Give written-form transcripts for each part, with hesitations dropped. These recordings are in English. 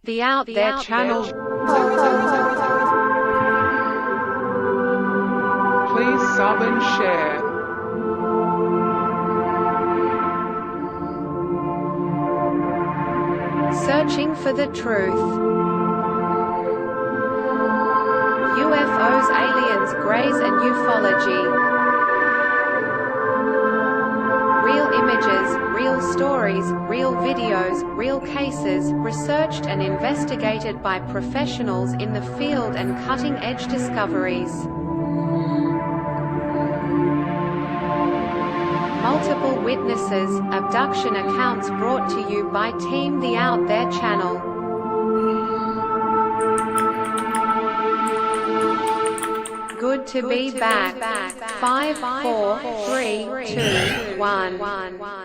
The Out There channel. Please sub and share. Searching for the truth. UFOs, aliens, greys and ufology. Real images, real stories, real videos, real cases, researched and investigated by professionals in the field and cutting-edge discoveries. Multiple witnesses, abduction accounts brought to you by Team The Out There channel. Good to be back. 5, 4, 3, 2, 1.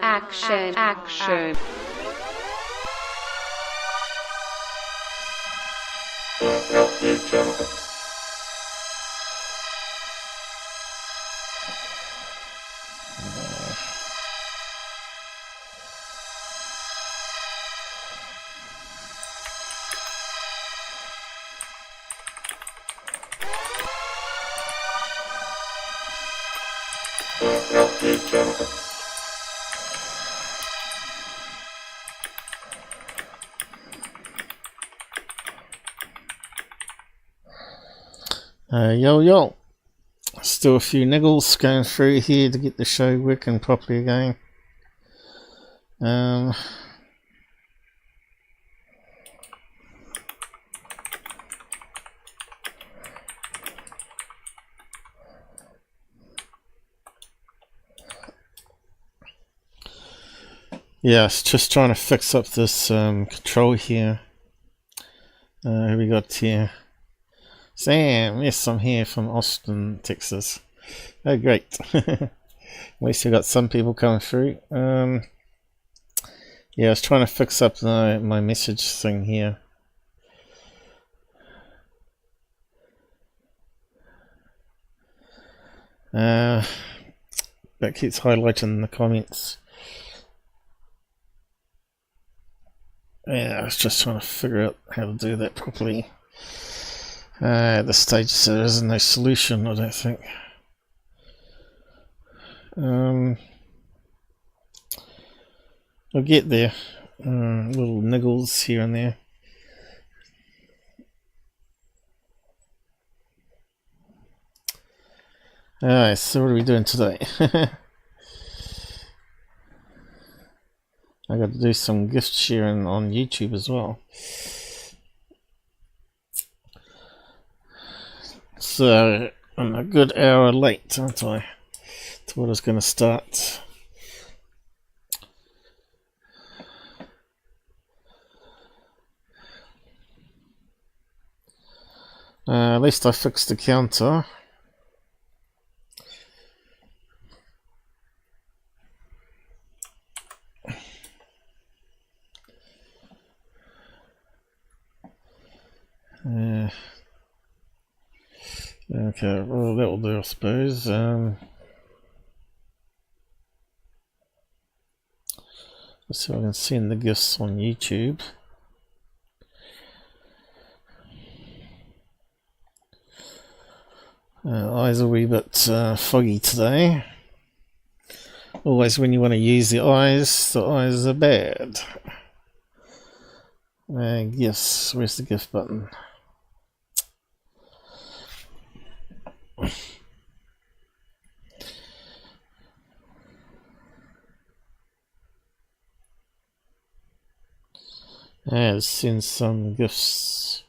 Action. Yo, still a few niggles going through here to get the show working properly again. Yes, just trying to fix up this control here. Who we got here? Sam, yes, I'm here from Austin, Texas. Oh, great. At least we got some people coming through. Yeah, I was trying to fix up my message thing here. That keeps highlighting the comments. Yeah, I was just trying to figure out how to do that properly. At this stage, so there isn't no solution, I don't think. I'll get there. Little niggles here and there. Alright, so what are we doing today? I got to do some gift sharing on YouTube as well. So I'm a good hour late, aren't I, to what I was going to start. At least I fixed the counter. Okay, well that'll do, I suppose. Let's see if I can send the gifts on YouTube. Eyes are a wee bit foggy today. Always when you want to use the eyes are bad. Gifts, where's the gift button? Let's send some gifts.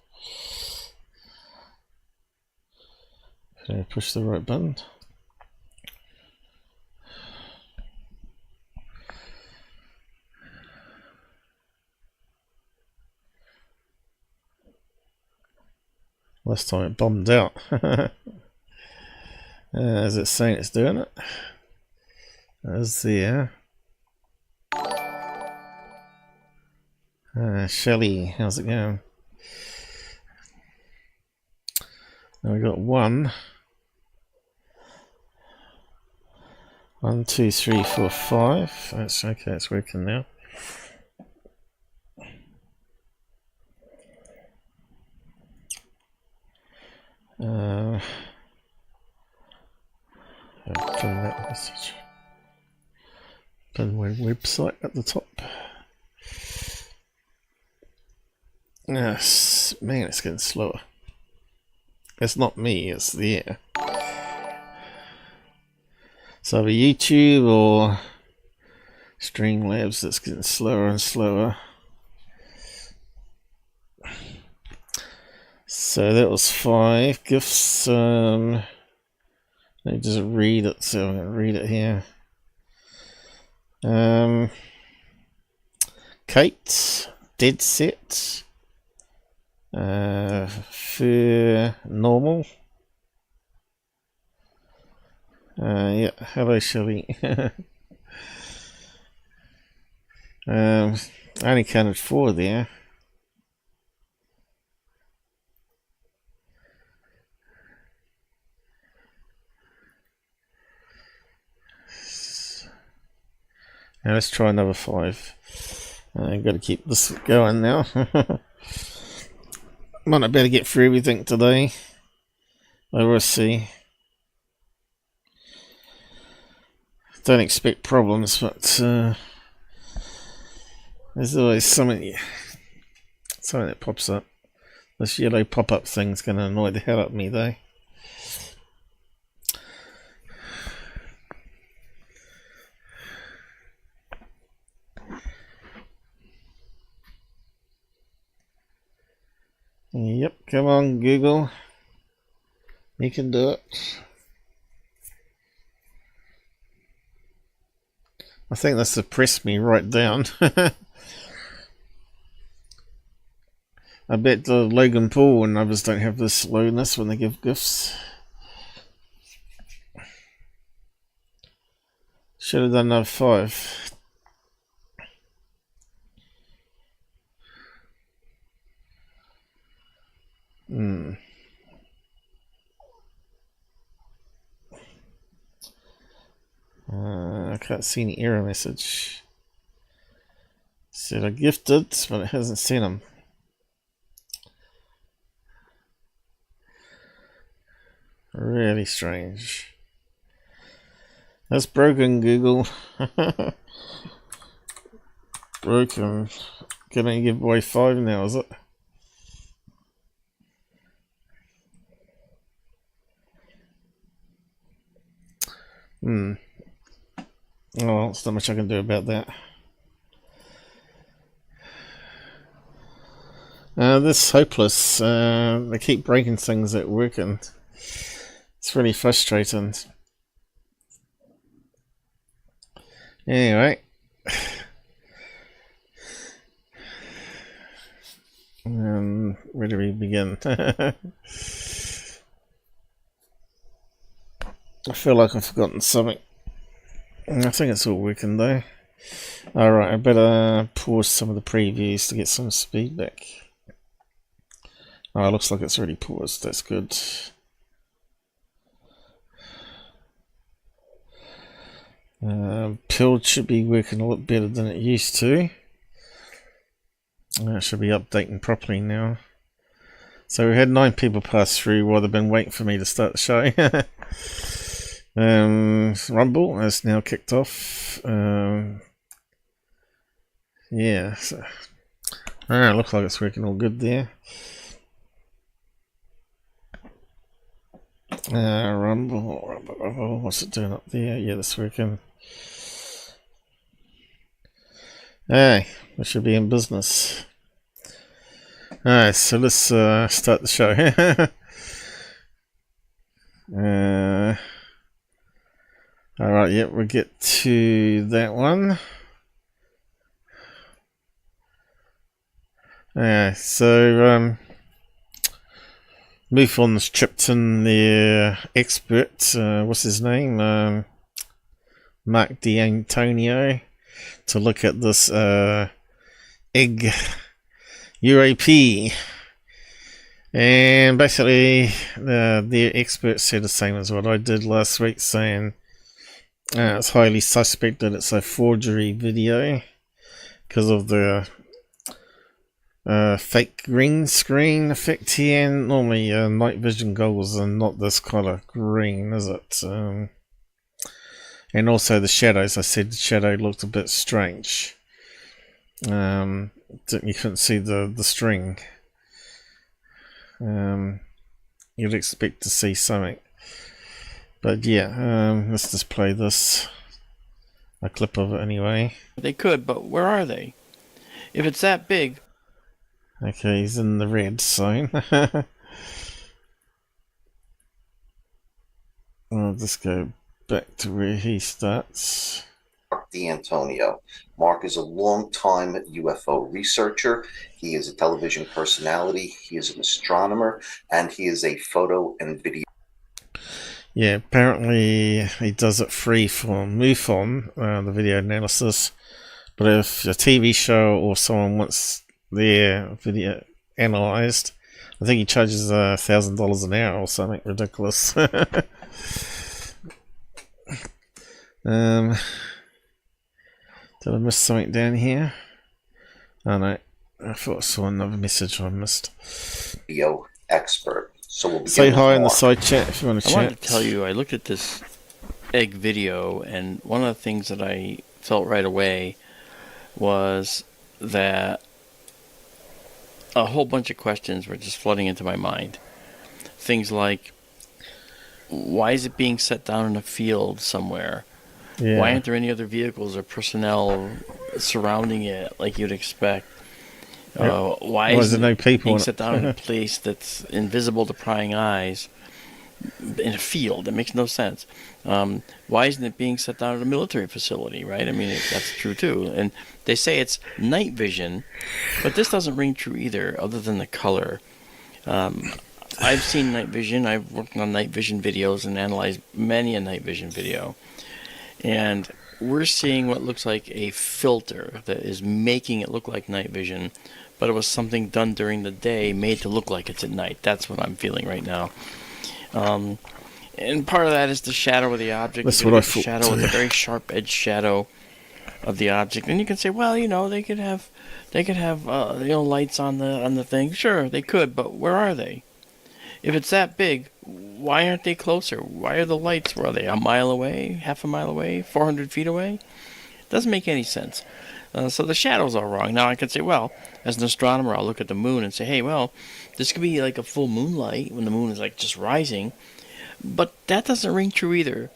Okay, push the right button. Last time it bombed out. Is it saying it's doing it? There's the Shelly, how's it going? Now we got 1, 2, 3, 4, 5. That's okay, it's working now. I'll pin that message. Pin my website at the top. Yes, man, it's getting slower. It's not me, it's the air. So either YouTube or Streamlabs that's getting slower and slower. So that was 5 gifts. Let me just read it. So I'm going to read it here. Kate, Dead Set, Fur Normal. Yeah, hello Shelly. I only counted 4 there. Now let's try another 5. I've got to keep this going now. Might not better get through everything today. I will see. Don't expect problems, but there's always something that pops up. This yellow pop-up thing's going to annoy the hell out of me though. Yep, come on Google. You can do it. I think that suppressed me right down. I bet the Logan Paul and others don't have this slowness when they give gifts. Should have done another 5. I can't see any error message. Said I gifted, but it hasn't sent them. Really strange. That's broken, Google. Broken. Can I give away 5 now, is it? Oh, well, there's not much I can do about that. This is hopeless. They keep breaking things at work and it's really frustrating. Anyway. Where do we begin? I feel like I've forgotten something. I think it's all working though. Alright, I better pause some of the previews to get some speed back. Oh, it looks like it's already paused. That's good. Pilled should be working a lot better than it used to. It should be updating properly now. So we had 9 people pass through while they've been waiting for me to start the show. Rumble has now kicked off. Yeah, so looks like it's working all good there. Rumble, what's it doing up there? Yeah, that's working. Hey, we should be in business. Alright, so let's start the show. Alright, yep, we'll get to that one. So MUFON's chipped in their expert, what's his name? Mark D'Antonio, to look at this Egg UAP. And basically, their expert said the same as what I did last week, saying it's highly suspect that it's a forgery video because of the fake green screen effect here. Normally night vision goggles are not this kind of green, is it? And also the shadows, I said the shadow looked a bit strange. You couldn't see the string. You'd expect to see something. But yeah, let's just play this. A clip of it anyway. They could, but where are they? If it's that big... Okay, he's in the red zone. I'll just go back to where he starts. Mark D'Antonio. Mark is a long-time UFO researcher. He is a television personality. He is an astronomer, and he is a photo and video. Yeah, apparently he does it free for MUFON, the video analysis. But if a TV show or someone wants their video analysed, I think he charges $1,000 an hour or something ridiculous. Did I miss something down here? Oh no, I thought I saw another message I missed. Video expert. So we'll say hi in the side chat if you want to chat. I wanted to tell you, I looked at this egg video, and one of the things that I felt right away was that a whole bunch of questions were just flooding into my mind. Things like, why is it being set down in a field somewhere? Yeah. Why aren't there any other vehicles or personnel surrounding it like you'd expect? Why is there no people being set down in a place that's invisible to prying eyes in a field? That makes no sense. Why isn't it being set down at a military facility, right? I mean, that's true too. And they say it's night vision, but this doesn't ring true either, other than the color. I've seen night vision. I've worked on night vision videos and analyzed many a night vision video. And we're seeing what looks like a filter that is making it look like night vision, but it was something done during the day made to look like it's at night. That's what I'm feeling right now. And part of that is the shadow of the object. That's what I thought. Shadow with a very sharp edge shadow of the object. And you can say, well, you know, they could have you know, lights on the thing. Sure, they could, but where are they? If it's that big, why aren't they closer? Why are the lights, where are they, a mile away, half a mile away, 400 feet away? Doesn't make any sense. So the shadows are wrong. Now I could say, well, as an astronomer, I'll look at the moon and say, hey, well, this could be like a full moonlight when the moon is like just rising. But that doesn't ring true either.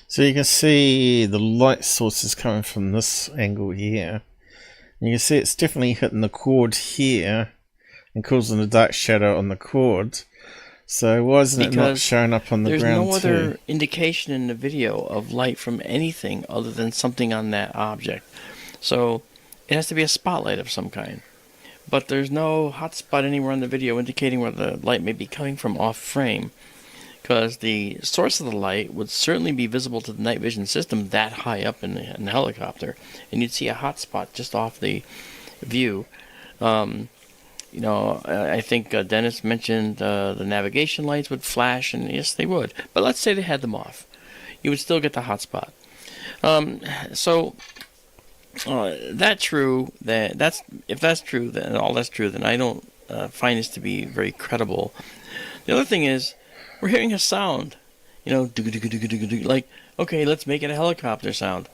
So you can see the light source is coming from this angle here. And you can see it's definitely hitting the cord here and causing a dark shadow on the cord. So why isn't it not showing up on the ground too? There's no other indication in the video of light from anything other than something on that object. So it has to be a spotlight of some kind. But there's no hot spot anywhere on the video indicating where the light may be coming from off frame. Because the source of the light would certainly be visible to the night vision system that high up in the helicopter. And you'd see a hot spot just off the view. You know, I think Dennis mentioned the navigation lights would flash, and yes, they would. But let's say they had them off. You would still get the hot spot. That's true. If that's true, then all that's true, then I don't find this to be very credible. The other thing is, we're hearing a sound. You know, like, okay, let's make it a helicopter sound.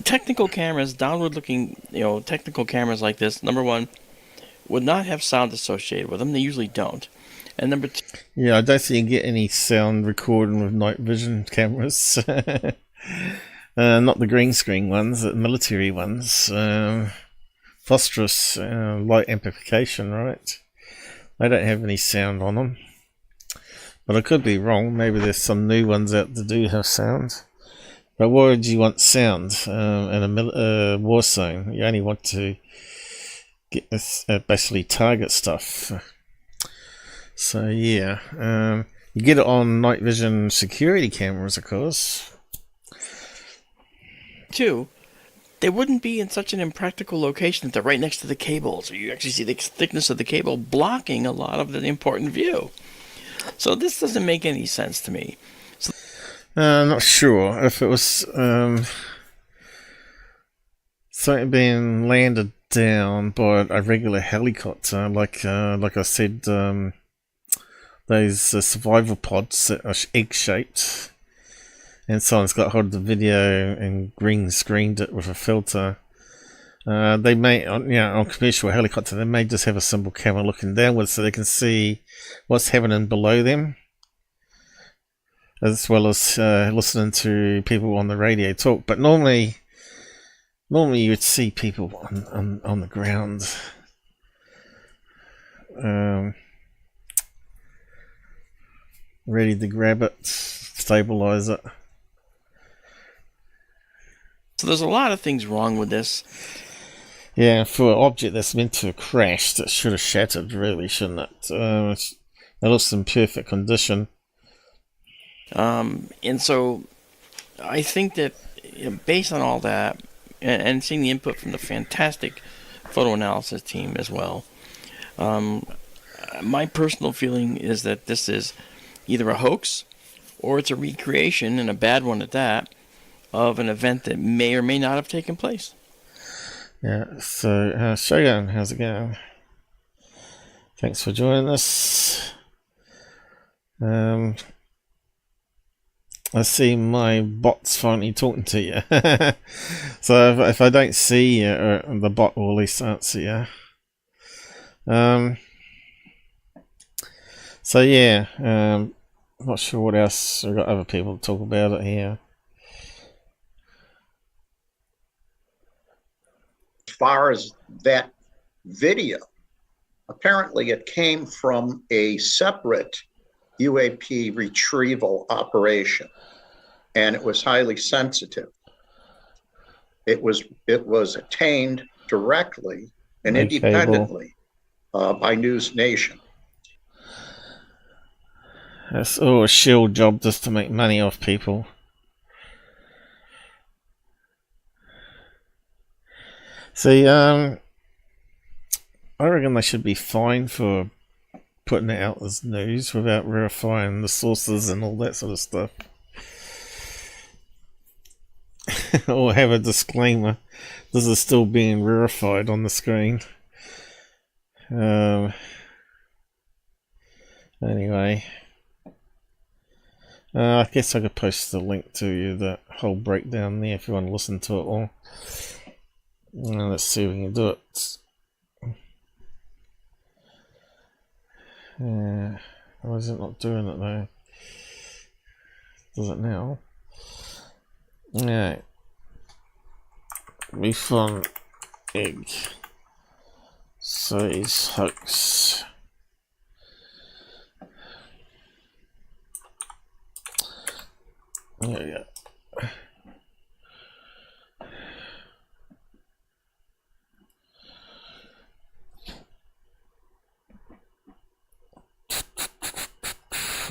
Technical cameras, downward-looking, you know, technical cameras like this, number one, would not have sound associated with them. They usually don't. And number two... Yeah, I don't think you get any sound recording with night vision cameras. Not the green screen ones, the military ones. Phosphorus light amplification, right? They don't have any sound on them. But I could be wrong. Maybe there's some new ones out that do have sound. But why would you want sound in a war zone? You only want to get basically target stuff. So yeah, you get it on night vision security cameras, of course. Two, they wouldn't be in such an impractical location that they're right next to the cables, or you actually see the thickness of the cable blocking a lot of the important view. So this doesn't make any sense to me. I'm not sure if it was something being landed down by a regular helicopter, like I said, those survival pods that are egg-shaped, and someone's got hold of the video and green screened it with a filter. They may, on commercial helicopter, they may just have a simple camera looking downwards so they can see what's happening below them, as well as listening to people on the radio talk. But normally you would see people on the ground. Ready to grab it, stabilize it. So there's a lot of things wrong with this. Yeah, for an object that's meant to have crashed, it should have shattered, really, shouldn't it? It looks in perfect condition. And so I think that, based on all that, and seeing the input from the fantastic photo analysis team as well, my personal feeling is that this is either a hoax or it's a recreation, and a bad one at that, of an event that may or may not have taken place. Yeah, so Shogun, how's it going? Thanks for joining us. I see my bot's finally talking to you. So if I don't see you, the bot will at least answer you. So yeah, not sure what else. We've got other people to talk about it here. As far as that video, apparently it came from a separate UAP retrieval operation, and it was highly sensitive. It was attained directly and independently by News Nation. That's all a shield job just to make money off people. See, I reckon they should be fined for putting it out as news without verifying the sources and all that sort of stuff. Or have a disclaimer, this is still being verified on the screen. Anyway, I guess I could post the link to you, that whole breakdown there, if you want to listen to it all. Let's see if we can do it. Why is it not doing it though? Does it now? Alright. MUFON egg. Says hoax. There we go.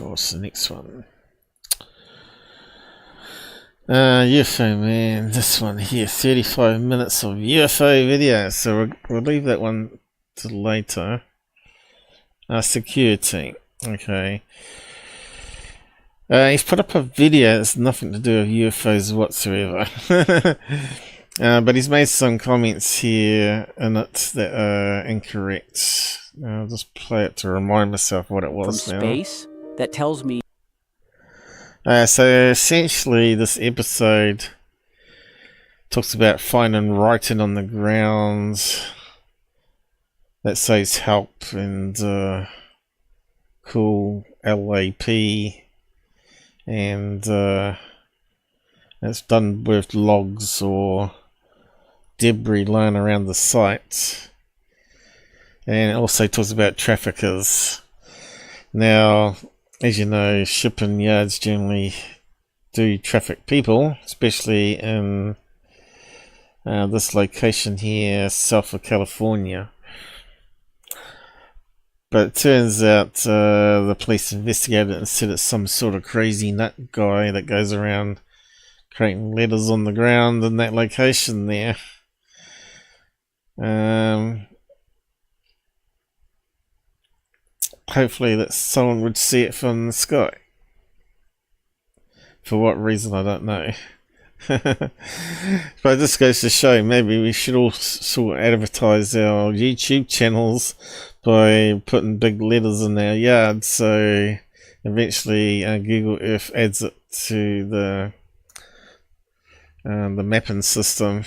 What's the next one? UFOman, this one here, 35 minutes of UFO video. So we'll leave that one to later. Secureteam, okay. He's put up a video that's nothing to do with UFOs whatsoever. But he's made some comments here in it that are incorrect. I'll just play it to remind myself what it was from now. Space that tells me. So essentially this episode talks about finding writing on the ground that says help and cool LAP, and it's done with logs or debris lying around the site, and it also talks about traffickers. Now, as you know, shipping yards generally do traffic people, especially in this location here, south of California. But it turns out the police investigated it and said it's some sort of crazy nut guy that goes around creating letters on the ground in that location there. Hopefully that someone would see it from the sky. For what reason, I don't know. But this goes to show maybe we should all sort of advertise our YouTube channels by putting big letters in our yard, so eventually Google Earth adds it to the mapping system.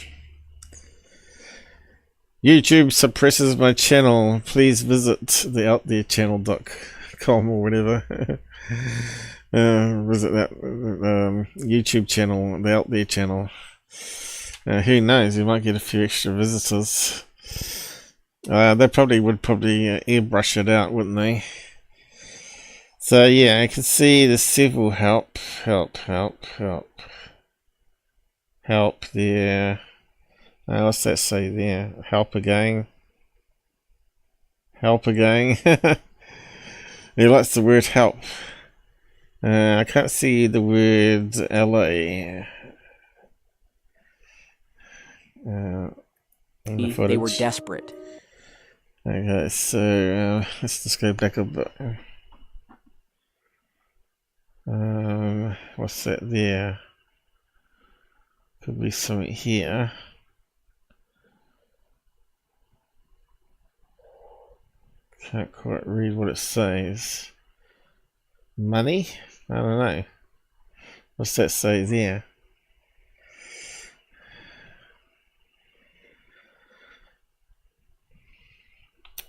YouTube suppresses my channel. Please visit the outtherechannel.com or whatever. Visit that YouTube channel, the Out There channel. Who knows? You might get a few extra visitors. They probably would airbrush it out, wouldn't they? So yeah, I can see there's several help there. What's that say there? Help again. He likes the word help. I can't see the word LA. They were desperate. Okay, so let's just go back a bit. What's that there? Could be something here. Can't quite read what it says. Money? I don't know. What's that say there?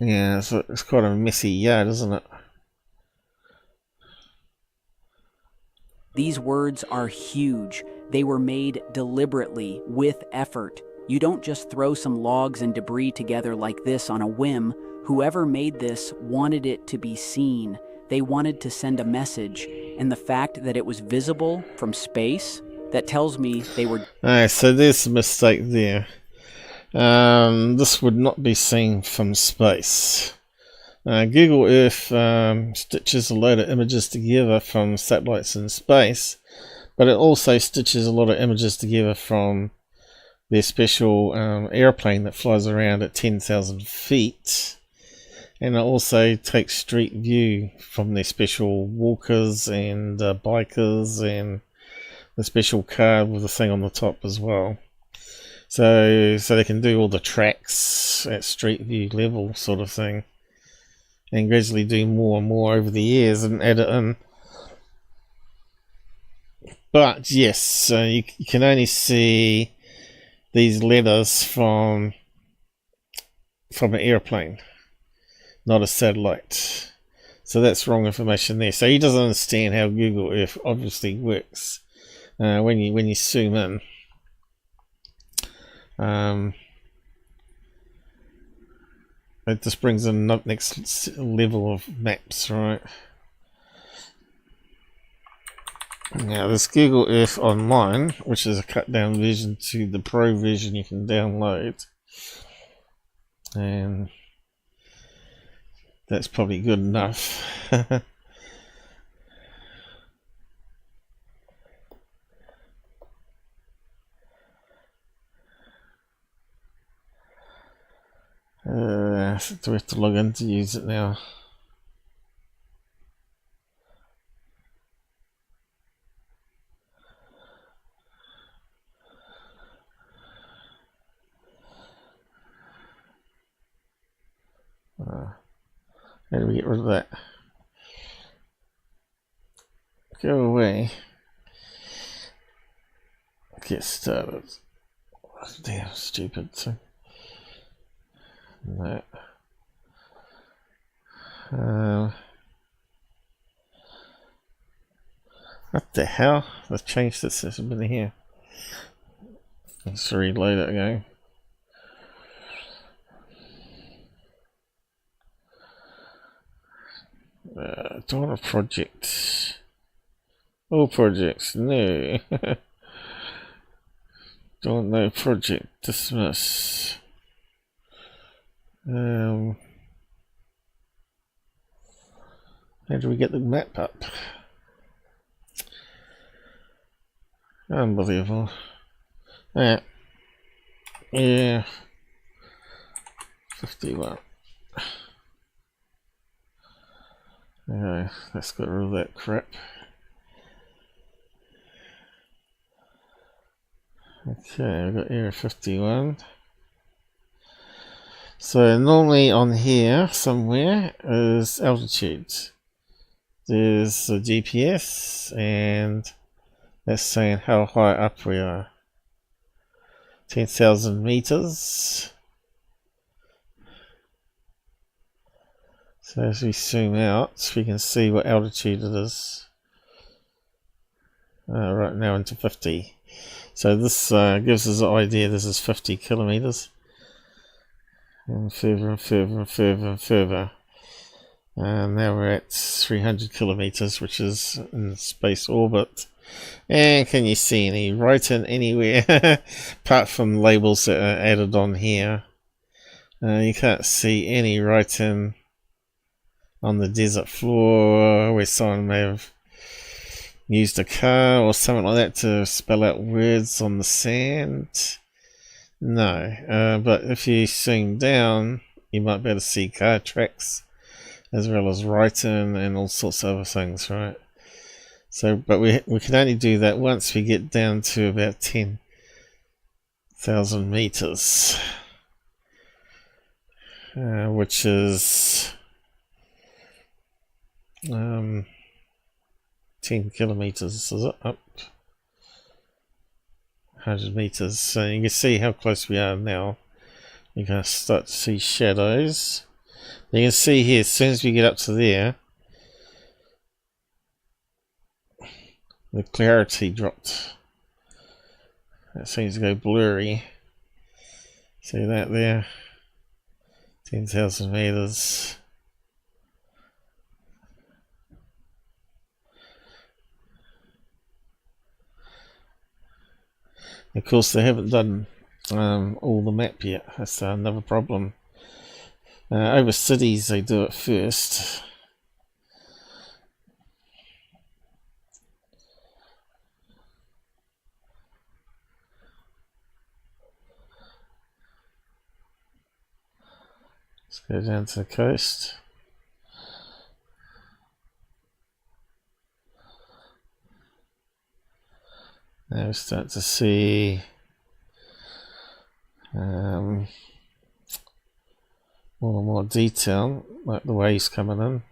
Yeah, so it's quite a messy yard, isn't it? These words are huge. They were made deliberately, with effort. You don't just throw some logs and debris together like this on a whim. Whoever made this wanted it to be seen. They wanted to send a message, and the fact that it was visible from space, that tells me they were... Alright, so there's a mistake there. This would not be seen from space. Google Earth stitches a load of images together from satellites in space, but it also stitches a lot of images together from their special airplane that flies around at 10,000 feet. And it also takes street view from their special walkers and bikers and the special car with the thing on the top as well. So they can do all the tracks at street view level sort of thing. And gradually do more and more over the years and add it in. But yes, you can only see these letters from an airplane, not a satellite. So that's wrong information there. So he doesn't understand how Google Earth obviously works when you zoom in. It just brings in the next level of maps, right? Now there's Google Earth Online, which is a cut down version to the Pro version you can download. And that's probably good enough. Do we have to log in to use it now? How do we get rid of that? Go away. Get started. Damn stupid thing. No. What the hell? Let's change this system in here. Let's reload it again. Don't want a project. All projects, no. Don't know project, dismiss. How do we get the map up? Unbelievable. Yeah. 51. Okay, let's get rid of that crap. Okay, I've got Area 51. So normally on here somewhere is altitude. There's a GPS and that's saying how high up we are. 10,000 meters. So as we zoom out, we can see what altitude it is. Right now into 50. So this gives us an idea this is 50 kilometers. And further and further and further and further. And now we're at 300 kilometers, which is in space orbit. And can you see any writing anywhere? Apart from labels that are added on here. You can't see any writing on the desert floor where someone may have used a car or something like that to spell out words on the sand. No, but if you zoom down, you might be able to see car tracks as well as writing and all sorts of other things, right? So, but we can only do that once we get down to about 10,000 meters, which is 10 kilometers, is it? Up 100 meters. So you can see how close we are now. You can start to see shadows. You can see here, as soon as we get up to there, the clarity dropped. That seems to go blurry. See that there? 10,000 meters. Of course, they haven't done all the map yet. That's another problem. Over cities, they do it first. Let's go down to the coast. Now we start to see more and more detail, like the waves coming in.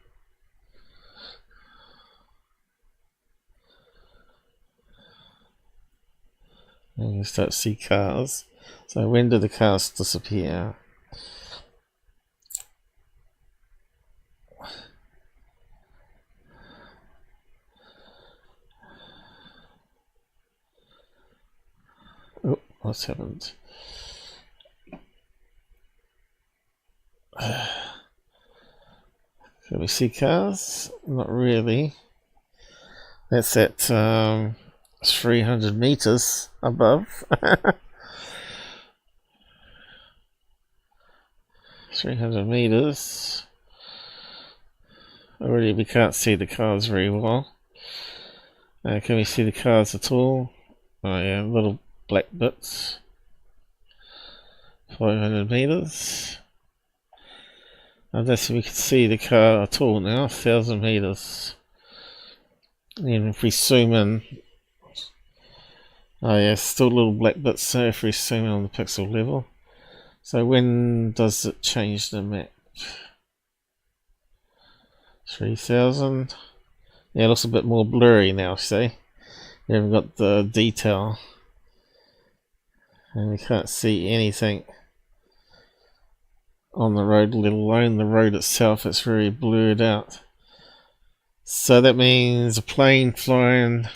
And you start to see cars. So when do the cars disappear? Oh, what's happened? Can we see cars? Not really. That's at 300 meters above. 300 meters. Already we can't see the cars very well. Can we see the cars at all? Oh yeah, little black bits. 500 meters. I don't think we can see the car at all now. 1,000 meters. And if we zoom in, oh yeah, still little black bits. So if we zoom in on the pixel level, so when does it change the map? 3,000. Yeah, it looks a bit more blurry now. See, we haven't got the detail, and we can't see anything on the road, let alone the road itself. It's very blurred out. So that means a plane flying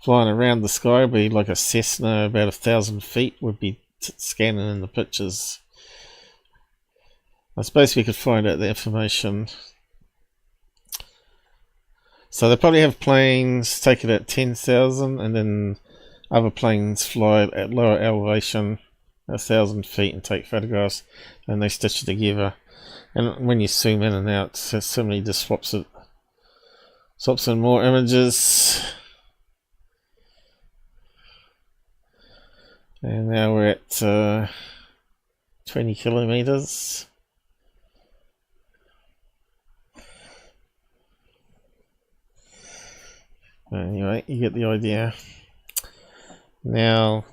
around the sky would be like a Cessna, about 1,000 feet, would be scanning in the pictures. I suppose we could find out the information. So they probably have planes take it at 10,000 and then other planes fly at lower elevation, 1,000 feet, and take photographs, and they stitch it together. And when you zoom in and out, it simply just swaps in more images. And now we're at 20 kilometers. Anyway, you get the idea. Now,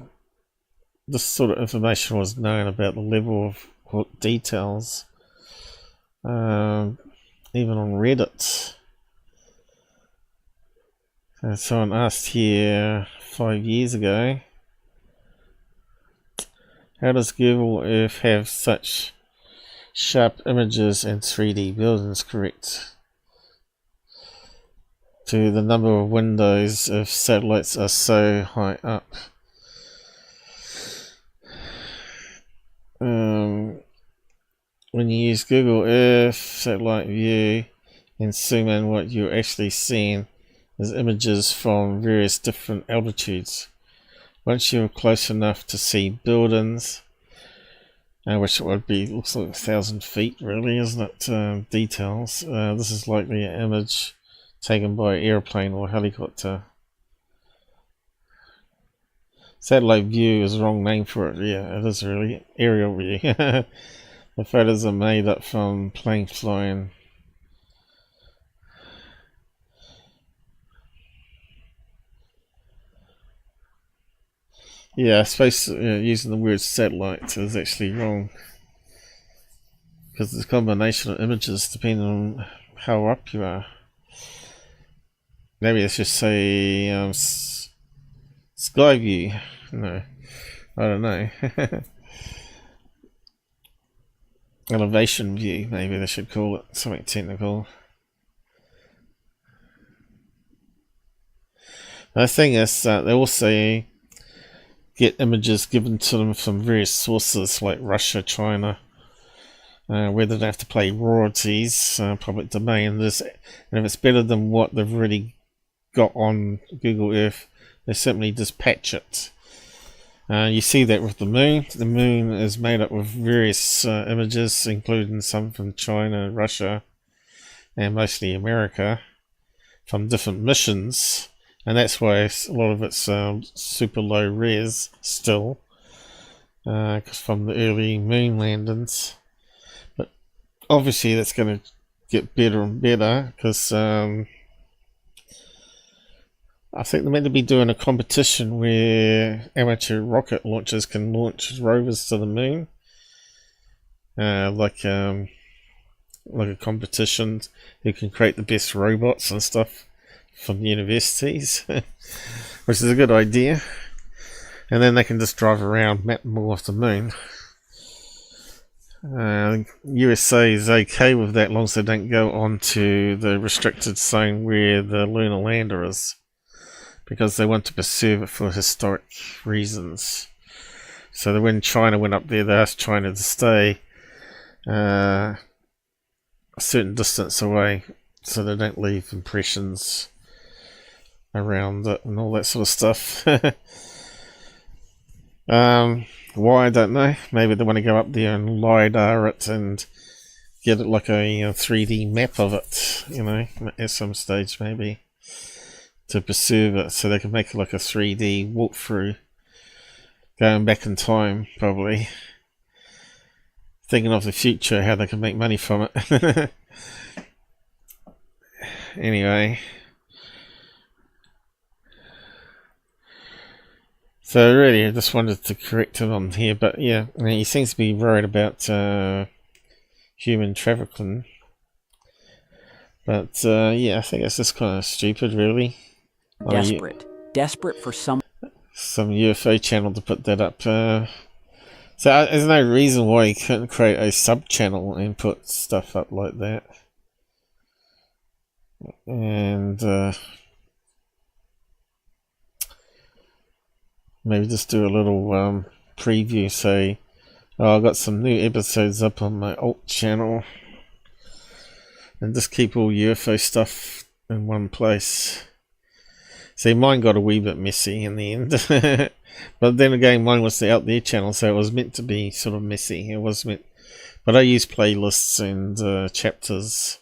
this sort of information was known about the level of details, even on Reddit. And someone asked here 5 years ago, how does Google Earth have such sharp images and 3D buildings correct to the number of windows if satellites are so high up? When you use Google Earth satellite view and zoom in, what you're actually seeing is images from various different altitudes. Once you're close enough to see buildings, which would be, looks like 1,000 feet really, isn't it? Details. This is likely an image taken by an airplane or helicopter. Satellite view is the wrong name for it. Yeah, it is really. Aerial view. The photos are made up from plane flying. Yeah, I suppose using the word satellite is actually wrong, because it's a combination of images depending on how up you are. Maybe let's just say sky view. No, I don't know. Elevation view, maybe they should call it something technical. The thing is, they also get images given to them from various sources like Russia, China, where they don't have to pay royalties, public domain. And if it's better than what they've already got on Google Earth, they simply just patch it. You see that with the moon. The moon is made up of various images, including some from China, Russia, and mostly America, from different missions. And that's why a lot of it's super low res still, because from the early moon landings. But obviously that's going to get better and better, because I think they're meant to be doing a competition where amateur rocket launchers can launch rovers to the moon, like a competition who can create the best robots and stuff from universities, which is a good idea. And then they can just drive around, map more of the moon. USA is okay with that, as long as they don't go on to the restricted zone where the lunar lander is, because they want to preserve it for historic reasons. So that when China went up there, they asked China to stay a certain distance away, so they don't leave impressions around it and all that sort of stuff. Why, I don't know. Maybe they want to go up there and LiDAR it and get it like a 3D map of it, you know, at some stage maybe, to preserve it, so they can make it like a 3D walkthrough going back in time, probably. Thinking of the future, how they can make money from it. Anyway. So really, I just wanted to correct him on here, but yeah, I mean, he seems to be worried about human trafficking. But yeah, I think it's just kind of stupid, really. Desperate for some UFO channel to put that up. So there's no reason why he couldn't create a sub-channel and put stuff up like that. And maybe just do a little preview, say, oh, I've got some new episodes up on my alt channel, and just keep all UFO stuff in one place. See, mine got a wee bit messy in the end. But then again, mine was the out there channel, so it was meant to be sort of messy. It was meant, but I use playlists and chapters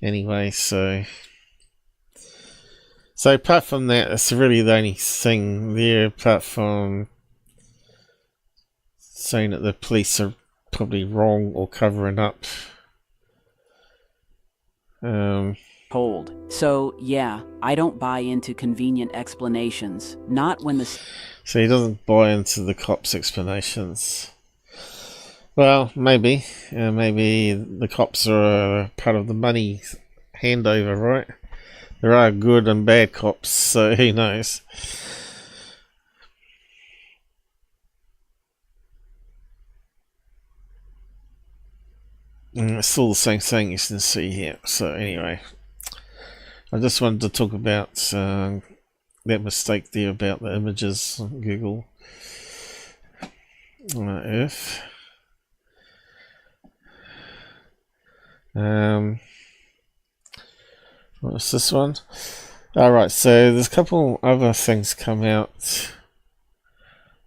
anyway, so apart from that, it's really the only thing there, apart from saying that the police are probably wrong or covering up. told. So, yeah, I don't buy into convenient explanations. Not when the... So he doesn't buy into the cops' explanations. Well, maybe. Maybe the cops are part of the money handover, right? There are good and bad cops, so who knows? It's still the same thing you can see here. So anyway, I just wanted to talk about that mistake there about the images on Google Earth. What's this one? Alright, so there's a couple other things come out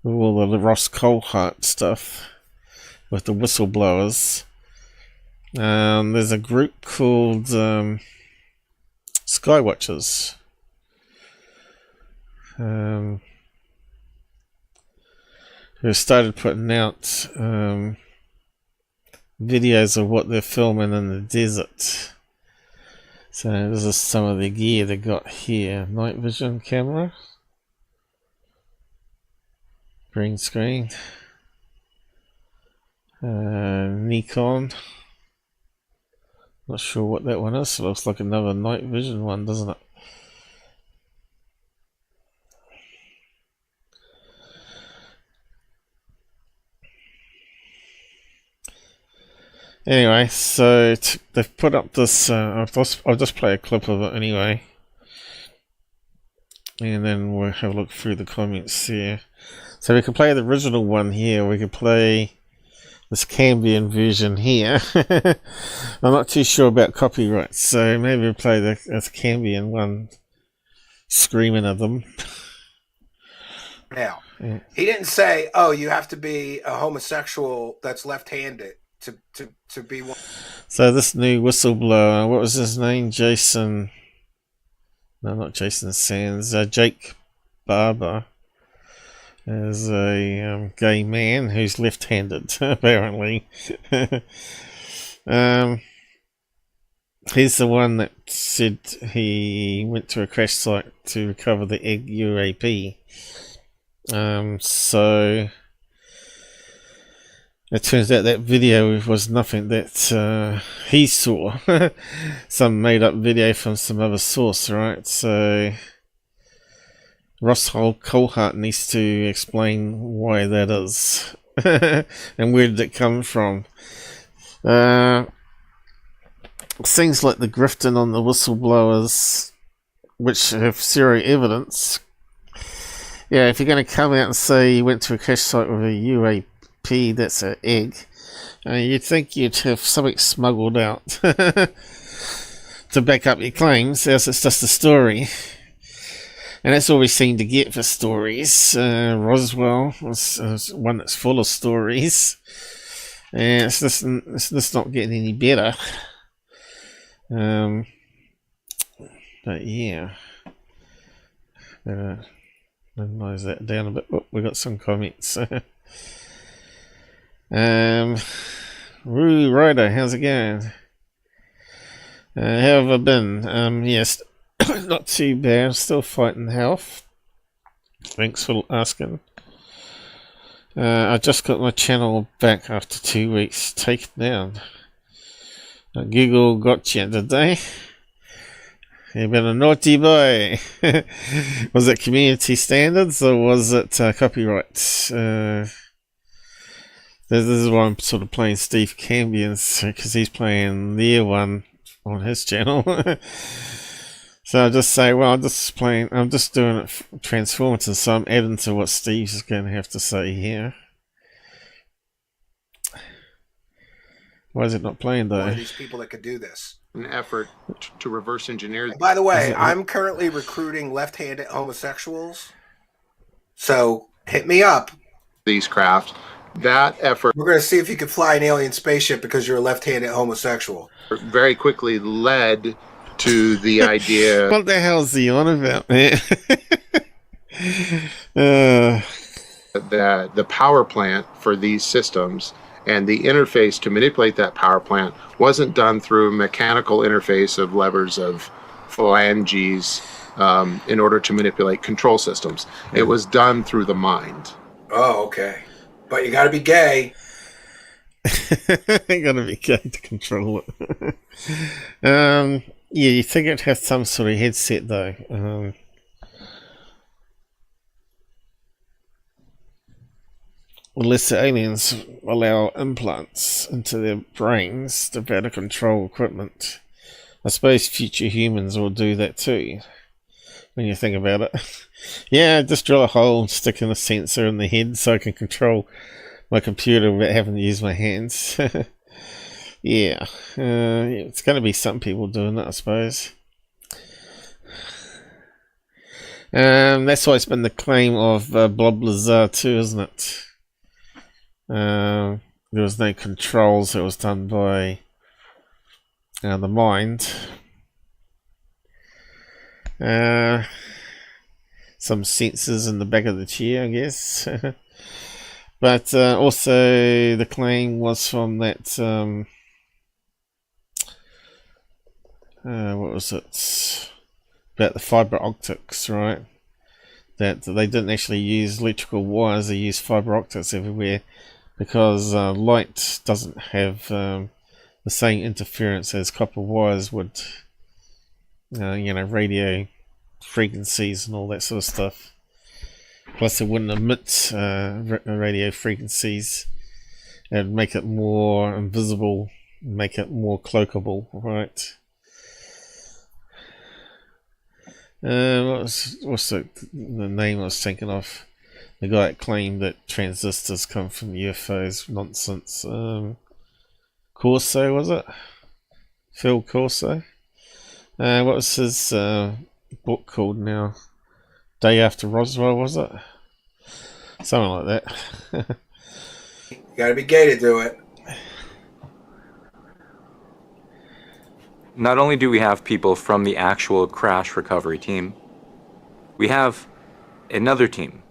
with all the Ross Coulthart stuff with the whistleblowers. There's a group called Skywatchers who started putting out videos of what they're filming in the desert. So this is some of the gear they got here. Night vision camera, green screen, Nikon. Not sure what that one is. It looks like another night vision one, doesn't it? Anyway, so they've put up this. I'll just play a clip of it anyway, and then we'll have a look through the comments here. So we can play the original one here. We can play this S.Cambian version here. I'm not too sure about copyright, so maybe we'll play the S.Cambian one, screaming at them. Now, he didn't say, "Oh, you have to be a homosexual that's left-handed to be one." So this new whistleblower, what was his name? Jason? No, not Jason Sands. Jake Barber. Is a gay man who's left-handed, apparently. He's the one that said he went to a crash site to recover the Egg UAP. So it turns out that video was nothing that he saw. Some made-up video from some other source, right? So Ross Coulthart needs to explain why that is and where did it come from. Things like the grifting on the whistleblowers, which have zero evidence. Yeah, if you're going to come out and say you went to a crash site with a UAP, that's an egg, you'd think you'd have something smuggled out to back up your claims, else it's just a story. And that's all we seem to get for stories. Roswell is one that's full of stories. And it's just not getting any better. But yeah. Minimize that down a bit. Oh, we got some comments. Roo Ryder, how's it going? How have I been? Yes. Not too bad, still fighting health. Thanks for asking. I just got my channel back after 2 weeks taken down. Google got you today. You've been a naughty boy. Was it community standards or was it copyright? This is why I'm sort of playing S.Cambian's, because he's playing their one on his channel. So I just say, well, I'm just doing it transformative, so I'm adding to what Steve's going to have to say here. Why is it not playing though? One of these people that could do this. An effort to reverse engineer. By the way, I'm currently recruiting left-handed homosexuals, so hit me up. These craft, that effort. We're going to see if you can fly an alien spaceship because you're a left-handed homosexual. Very quickly led to the idea. What the hell is he on about, man? That the power plant for these systems And the interface to manipulate that power plant wasn't done through a mechanical interface of levers of phalanges in order to manipulate control systems. It was done through the mind. Oh, okay. But you got to be gay. You gotta be gay to control it. Yeah, you think it has some sort of headset though. Unless the aliens allow implants into their brains to better control equipment. I suppose future humans will do that too, when you think about it. Yeah, just drill a hole and stick in a sensor in the head so I can control my computer without having to use my hands. Yeah, it's going to be some people doing that, I suppose. That's always been the claim of Blob Lazar too, isn't it? There was no controls, it was done by the mind. Some sensors in the back of the chair, I guess. But also the claim was from that what was it, about the fiber optics, right? That they didn't actually use electrical wires, they used fiber optics everywhere, because light doesn't have the same interference as copper wires would, you know, radio frequencies and all that sort of stuff. Plus it wouldn't emit radio frequencies. It would make it more invisible, make it more cloakable, right? What's the name I was thinking of? The guy that claimed that transistors come from UFOs. Nonsense. Corso, was it? Phil Corso? What was his book called now? Day After Roswell, was it? Something like that. You gotta be gay to do it. Not only do we have people from the actual crash recovery team, we have another team.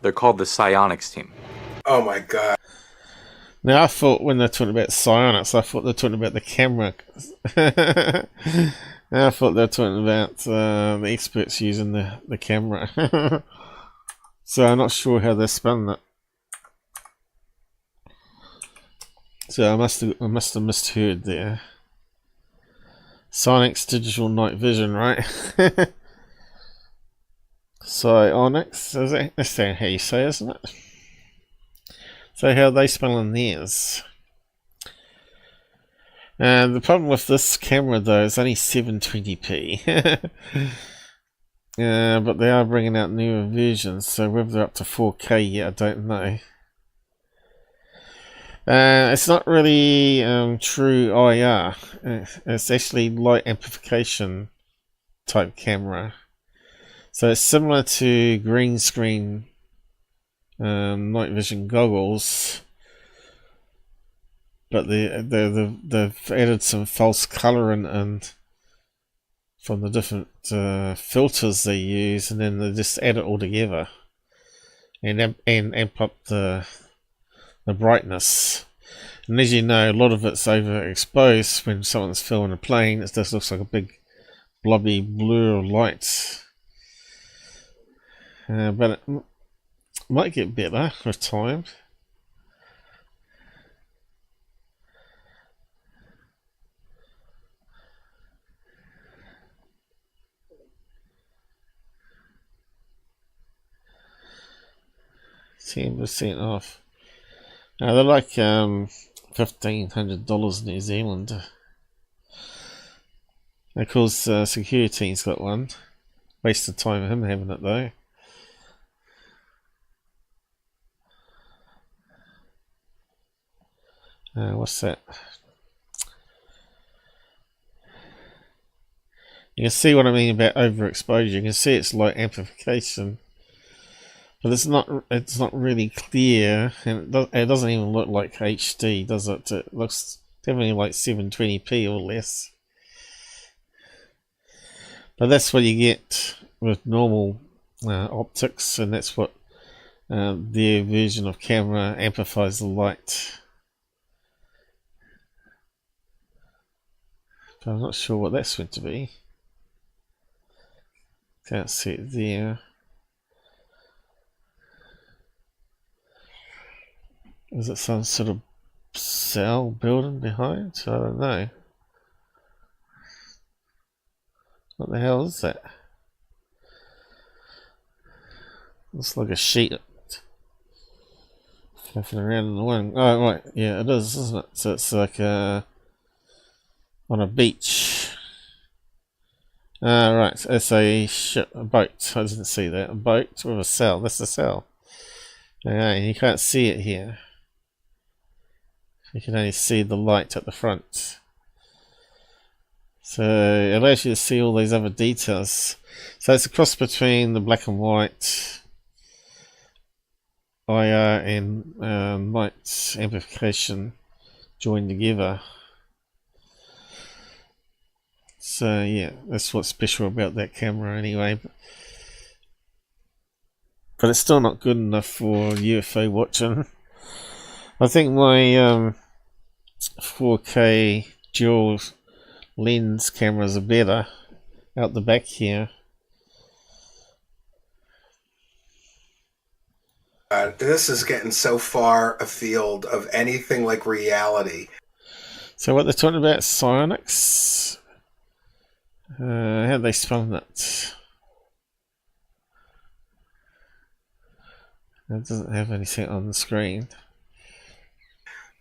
They're called the Sionyx team. Oh my god. Now I thought when they're talking about Sionyx, I thought they're talking about the camera. I thought they were talking about the experts using the camera. So I'm not sure how they're spelling it. So I must have misheard there. Sionyx digital night vision, right? Sionyx, is it? That's how you say, isn't it? So how are they spelling theirs? The problem with this camera though is only 720p. But they are bringing out newer versions, so whether they're up to 4K yet, I don't know. It's not really true IR. It's actually light amplification type camera. So it's similar to green screen night vision goggles, but they've added some false colouring and from the different filters they use, and then they just add it all together and amp up the brightness. And as you know, a lot of it's overexposed. When someone's filming a plane, it just looks like a big blobby blur of light. But it might get better with time. $10% off. They're like $1,500 New Zealand. Of course, Secureteam's got one. Waste of time of him having it though. What's that? You can see what I mean about overexposure. You can see it's light amplification. But it's not really clear, and it doesn't even look like HD, does it? It looks definitely like 720p or less. But that's what you get with normal optics, and that's what their version of camera amplifies the light. But I'm not sure what that's meant to be. Can't see it there. Is it some sort of cell building behind? I don't know. What the hell is that? Looks like a sheet flipping around in the wind. Oh, right. Yeah, it is, isn't it? So it's like on a beach. Right. It's a ship, a boat. I didn't see that. A boat with a cell. That's the cell. Okay, you can't see it here. You can only see the light at the front. So it allows you to see all these other details. So it's a cross between the black and white IR and light amplification joined together. So yeah, that's what's special about that camera anyway. But it's still not good enough for UFO watching. I think my 4K dual lens cameras are better out the back here. This is getting so far afield of anything like reality. So what they're talking about, Sionyx? How they spell that? It doesn't have anything on the screen.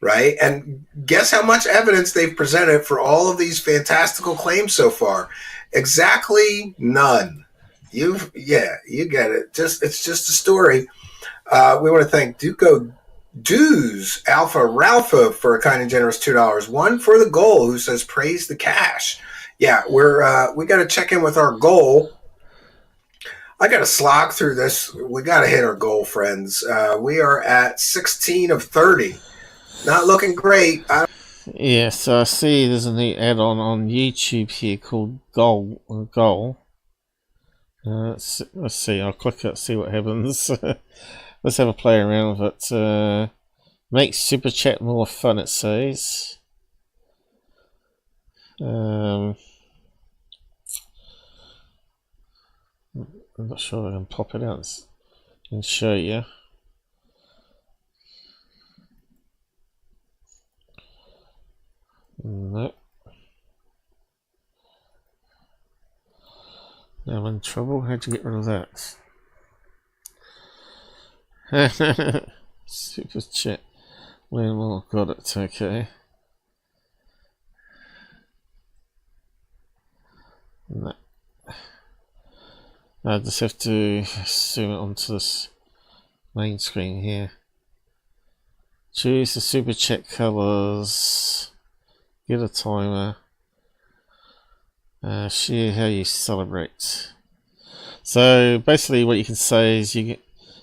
Right? And guess how much evidence they've presented for all of these fantastical claims so far? Exactly none. You get it. It's just a story. We want to thank Duco Dues Alpha Ralpha for a kind and generous $2. One for the goal, who says praise the cash. Yeah, we got to check in with our goal. I got to slog through this. We got to hit our goal, friends. We are at 16 of 30. Not looking great. Yeah, so I see there's a new add-on on YouTube here called Goal. Let's see. I'll click it, see what happens. Let's have a play around with it. Make Super Chat more fun, it says. I'm not sure I can pop it out and show you. No. Now I'm in trouble. How'd you get rid of that? Super Chat. Well, got it. Okay. No. I just have to zoom it onto this main screen here. Choose the Super Chat colors. Get a timer. Share how you celebrate. So basically what you can say is if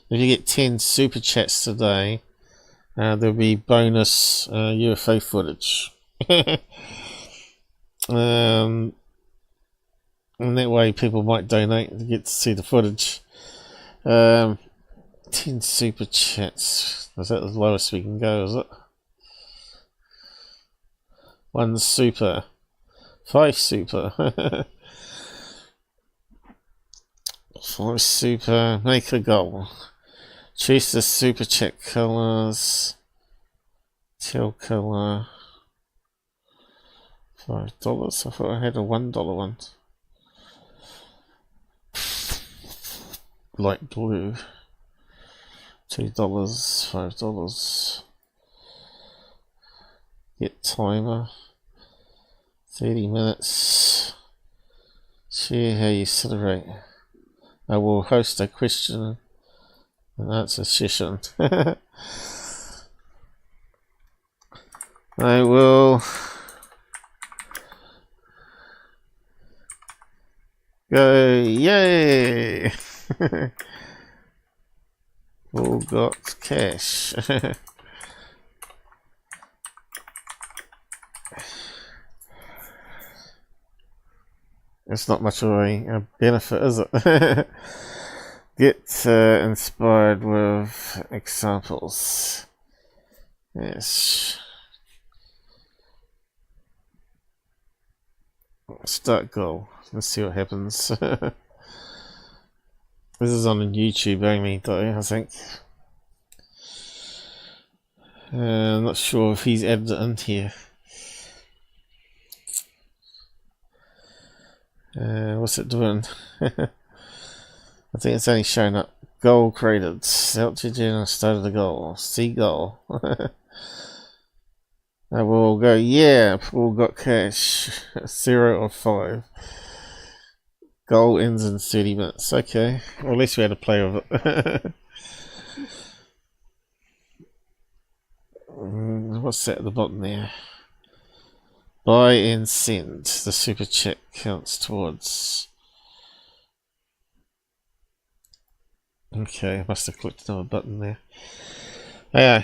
you get 10 super chats today, there'll be bonus UFO footage. And that way people might donate to get to see the footage. 10 super chats. Is that the lowest we can go, is it? 1 super. 5 super. 5 super. Make a goal. Choose the super chat colors. Tell color. $5. I thought I had a $1 one. Light blue. $2. $5. Get timer. 30 minutes. Share how you celebrate. I will host a question and answer session. I will go, yay! All got cash. It's not much of a benefit, is it? Get inspired with examples. Yes. Start goal. Let's see what happens. This is on YouTube only though, I think. I'm not sure if he's added it in here. What's it doing? I think it's only showing up goal created. Altitude and started the goal. See goal. We'll go, yeah, we'll got cash. 0 or 5. Goal ends in 30 minutes. Okay. Well, at least we had to play with it. What's that at the bottom there? Buy and send. The super chat counts towards. Okay, I must have clicked another button there. Yeah.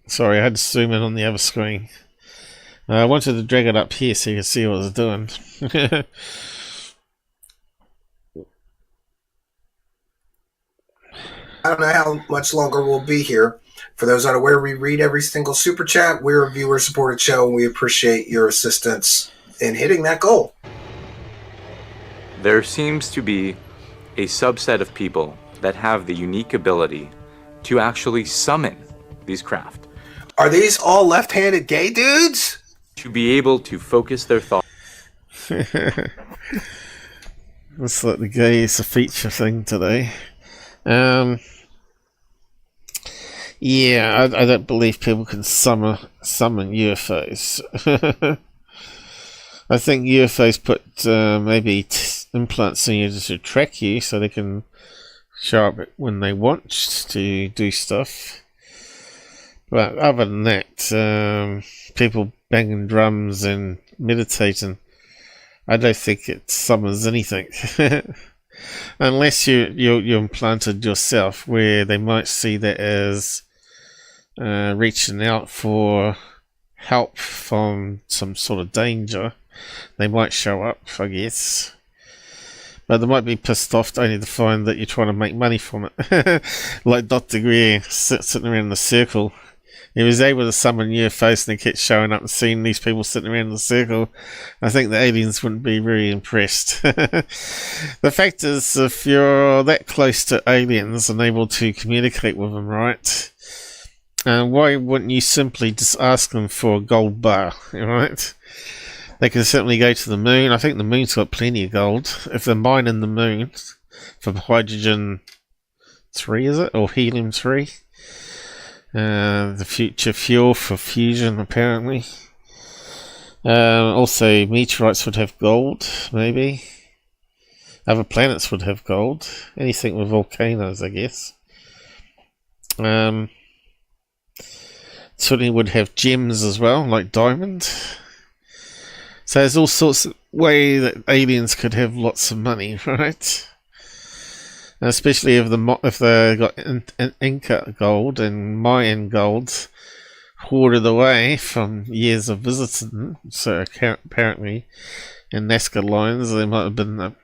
Sorry, I had to zoom in on the other screen. I wanted to drag it up here so you can see what I was doing. I don't know how much longer we'll be here. For those unaware, we read every single super chat. We're a viewer-supported show, and we appreciate your assistance in hitting that goal. There seems to be a subset of people that have the unique ability to actually summon these craft. Are these all left-handed gay dudes? To be able to focus their thoughts. Looks like the gay is a feature thing today. Yeah, I don't believe people can summon UFOs. I think UFOs put maybe implants in you to track you so they can show up when they want to do stuff. But other than that, people banging drums and meditating, I don't think it summons anything. Unless you implanted yourself, where they might see that as reaching out for help from some sort of danger. They might show up, I guess. But they might be pissed off only to find that you're trying to make money from it. Like Dr. Greer sitting around in the circle. He was able to summon UFOs and they kept showing up and seeing these people sitting around in the circle. I think the aliens wouldn't be very impressed. The fact is, if you're that close to aliens and able to communicate with them, right? Why wouldn't you simply just ask them for a gold bar, right? They can certainly go to the moon. I think the moon's got plenty of gold. If they're mining the moon for hydrogen 3, is it? Or helium 3? The future fuel for fusion, apparently. Also, meteorites would have gold, maybe. Other planets would have gold. Anything with volcanoes, I guess. Certainly would have gems as well, like diamond. So there's all sorts of ways that aliens could have lots of money, right? Especially if they got Inca gold and Mayan gold hoarded away from years of visiting. So apparently, in Nazca lines, they might have been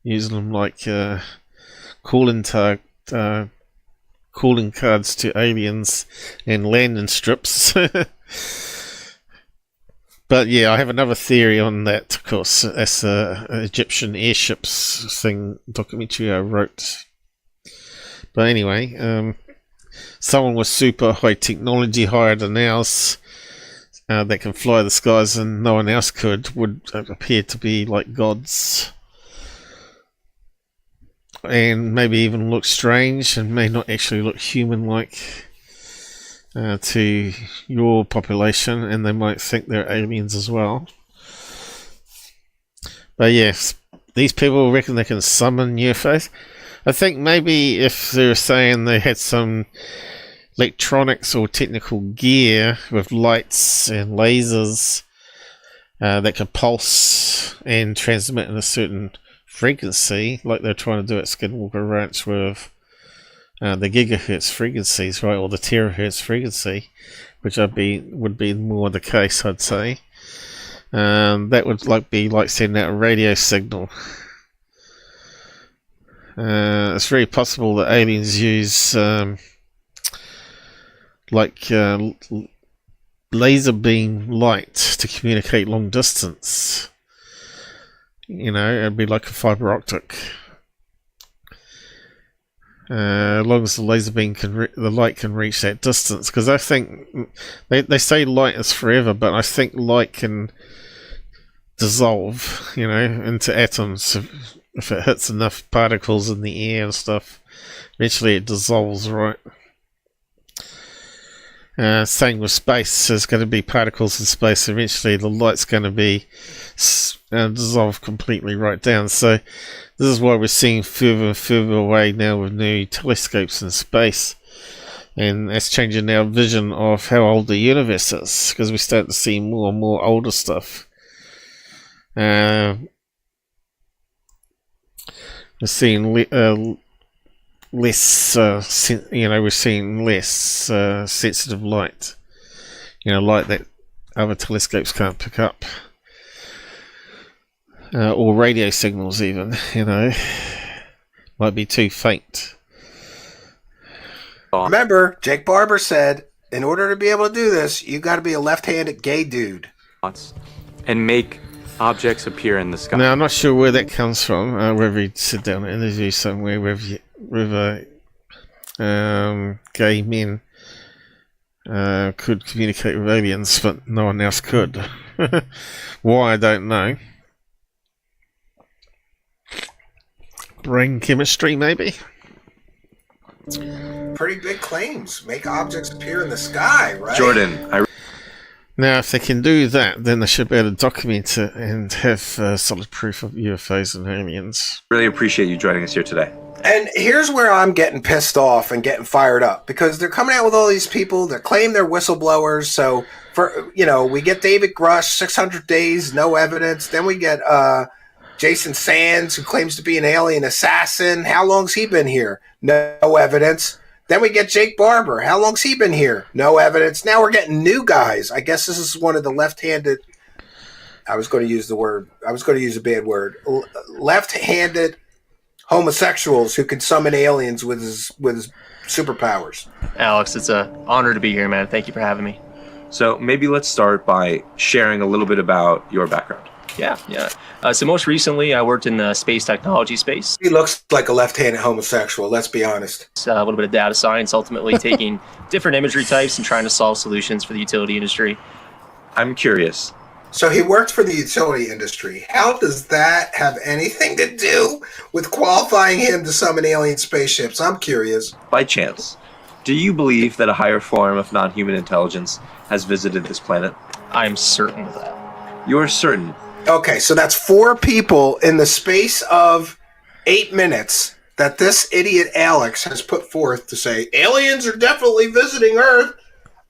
using them like calling cards to aliens and landing strips. But yeah, I have another theory on that, of course. That's the Egyptian airships thing documentary I wrote. But anyway, someone with super high technology higher than ours that can fly the skies and no one else could would appear to be like gods. And maybe even look strange and may not actually look human-like. To your population, and they might think they're aliens as well. But yes, these people reckon they can summon UFOs. I think maybe if they're saying they had some electronics or technical gear with lights and lasers that could pulse and transmit in a certain frequency, like they're trying to do at Skinwalker Ranch with the gigahertz frequencies, right, or the terahertz frequency, which would be more the case, I'd say. That would be like sending out a radio signal. It's very possible that aliens use laser beam light to communicate long distance. You know, it'd be like a fiber optic. As long as the laser beam the light can reach that distance, because I think they say light is forever, but I think light can dissolve, you know, into atoms if it hits enough particles in the air and stuff. Eventually, it dissolves, right? Same with space. There's going to be particles in space. Eventually, the light's going to be dissolved completely right down. So this is why we're seeing further and further away now with new telescopes in space. And that's changing our vision of how old the universe is, because we start to see more and more older stuff. We're seeing less, we're seeing less sensitive light. You know, light that other telescopes can't pick up. Or radio signals even, you know, might be too faint. Remember, Jake Barber said, in order to be able to do this, you got to be a left-handed gay dude. And make objects appear in the sky. Now, I'm not sure where that comes from, whether he'd sit down and interview somewhere whether gay men could communicate with aliens, but no one else could. Why, I don't know. Brain chemistry, maybe? Pretty big claims. Make objects appear in the sky, right? Jordan, now, if they can do that, then they should be able to document it and have solid proof of UFOs and aliens. Really appreciate you joining us here today. And here's where I'm getting pissed off and getting fired up, because they're coming out with all these people that claim they're whistleblowers. So, we get David Grush, 600 days, no evidence. Then we get Jason Sands, who claims to be an alien assassin. How long's he been here? No evidence. Then we get Jake Barber. How long's he been here? No evidence. Now we're getting new guys. I guess this is one of the left-handed. I was going to use a bad word. Left-handed homosexuals who can summon aliens with his superpowers. Alex, it's an honor to be here, man. Thank you for having me. So maybe let's start by sharing a little bit about your background. Yeah. So most recently, I worked in the space technology space. He looks like a left-handed homosexual, let's be honest. A little bit of data science, ultimately taking different imagery types and trying to solve solutions for the utility industry. I'm curious. So he worked for the utility industry. How does that have anything to do with qualifying him to summon alien spaceships? I'm curious. By chance, do you believe that a higher form of non-human intelligence has visited this planet? I'm certain of that. You are certain? Okay, so that's 4 people in the space of 8 minutes that this idiot Alex has put forth to say, aliens are definitely visiting Earth.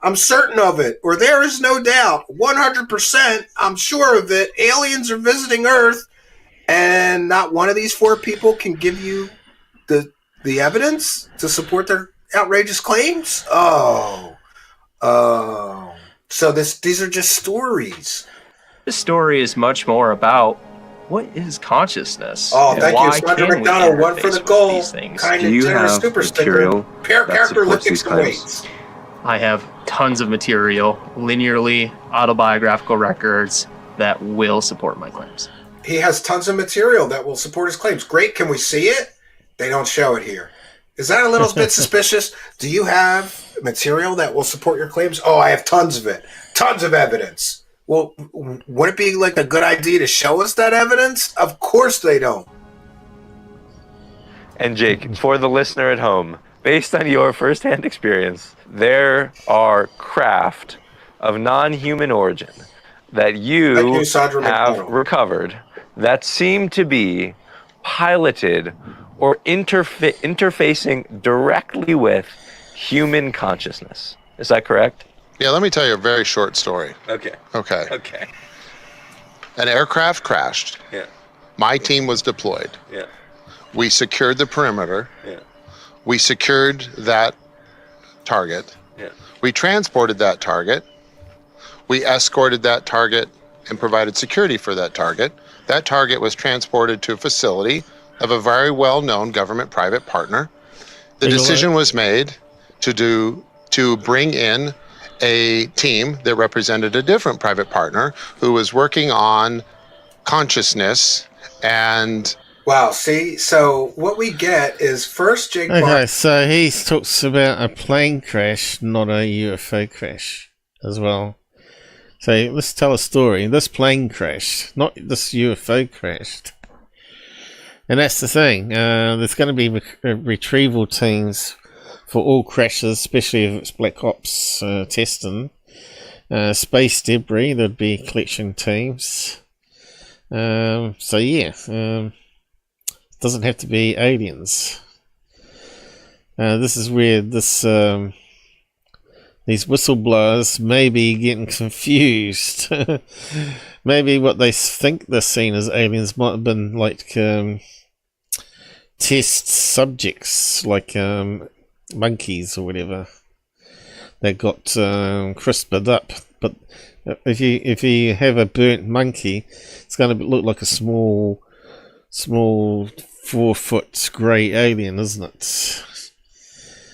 I'm certain of it, or there is no doubt, 100%, I'm sure of it. Aliens are visiting Earth, and not one of these 4 people can give you the evidence to support their outrageous claims? Oh. So these are just stories. This story is much more about what is consciousness. Oh, thank you, Sandra McDonald. 1 for the goal. Kind of generous super sticker. Character lifting some weights. I have tons of material, linearly autobiographical records that will support my claims. He has tons of material that will support his claims. Great. Can we see it? They don't show it here. Is that a little bit suspicious? Do you have material that will support your claims? Oh, I have tons of it. Tons of evidence. Well, would it be like a good idea to show us that evidence? Of course they don't. And Jake, for the listener at home, based on your firsthand experience, there are craft of non-human origin that you have recovered that seem to be piloted or interfacing directly with human consciousness. Is that correct? Yeah, let me tell you a very short story. Okay. An aircraft crashed. Yeah. My team was deployed. Yeah. We secured the perimeter. Yeah. We secured that target. Yeah. We transported that target. We escorted that target and provided security for that target. That target was transported to a facility of a very well-known government-private partner. The decision was made to bring in a team that represented a different private partner who was working on consciousness And wow, see, so what we get is first Jake Barber. Okay, so he talks about a plane crash, not a UFO crash as well. So let's tell a story. This plane crashed, not this UFO crashed. And that's the thing. There's going to be retrieval teams for all crashes, especially if it's Black Ops testing. Space debris, there'd be collection teams. So yeah, it doesn't have to be aliens. This is where this these whistleblowers may be getting confused. Maybe what they think they're seen as aliens might have been like test subjects, like monkeys or whatever. They got crisped up, but if you have a burnt monkey, it's going to look like a small 4-foot grey alien, isn't it?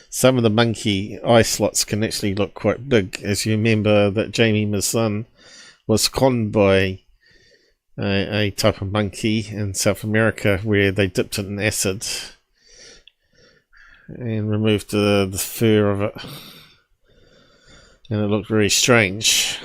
Some of the monkey eye slots can actually look quite big, as you remember that Jamie Mason was conned by a type of monkey in South America where they dipped it in acid and removed the fur of it, and it looked very strange.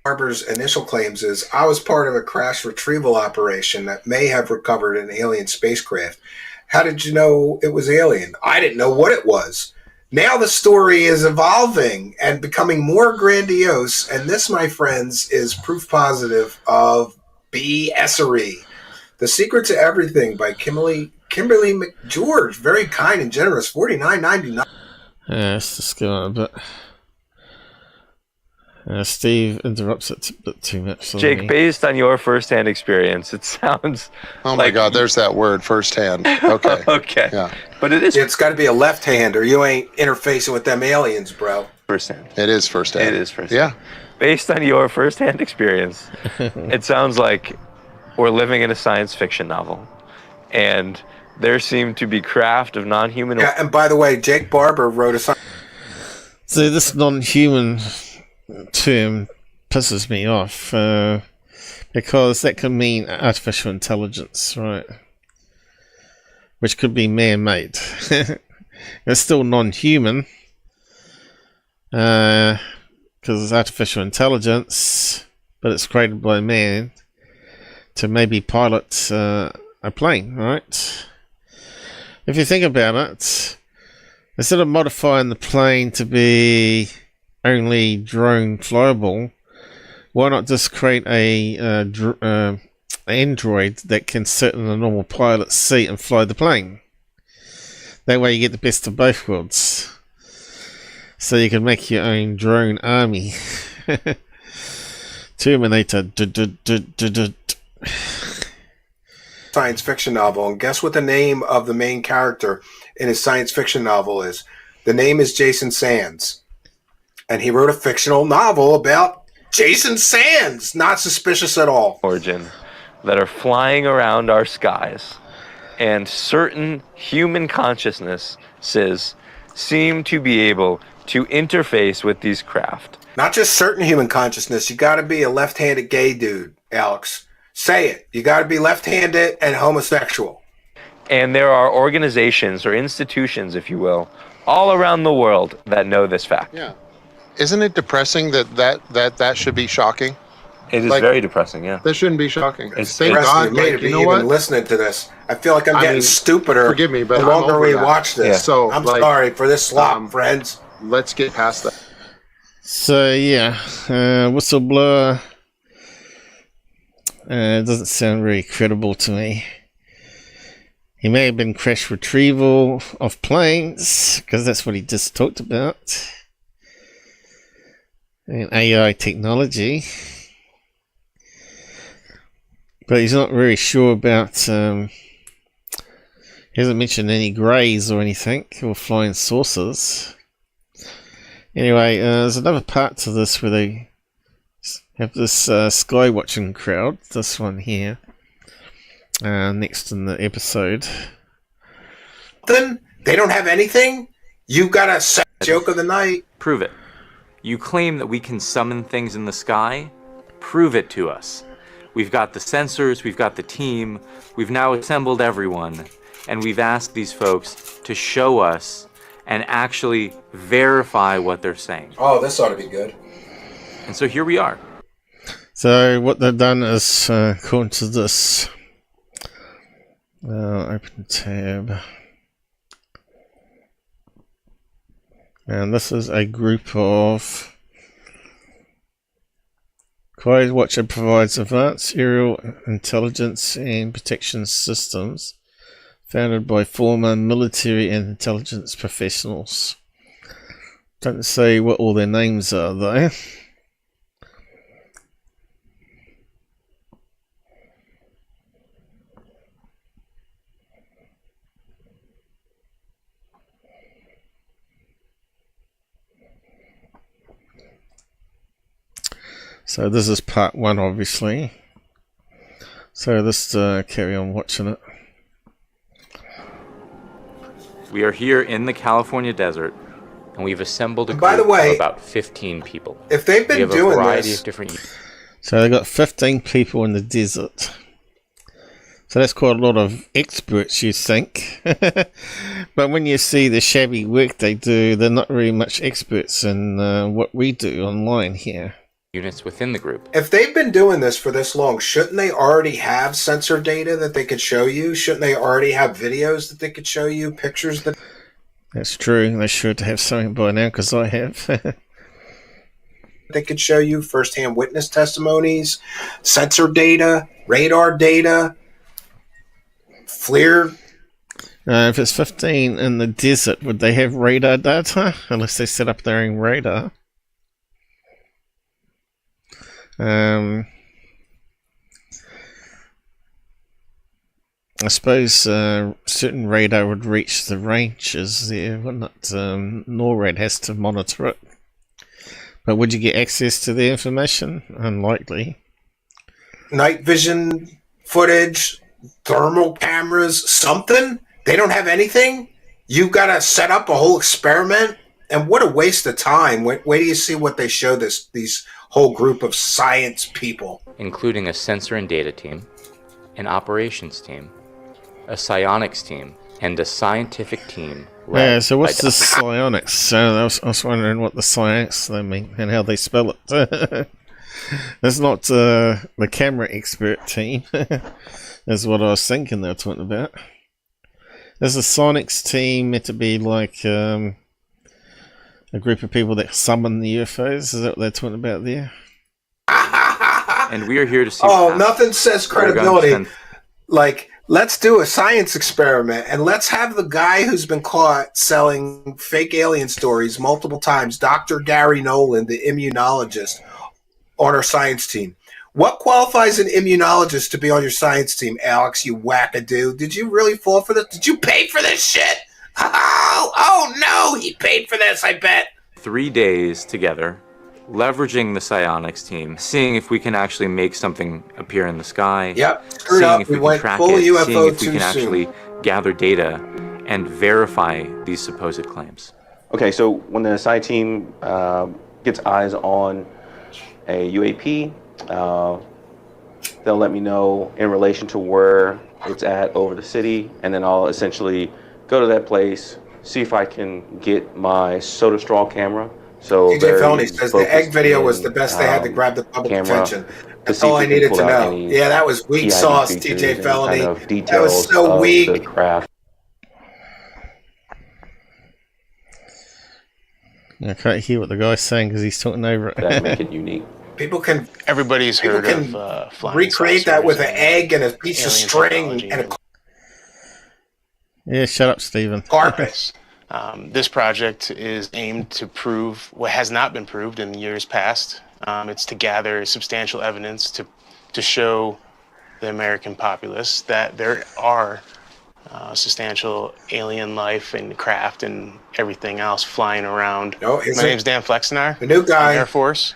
Barber's initial claims is, I was part of a crash retrieval operation that may have recovered an alien spacecraft. How did you know it was alien? I didn't know what it was. Now the story is evolving and becoming more grandiose, and this, my friends, is proof positive of BSery. The Secret to Everything by Kimberly McGeorge. Very kind and generous, $49.99. Yeah, let's just go on a bit. Steve interrupts it a bit too much. Jake, based on your first-hand experience, it sounds oh my God, there's that word, first-hand. Okay. Okay. Yeah. But it is... It's got to be a left-hand, or you ain't interfacing with them aliens, bro. First-hand. It is first-hand. It is first-hand. Yeah. Based on your first-hand experience, it sounds like we're living in a science fiction novel. And there seem to be craft of non-human... Yeah, and by the way, Jake Barber wrote a song... So this non-human term pisses me off because that can mean artificial intelligence, right? Which could be man-made. It's still non-human because it's artificial intelligence, but it's created by man to maybe pilot a plane, right? If you think about it, instead of modifying the plane to be only drone flyable, why not just create a android that can sit in a normal pilot's seat and fly the plane? That way you get the best of both worlds. So you can make your own drone army. Terminator. Science fiction novel, and guess what the name of the main character in his science fiction novel is? The name is Jason Sands. And he wrote a fictional novel about Jason Sands. Not suspicious at all. Origin that are flying around our skies, and certain human consciousnesses seem to be able to interface with these craft. Not just certain human consciousness. You got to be a left-handed gay dude, Alex. Say it. You got to be left-handed and homosexual. And there are organizations or institutions, if you will, all around the world that know this fact. Yeah. Isn't it depressing that should be shocking? It is very depressing, yeah. That shouldn't be shocking. It's thank God, you know what? Listening to this, I feel like I'm getting stupider. Forgive me, but the longer we watch this. Yeah. So I'm sorry for this slop, friends. Let's get past that. So yeah, whistleblower doesn't sound very credible to me. He may have been crash retrieval of planes, because that's what he just talked about. And AI technology. But he's not very sure about... he hasn't mentioned any greys or anything, or flying saucers. Anyway, there's another part to this where they have this skywatching crowd, this one here, next in the episode. Then they don't have anything? You got a joke of the night? Prove it. You claim that we can summon things in the sky, Prove it to us. We've got the sensors, we've got the team, we've now assembled everyone, and we've asked these folks to show us and actually verify what they're saying. Oh, this ought to be good. And so here we are. So what they've done is, according to this, open tab, and this is a group of Skywatcher provides advanced aerial intelligence and protection systems founded by former military and intelligence professionals. Don't say what all their names are though. So this is part 1, obviously. So let's carry on watching it. We are here in the California desert, and we've assembled a group of about 15 people. If they've been doing this, so they've got 15 people in the desert. So that's quite a lot of experts, you think. But when you see the shabby work they do, they're not really much experts in what we do online here. Units within the group. If they've been doing this for this long, shouldn't they already have sensor data that they could show you? Shouldn't they already have videos that they could show you, pictures that... That's true. They should have something by now, because I have. They could show you first-hand witness testimonies, sensor data, radar data, FLIR. If it's 15 in the desert, would they have radar data? Unless they set up their own radar. I suppose certain radar would reach the ranges there, wouldn't it? NORAD has to monitor it. But would you get access to the information? Unlikely. Night vision footage, thermal cameras, something? They don't have anything? You've got to set up a whole experiment? And what a waste of time. Wait do you see what they show these whole group of science people. Including a sensor and data team, an operations team, a psionics team, and a scientific team. Yeah, so what's the psionics? I was wondering what the psionics they mean and how they spell it. It's not the camera expert team. That's what I was thinking they were talking about. There's a psionics team meant to be like... a group of people that summon the UFOs? Is that what they're talking about there? And we are here to see... Oh, nothing says credibility. Like, let's do a science experiment, and let's have the guy who's been caught selling fake alien stories multiple times, Dr. Gary Nolan, the immunologist, on our science team. What qualifies an immunologist to be on your science team, Alex, you wackadoo? Did you really fall for this? Did you pay for this shit? Oh no, he paid for this, I bet. 3 days together, leveraging the psionics team, seeing if we can actually make something appear in the sky. Yep, seeing if we can track it, seeing if we can actually gather data and verify these supposed claims. Okay, so when the Psi team gets eyes on a UAP, they'll let me know in relation to where it's at over the city, and then I'll essentially go to that place, see if I can get my soda straw camera. So TJ Felony says the egg video was the best they had to grab the public attention. That's all I needed to know. Yeah, that was weak sauce, TJ Felony. That was so weak. I can't hear what the guy's saying because he's talking over it. That make it unique. Everybody's heard of flying recreate that with an egg and a piece of string and a... Yeah, shut up, Stephen. Carpet. This project is aimed to prove what has not been proved in years past. It's to gather substantial evidence to show the American populace that there are substantial alien life and craft and everything else flying around. My name's Dan Flexenar. The new guy. Air Force.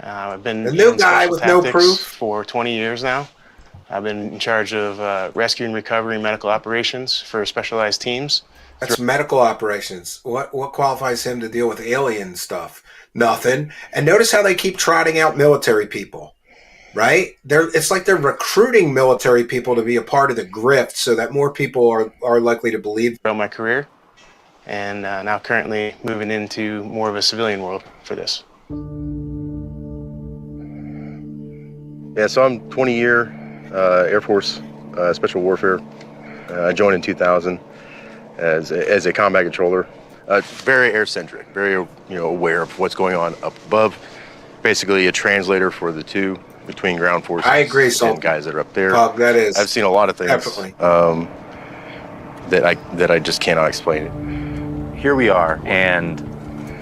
I've been the new guy with no proof for 20 years now. I've been in charge of rescue and recovery and medical operations for specialized teams. That's medical operations. What qualifies him to deal with alien stuff? Nothing. And notice how they keep trotting out military people, right? It's like they're recruiting military people to be a part of the grift so that more people are likely to believe. Throughout my career, and now currently moving into more of a civilian world for this. Yeah, so I'm 20-year Air Force Special Warfare. I joined in 2000 as a combat controller. Very air-centric, very aware of what's going on up above. Basically a translator for the two between ground forces. I agree, and guys that are up there. That is. I've seen a lot of things Definitely. that I just cannot explain. Here we are, and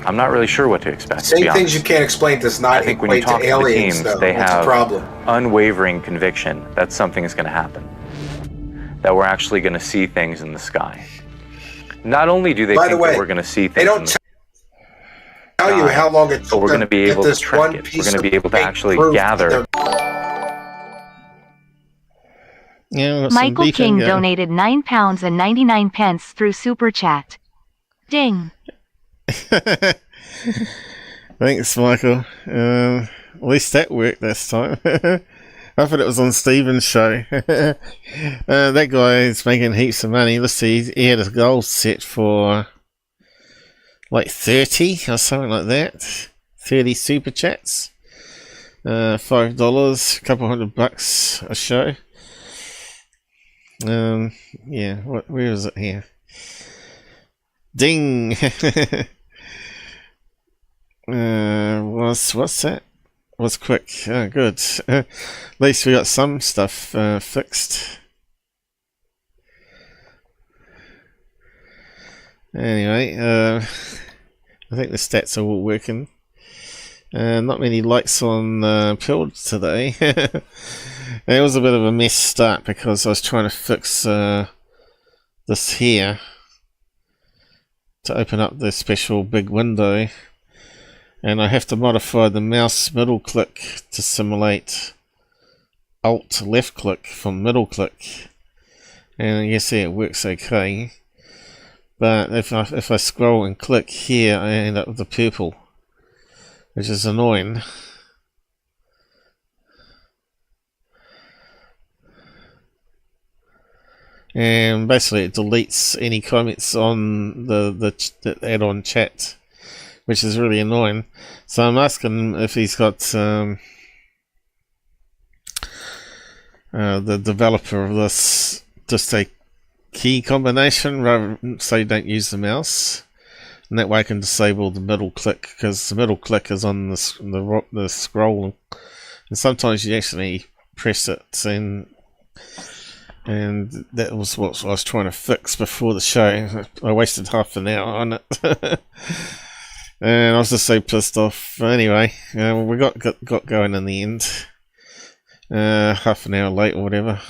I'm not really sure what to expect. Same things you can't explain does not I think when you equate talk to to the aliens, teams, though. they That's have a problem. unwavering conviction that something is going to happen, that we're actually going to see things in the sky. Not only do they think that we're going to see things in the sky, tell you how long it took but we're going to be able to this track one it. We're piece going to of be able to fake actually proof gather. Yeah, Michael King donated £9.99 through Super Chat. Ding. Thanks, Michael. At least that worked this time. I thought it was on Steven's show. That guy is making heaps of money. Let's see, he had a goal set for like 30 or something like that. 30 super chats. $5, a couple $100 a show. Yeah, where is it here? Ding! What's that? Was quick. Oh, good. At least we got some stuff fixed. Anyway, I think the stats are all working. Not many likes on Pilled today. It was a bit of a mess start because I was trying to fix this here to open up the special big window, and I have to modify the mouse middle click to simulate Alt left click from middle click, and you see it works okay. But if I scroll and click here, I end up with the purple, which is annoying. And basically it deletes any comments on the add-on chat, which is really annoying. So I'm asking him if he's got the developer of this just a key combination rather so you don't use the mouse, and that way I can disable the middle click, because the middle click is on the scroll, and sometimes you actually press it, and that was what I was trying to fix before the show. I wasted half an hour on it. And I was just so pissed off. Anyway, we got going in the end. Half an hour late or whatever.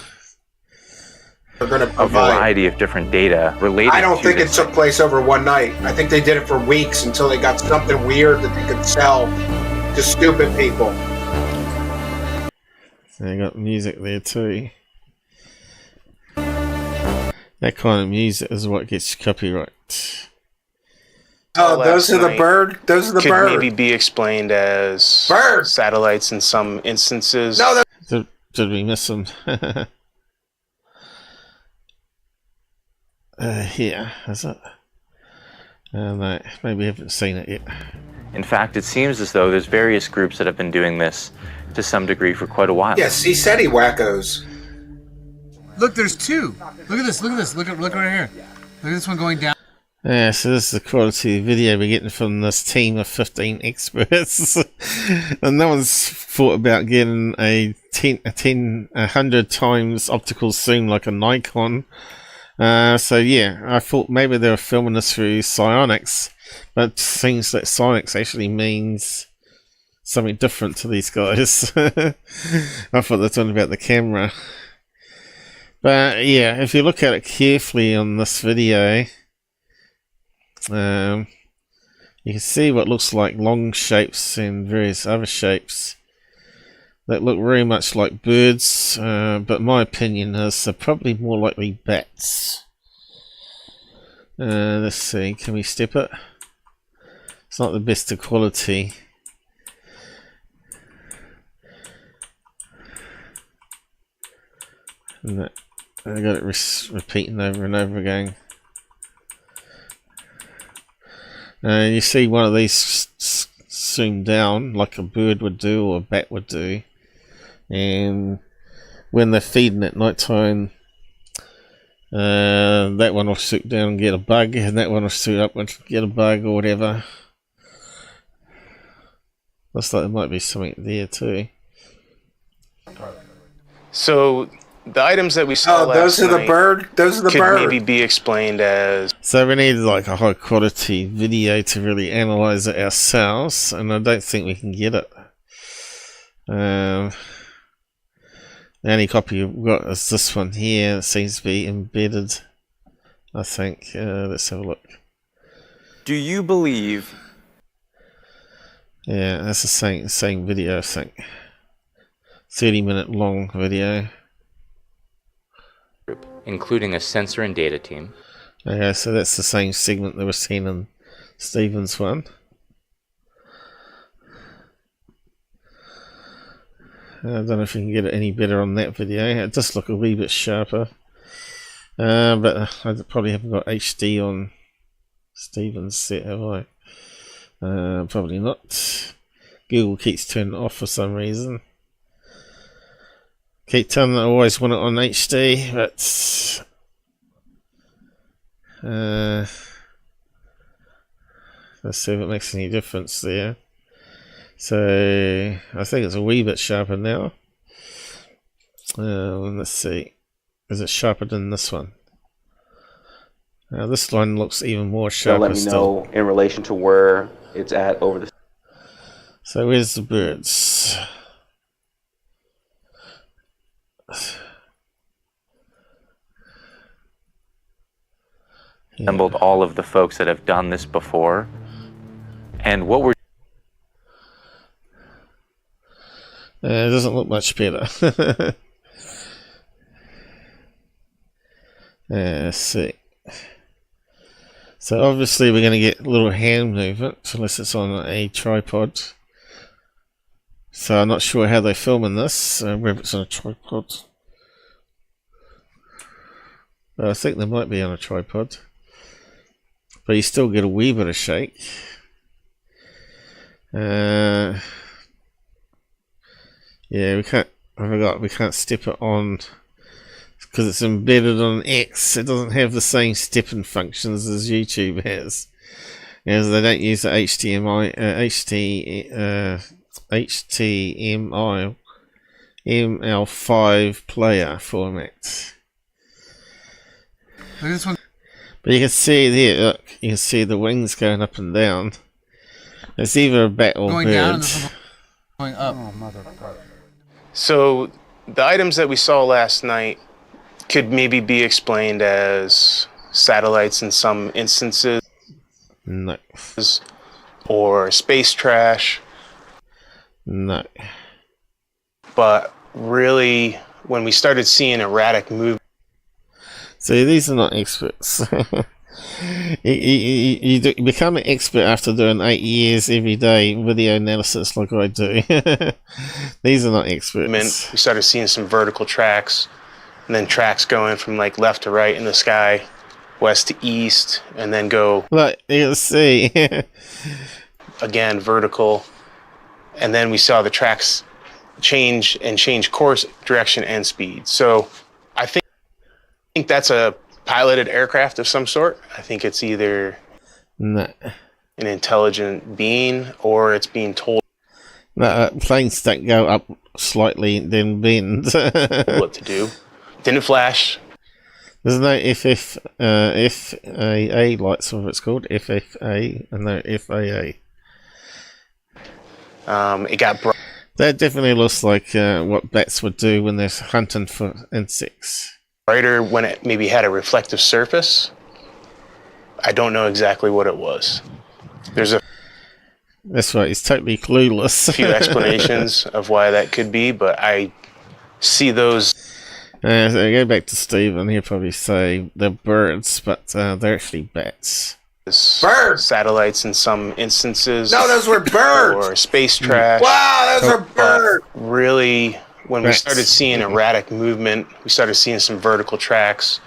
They're going to A provide variety of different data related. I don't to think this. it took place over one night. I think they did it for weeks until they got something weird that they could sell to stupid people. So you got music there too. That kind of music is what gets you copyright. Oh, those are the bird. Those are the could bird. maybe be explained as bird satellites in some instances. No, did we miss them? Here, is it? No, maybe I haven't seen it yet. In fact, it seems as though there's various groups that have been doing this to some degree for quite a while. Yes, he said he wackos. Look, there's two. Look at this. Look at this. Look right here. Look at this one going down. Yeah, so this is the quality of video we're getting from this team of 15 experts. And no one's thought about getting a 100 times optical zoom like a Nikon. So yeah, I thought maybe they were filming this through Sionyx, but it seems that Sionyx actually means something different to these guys. I thought they were talking about the camera. But yeah, if you look at it carefully on this video, you can see what looks like long shapes and various other shapes. that look very much like birds, but my opinion is they're probably more likely bats. Let's see, can we step it? It's not the best of quality. And I got it repeating over and over again. You see one of these zoomed down like a bird would do or a bat would do, and when they're feeding at night time, that one will shoot down and get a bug, and that one will shoot up and get a bug or whatever. Looks like there might be something there too. So the items that we saw those are the bird. Those are the could bird. maybe be explained as. So we need like a high quality video to really analyze it ourselves, and I don't think we can get it. The only copy we've got is this one here. It seems to be embedded, I think. Let's have a look. Do you believe? Yeah, that's the same video, I think. 30-minute long video. Including a sensor and data team. Okay, so that's the same segment that was seen in Stephen's one. I don't know if you can get it any better on that video. It does look a wee bit sharper. But I probably haven't got HD on Stephen's set, have I? Probably not. Google keeps turning it off for some reason. Keep telling I always want it on HD, but let's see if it makes any difference there. So I think it's a wee bit sharper now. Let's see, is it sharper than this one? Now this one looks even more sharper. Let me know in relation to where it's at over the. So where's the birds? Assembled all of the folks that have done this before, and what we're it doesn't look much better. Let's see. So obviously we're going to get a little hand movement unless it's on a tripod. So I'm not sure how they're filming this, whether it's on a tripod. I think they might be on a tripod. But you still get a wee bit of shake. Yeah, we can't. I forgot we can't step it on because it's embedded on X. It doesn't have the same stepping functions as YouTube has, as they don't use the HDMI ML5 player format. Look at this one. But you can see there, look, you can see the wings going up and down. It's either a bat or going bird. down and this one going up. Oh, motherfucker. So the items that we saw last night could maybe be explained as satellites in some instances. No. Or space trash. No. But really, when we started seeing erratic movement. See, these are not experts. You become an expert after doing 8 years every day video analysis like I do. These are not experts. We started seeing some vertical tracks, and then tracks going from like left to right in the sky, west to east, and then go. Look, you can see. Again, vertical, and then we saw the tracks change course, direction, and speed. So I think that's a piloted aircraft of some sort. I think it's either an intelligent being or it's being told. No, planes don't go up slightly then bend. What to do. Didn't flash. There's no FAA lights, whatever it's called. FFA and no FAA. It got bright. That definitely looks like what bats would do when they're hunting for insects. Brighter when it maybe had a reflective surface. I don't know exactly what it was. There's a That's right, he's totally clueless. A few explanations of why that could be, but I see those. So go back to Stephen, he'll probably say they're birds, but they're actually bats. Birds! Satellites in some instances. No, those were birds! Or space trash. Wow, those are birds! Really, when we started seeing erratic movement, we started seeing some vertical tracks.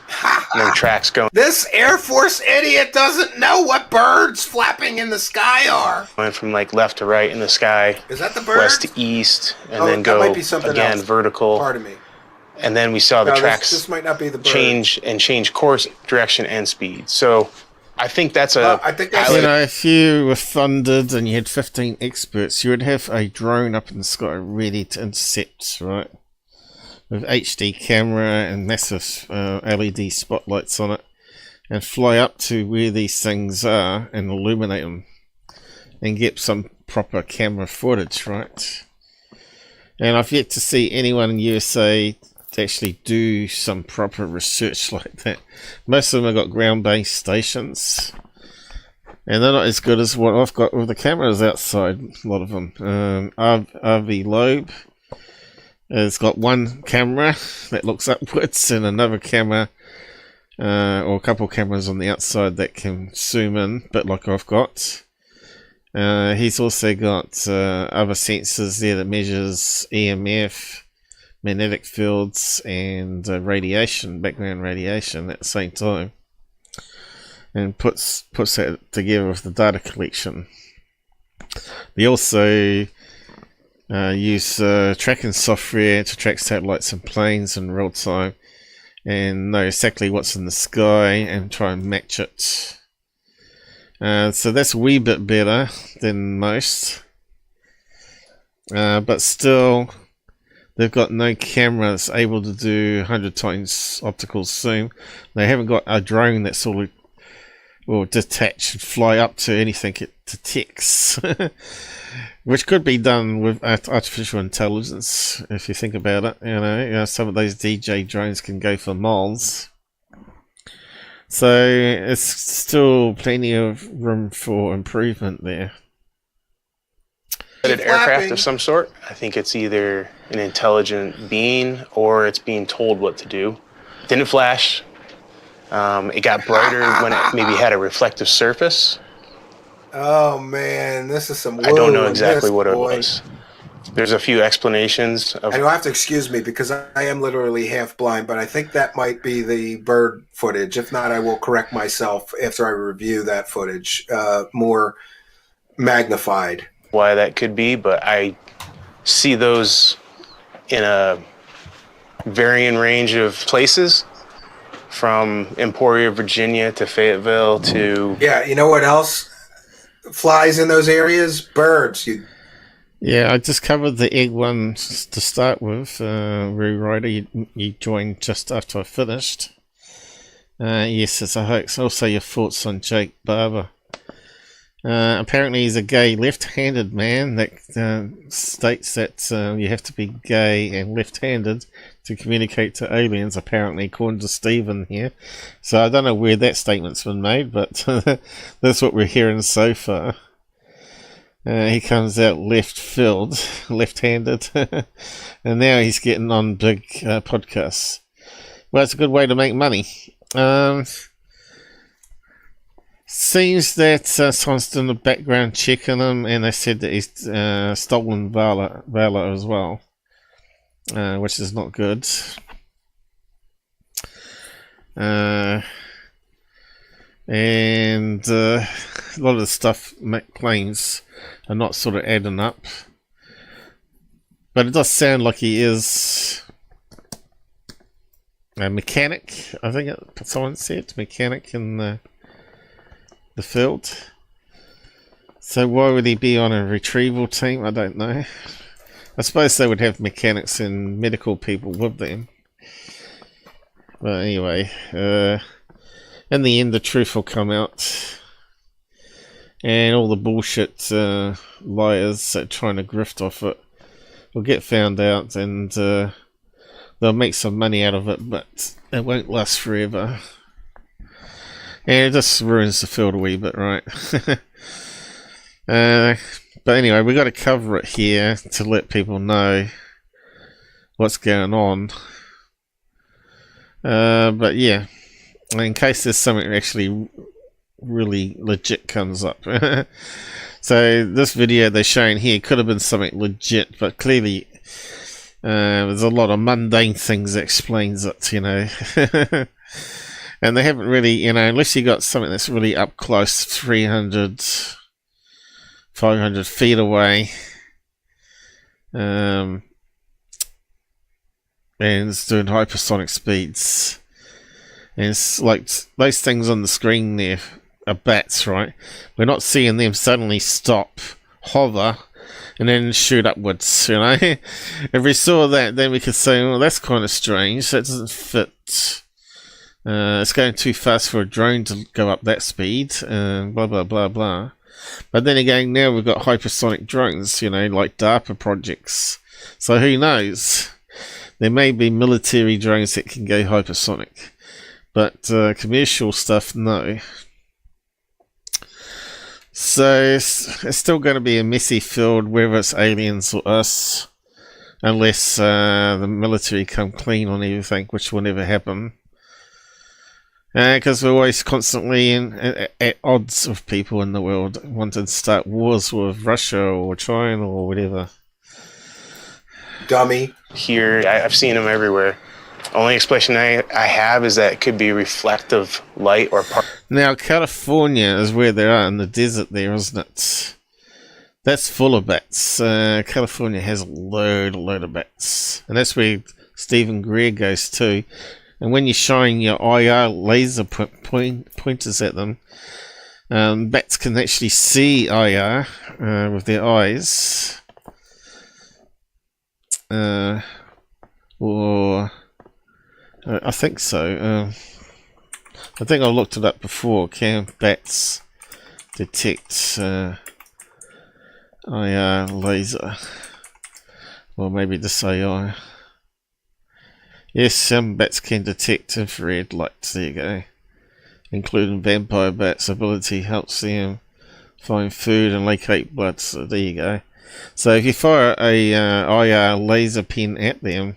No tracks going. This Air Force idiot doesn't know what birds flapping in the sky are. Went from like left to right in the sky. Is that the bird? West to east, and then go again vertical. Pardon me. And then we saw the tracks this might not be the bird. change course, direction, and speed. So I think that's you know, if you were funded and you had 15 experts, you would have a drone up in the sky ready to intercept, right? With HD camera and massive LED spotlights on it, and fly up to where these things are and illuminate them and get some proper camera footage, right? And I've yet to see anyone in USA to actually do some proper research like that. Most of them have got ground-based stations, and they're not as good as what I've got with the cameras outside, a lot of them. RV Loeb has got one camera that looks upwards and another camera or a couple of cameras on the outside that can zoom in, a bit like I've got. He's also got other sensors there that measures EMF, magnetic fields, and radiation, background radiation at the same time, and puts that together with the data collection. They also use tracking software to track satellites and planes in real time and know exactly what's in the sky and try and match it. So that's a wee bit better than most, but still they've got no cameras able to do 100 times optical zoom. They haven't got a drone that sort of will detach and fly up to anything it detects. Which could be done with artificial intelligence, if you think about it. You know, some of those DJ drones can go for miles. So it's still plenty of room for improvement there. An aircraft of some sort. I think it's either an intelligent being or it's being told what to do. It didn't flash. It got brighter when it maybe had a reflective surface. Oh man, this is some. I don't know exactly what it was. There's a few explanations. And you'll have to excuse me because I am literally half blind, but I think that might be the bird footage. If not, I will correct myself after I review that footage, more magnified. Why that could be, but I see those in a varying range of places, from Emporia, Virginia to Fayetteville to... Yeah, you know what else flies in those areas? Birds. Yeah, I just covered the egg one to start with. Rue Ryder, you joined just after I finished. Yes, it's a hoax. Also, your thoughts on Jake Barber. Apparently, he's a gay left-handed man that states that you have to be gay and left-handed to communicate to aliens, apparently, according to Stephen here. So I don't know where that statement's been made, but that's what we're hearing so far. He comes out left-handed, and now he's getting on big podcasts. Well, it's a good way to make money. Seems that someone's done a background check on him, and they said that he's stolen valor as well, which is not good. And a lot of the stuff Mac claims are not sort of adding up, but it does sound like he is a mechanic. I think someone said mechanic in the field. So why would he be on a retrieval team? I don't know. I suppose they would have mechanics and medical people with them. But anyway, in the end the truth will come out. And all the bullshit liars that are trying to grift off it will get found out, and they'll make some money out of it, but it won't last forever. And it just ruins the field a wee bit, right? But anyway, we got to cover it here to let people know what's going on. But yeah, in case there's something actually really legit comes up. So this video they're showing here could have been something legit, but clearly there's a lot of mundane things that explains it, you know. And they haven't really, you know, unless you got something that's really up close, 300, 500 feet away, and it's doing hypersonic speeds. And it's like those things on the screen there are bats, right? We're not seeing them suddenly stop, hover, and then shoot upwards, you know? If we saw that, then we could say, well, that's kind of strange. That doesn't fit. It's going too fast for a drone to go up that speed, blah, blah, blah, blah. But then again, now we've got hypersonic drones, you know, like DARPA projects. So who knows? There may be military drones that can go hypersonic. But commercial stuff, no. So it's still going to be a messy field, whether it's aliens or us, unless the military come clean on everything, which will never happen. Because we're always constantly at odds with people in the world, wanting to start wars with Russia or China or whatever. Dummy. Here, I've seen them everywhere. Only explanation I have is that it could be reflective light or part. Now, California is where they are in the desert there, isn't it? That's full of bats. California has a load of bats. And that's where Stephen Greer goes to. And when you're showing your IR laser pointers at them, bats can actually see IR with their eyes. Or I think so. I think I looked it up before. Can bats detect IR laser? Or maybe just AI. Yes, some bats can detect infrared light. There you go. Including vampire bats' ability helps them find food and locate blood. So there you go. So if you fire a IR laser pin at them,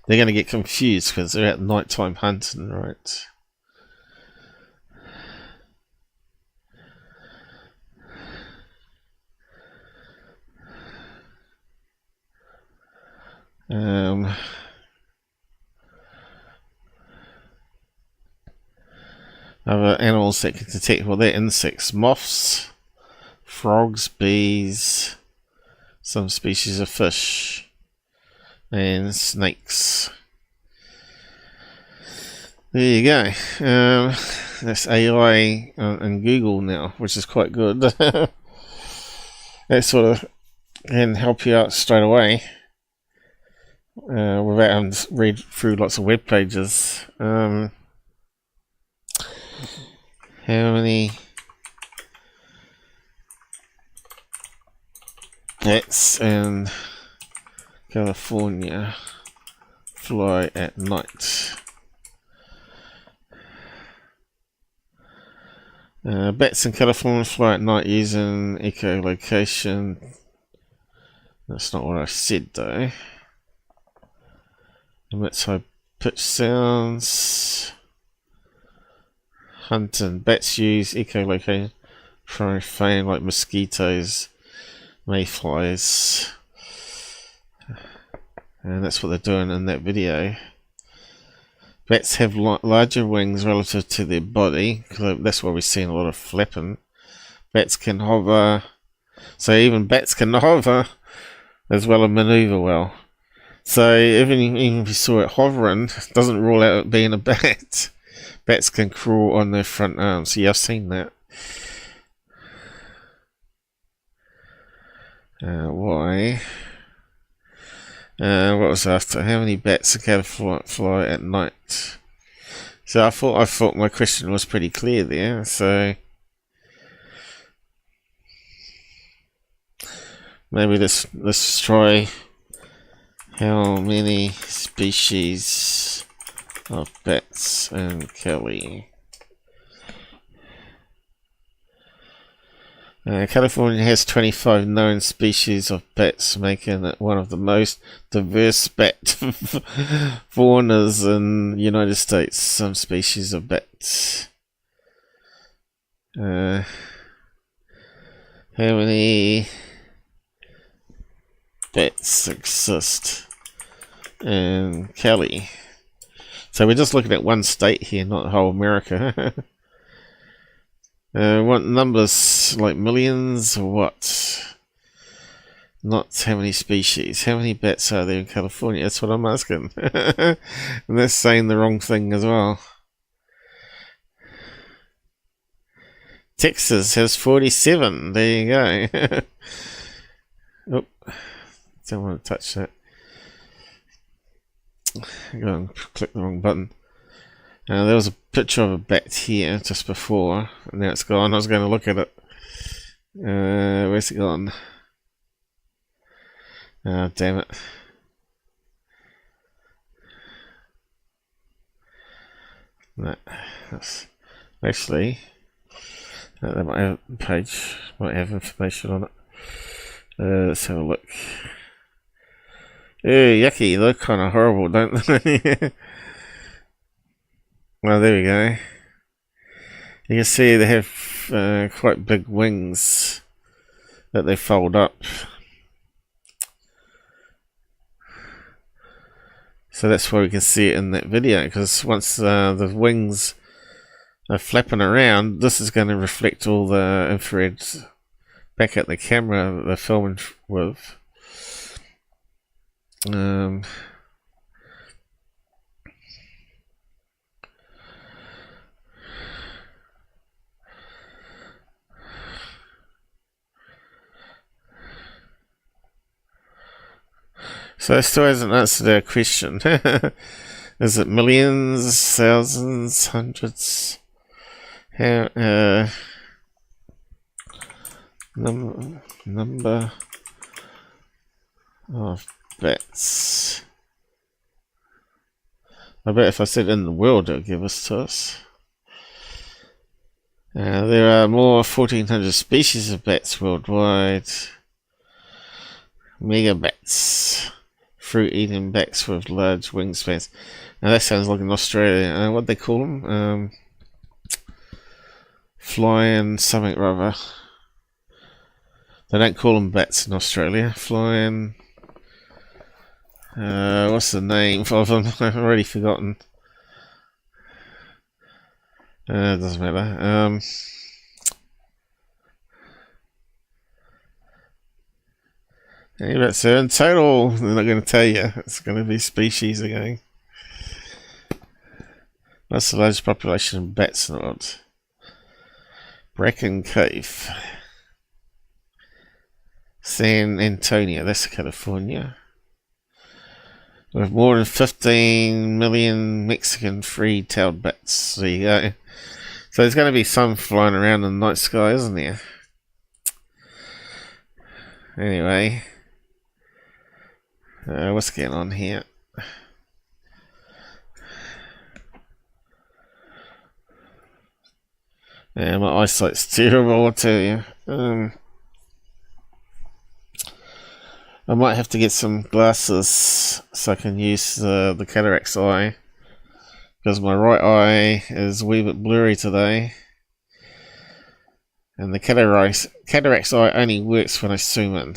they're going to get confused because they're at nighttime hunting, right? Other animals that can detect, well, they're insects, moths, frogs, bees, some species of fish, and snakes. There you go. That's AI in Google now, which is quite good. That sort of can help you out straight away without having to read through lots of web pages. How many bats in California fly at night? Bats in California fly at night using echolocation. That's not what I said though. Emits high pitched sounds. Hunting. Bats use echolocation for feign like mosquitoes, mayflies. And that's what they're doing in that video. Bats have larger wings relative to their body. That's why we're seeing a lot of flapping. Bats can hover. So even bats can hover as well as maneuver well. So even if you saw it hovering, it doesn't rule out it being a bat. Bats can crawl on their front arms. Yeah, I've seen that. Why? What was after? How many bats can fly at night? So I thought my question was pretty clear there. So maybe let's try how many species of bats in Cali. California has 25 known species of bats, making it one of the most diverse bat faunas in the United States. Some species of bats. How many bats exist in Cali? So we're just looking at one state here, not the whole America. What numbers, like millions or what? Not how many species. How many bats are there in California? That's what I'm asking. And that's saying the wrong thing as well. Texas has 47. There you go. Oh, don't want to touch that. Go and click the wrong button. There was a picture of a bat here just before, and now it's gone. I was going to look at it. Where's it gone? Oh, damn it. No, that's actually, that might have a page, might have information on it. Let's have a look. Ew, yucky, they look kind of horrible, don't they? Well, there we go. You can see they have quite big wings that they fold up. So that's why we can see it in that video, because once the wings are flapping around, this is going to reflect all the infrared back at the camera that they're filming with. So it still hasn't answered our question. Is it millions, thousands, hundreds? How, number of bats. I bet if I said in the world, it'll give us to us. There are more 1,400 species of bats worldwide. Megabats. Fruit-eating bats with large wingspans. Now that sounds like in Australia. What they call them? Flying something or other. They don't call them bats in Australia. Flying... what's the name of them? I've already forgotten. It doesn't matter. Anyway, so in total, they're not going to tell you. It's going to be species again. What's the largest population of bats in the world? Bracken Cave. San Antonio, that's California. With more than 15 million Mexican free-tailed bats. There you go. So there's going to be some flying around in the night sky, isn't there? Anyway. What's going on here? Yeah, my eyesight's terrible, I tell you. I might have to get some glasses so I can use the cataract's eye, because my right eye is a wee bit blurry today, and the cataract's eye only works when I zoom in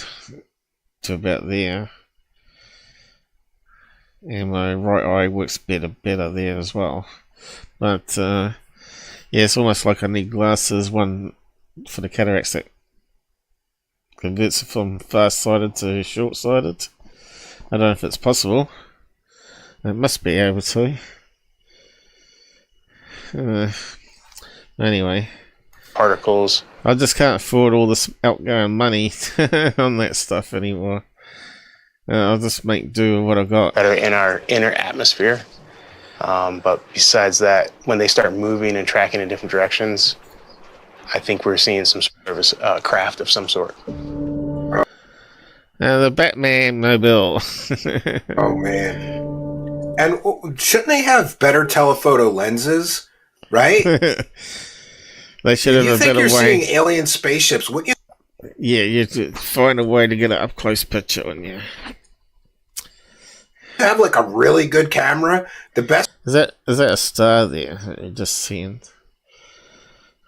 to about there, and my right eye works better there as well. But yeah, it's almost like I need glasses, one for the cataracts that converts it from far-sighted to short-sighted. I don't know if it's possible. It must be able to. Anyway. Particles. I just can't afford all this outgoing money on that stuff anymore. I'll just make do with what I've got. That are in our inner atmosphere. But besides that, when they start moving and tracking in different directions, I think we're seeing some sort of a craft of some sort. The Batman mobile. Oh, man. And shouldn't they have better telephoto lenses, right? They should have a better way. You think you're seeing alien spaceships, wouldn't you Yeah, you have to find a way to get an up close picture on you. Have like a really good camera. The best is that a star there? You're just seeing.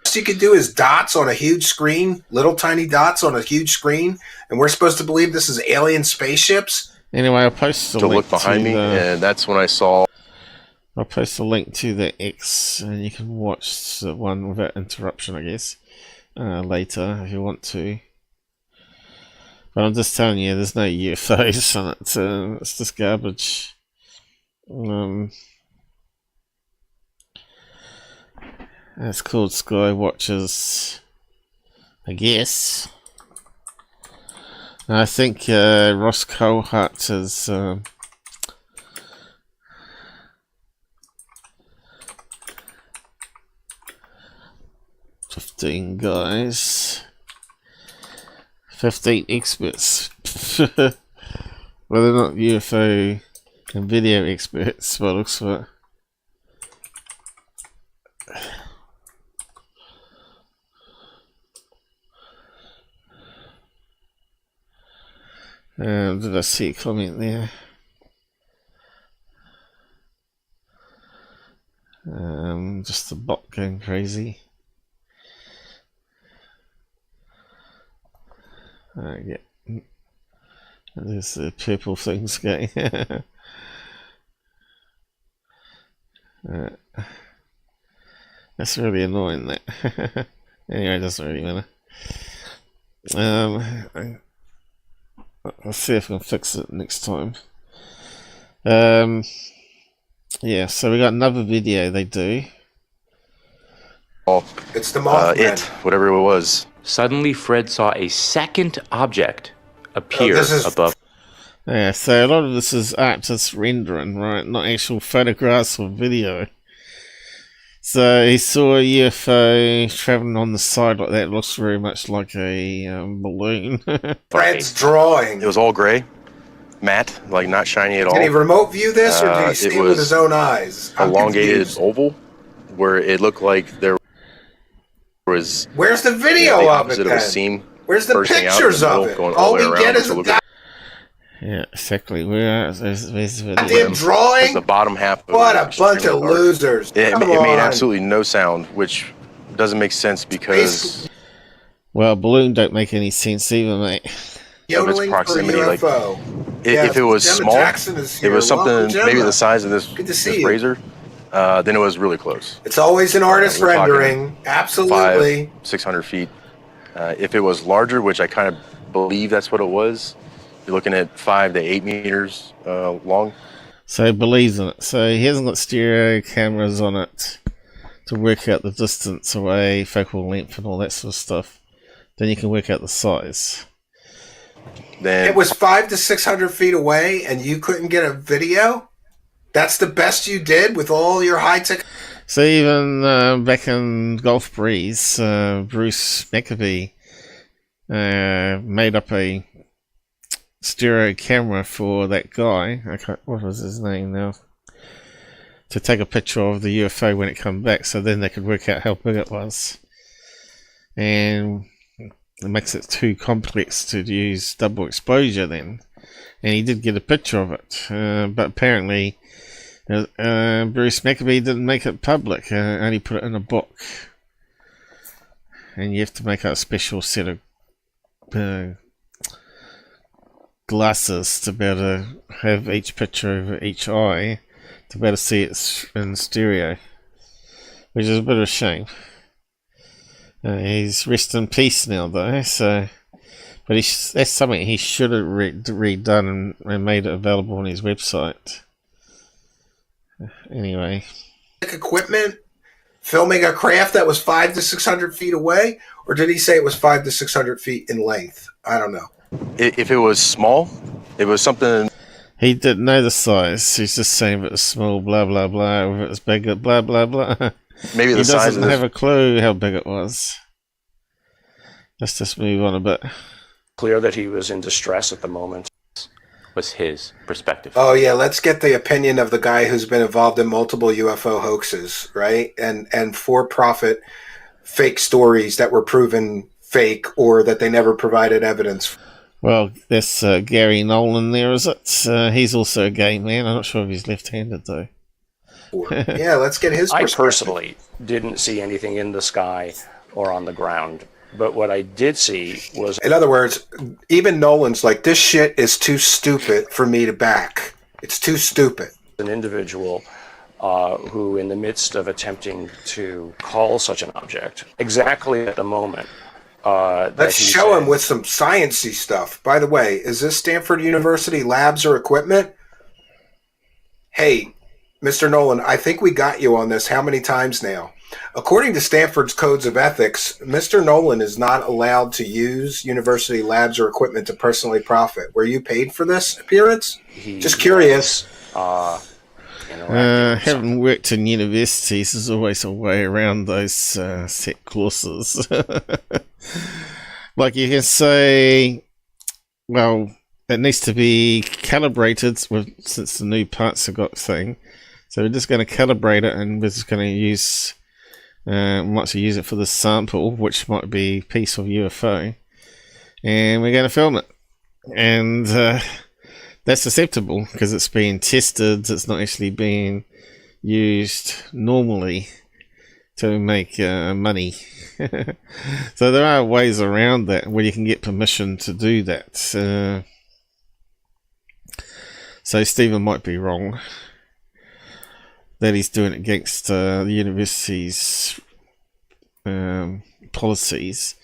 Best you could do is dots on a huge screen, little tiny dots on a huge screen, and we're supposed to believe this is alien spaceships. Anyway, I'll post the to link look behind me, and that's when I saw. I'll post a link to the X, and you can watch the one without interruption, I guess, later if you want to. But I'm just telling you, there's no UFOs on it. It's just garbage. It's called Skywatchers, I guess. I think Ross Coulthart is 15 guys, 15 experts. Well, they're not UFO and video experts, but it looks like. Did I see a comment there? Just the bot going crazy. Yeah. There's the purple things going. That's really annoying, that. Anyway, it doesn't really matter. I'll see if I can fix it next time. Yeah, so we got another video they do. It's the Mothman. Whatever it was. Suddenly, Fred saw a second object appear above. Yeah, so a lot of this is artist rendering, right? Not actual photographs or video. So he saw a UFO traveling on the side like that. It looks very much like a balloon. Fred's drawing. It was all gray, matte, like not shiny at all. Did he remote view this, or did he see it with his own eyes? Elongated oval, where it looked like there was. Where's the video of it then? Where's the pictures of it? All we get is a dot. Yeah, exactly. Where's the video? Damn drawing? The bottom half. What a bunch of losers! It made absolutely no sound, which doesn't make sense because. Well, balloon don't make any sense either, mate. Of its proximity, like if it was small, it was something maybe the size of this razor. Then it was really close. It's always an artist rendering. Absolutely. 500-600 feet. If it was larger, which I kind of believe that's what it was, you're looking at 5 to 8 meters long. So he believes in it. So he hasn't got stereo cameras on it to work out the distance away, focal length, and all that sort of stuff. Then you can work out the size. Then it was 500 to 600 feet away, and you couldn't get a video. That's the best you did with all your high tech. So even back in Gulf Breeze, Bruce McAfee made up a stereo camera for that guy. What was his name now? To take a picture of the UFO when it came back, so then they could work out how big it was. And it makes it too complex to use double exposure then. And he did get a picture of it, but apparently Bruce McAfee didn't make it public, only put it in a book. And you have to make a special set of glasses to be able to have each picture over each eye to be able to see it in stereo, which is a bit of a shame. He's rest in peace now, though. So, but that's something he should have redone and made it available on his website. Anyway, equipment filming a craft that was 500 to 600 feet away, or did he say it was 500 to 600 feet in length? I don't know. If it was small, it was something. He didn't know the size. He's just saying if it was small, blah blah blah. If it was bigger, blah blah blah. Maybe the size. He doesn't have a clue how big it was. Let's just move on a bit. Clear that he was in distress at the moment. Was his perspective. Oh yeah, let's get the opinion of the guy who's been involved in multiple UFO hoaxes, right? And for-profit fake stories that were proven fake or that they never provided evidence. Well, there's Gary Nolan there, is it? He's also a gay man. I'm not sure if he's left-handed, though. Yeah, let's get his perspective. I personally didn't see anything in the sky or on the ground. But what I did see was... In other words, even Nolan's like, this shit is too stupid for me to back. It's too stupid. An individual who, in the midst of attempting to call such an object, exactly at the moment... Let's show him with some science-y stuff. By the way, is this Stanford University labs or equipment? Hey, Mr. Nolan, I think we got you on this how many times now? According to Stanford's codes of ethics, Mr. Nolan is not allowed to use university labs or equipment to personally profit. Were you paid for this appearance? Just curious. Having worked in universities, there's always a way around those set clauses. Like you can say, well, it needs to be calibrated since the new parts have got thing. So we're just going to calibrate it, and we're just going to use, might use it for the sample, which might be a piece of UFO, and we're going to film it. And that's acceptable because it's being tested. It's not actually being used normally to make money. So there are ways around that where you can get permission to do that. So Stephen might be wrong that he's doing it against the university's policies.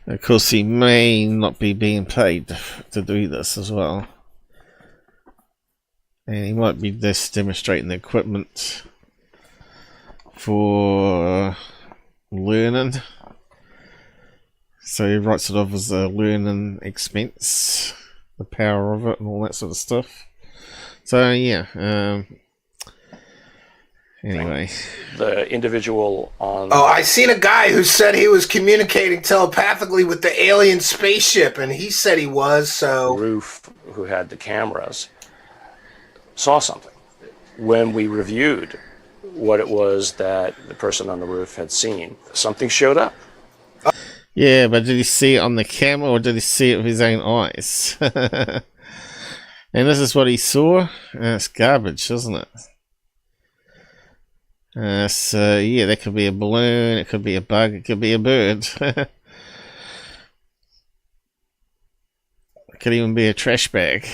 Of course, he may not be being paid to do this as well. And he might be just demonstrating the equipment for learning. So he writes it off as a learning expense, the power of it and all that sort of stuff. So, yeah. Anyway. The individual on... Oh, I seen a guy who said he was communicating telepathically with the alien spaceship, and he said he was, so... Roof, who had the cameras, saw something. When we reviewed what it was that the person on the roof had seen, something showed up. Yeah, but did he see it on the camera, or did he see it with his own eyes? And this is what he saw? It's garbage, isn't it? So, yeah, that could be a balloon, it could be a bug, it could be a bird. It could even be a trash bag.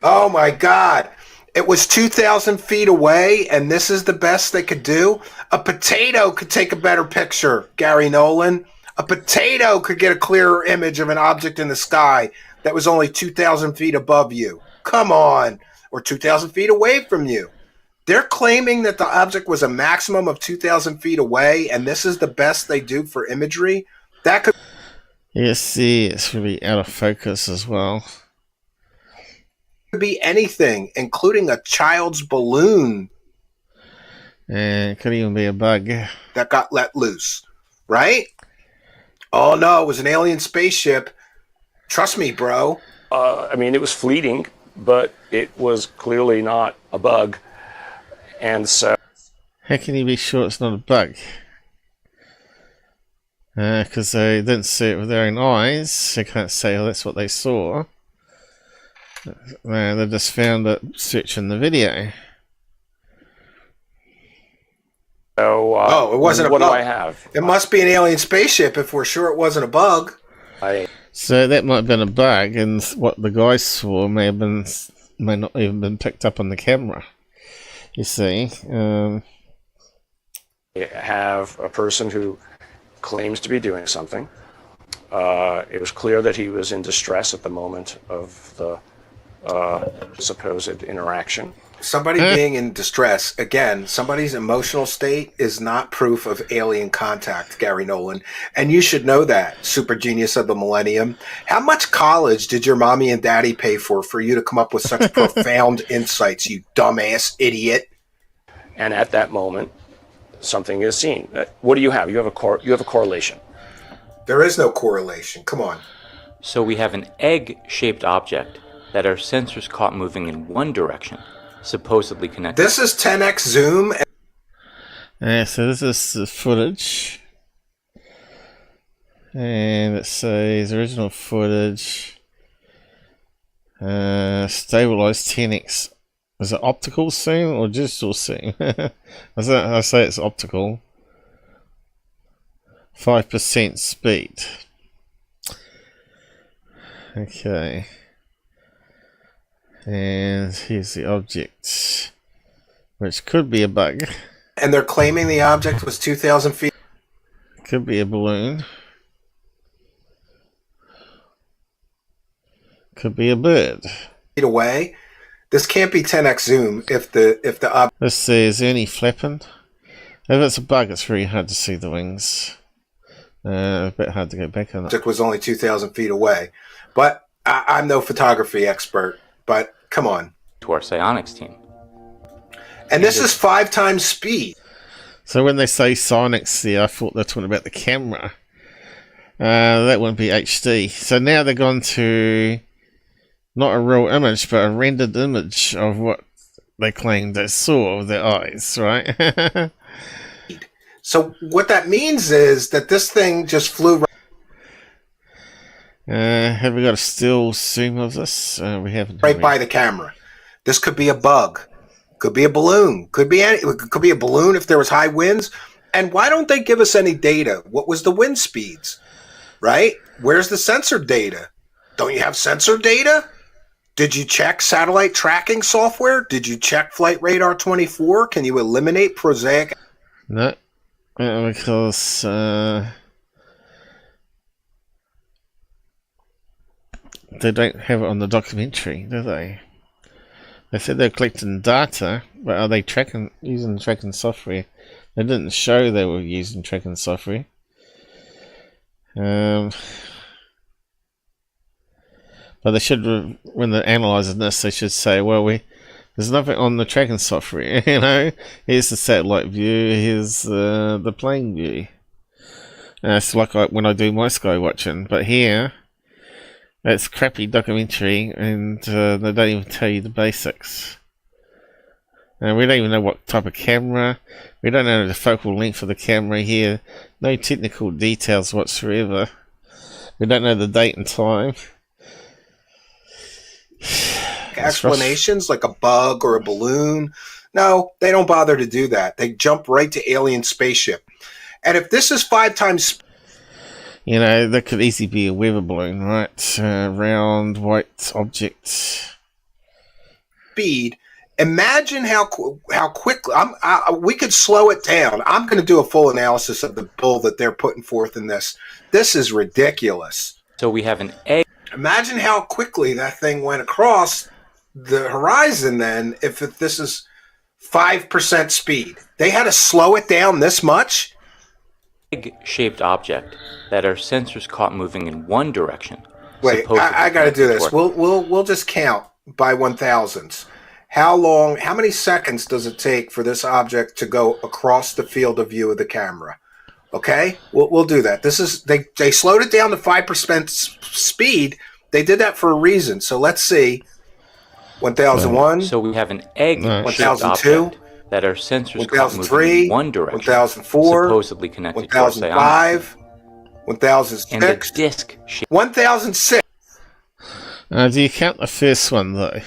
Oh my God. It was 2,000 feet away, and this is the best they could do? A potato could take a better picture, Gary Nolan. A potato could get a clearer image of an object in the sky that was only 2,000 feet above you. Come on. Or 2,000 feet away from you. They're claiming that the object was a maximum of 2,000 feet away, and this is the best they do for imagery. That could... Yes, see, it's really out of focus as well. Could be anything, including a child's balloon. And it could even be a bug that got let loose, right? Oh no, it was an alien spaceship. Trust me, bro. I mean, it was fleeting, but it was clearly not a bug. And so... How can you be sure it's not a bug? Because they didn't see it with their own eyes. They can't say, oh, that's what they saw. They just found it searching the video. So, it wasn't a bug. What do I have? It must be an alien spaceship if we're sure it wasn't a bug. So that might have been a bug, and what the guy saw may not even been picked up on the camera. You see, you have a person who claims to be doing something. It was clear that he was in distress at the moment of the supposed interaction. Somebody being in distress, again, somebody's emotional state is not proof of alien contact, Gary Nolan. And you should know that, super genius of the millennium. How much college did your mommy and daddy pay for you to come up with such profound insights, you dumbass idiot? And at that moment, something is seen. What do you have? You have a correlation. There is no correlation. Come on. So we have an egg-shaped object that our sensors caught moving in one direction, supposedly connected. This is 10x zoom. Yeah, so this is the footage. And it says original footage. Stabilized 10x. Is it optical zoom or digital zoom? I say it's optical. 5% speed. Okay. And here's the object, which could be a bug. And they're claiming the object was 2,000 feet. Could be a balloon. Could be a bird. Feet away. This can't be 10x zoom if the object. Let's see, is there any flapping? If it's a bug, it's very hard to see the wings. A bit hard to get back on it. Object was only 2,000 feet away. But I'm no photography expert, but come on. To our Sionyx team. And this is 5 times speed. So when they say Sionyx there, I thought they're talking about the camera. That wouldn't be HD. So now they're gone to not a real image, but a rendered image of what they claimed they saw with their eyes, right? So what that means is that this thing just flew. Have we got a still zoom of this? We haven't. Right by the camera. This could be a bug. Could be a balloon. Could be a balloon if there was high winds. And why don't they give us any data? What was the wind speeds? Right? Where's the sensor data? Don't you have sensor data? Did you check satellite tracking software? Did you check Flight Radar 24? Can you eliminate prosaic? No. Because they don't have it on the documentary, do they? They said they're collecting data, but are they using tracking software? They didn't show they were using tracking software. But they should, when they're analysing this, they should say, well, there's nothing on the tracking software, you know. Here's the satellite view, here's the plane view. It's like when I do my sky watching, but here, it's crappy documentary, and they don't even tell you the basics. And we don't even know what type of camera. We don't know the focal length of the camera here. No technical details whatsoever. We don't know the date and time. Explanations like a bug or a balloon. No, they don't bother to do that. They jump right to alien spaceship. And if this is 5 times... You know, that could easily be a weather balloon, right? Round, white object. Speed. Imagine how quickly... we could slow it down. I'm going to do a full analysis of the bull that they're putting forth in this. This is ridiculous. So we have an egg. Imagine how quickly that thing went across the horizon then if this is 5% speed. They had to slow it down this much? Egg-shaped object that our sensors caught moving in one direction. Wait, I got to do this. We'll just count by 1,000s. How many seconds does it take for this object to go across the field of view of the camera? Okay, we'll do that. This is they slowed it down to 5% speed. They did that for a reason. So let's see. 1001. So we have an egg-shaped object that our sensors caught moving in one direction. 1004. Supposedly connected to 1005. 1006. And the disc. 1006. Do you count the first one though?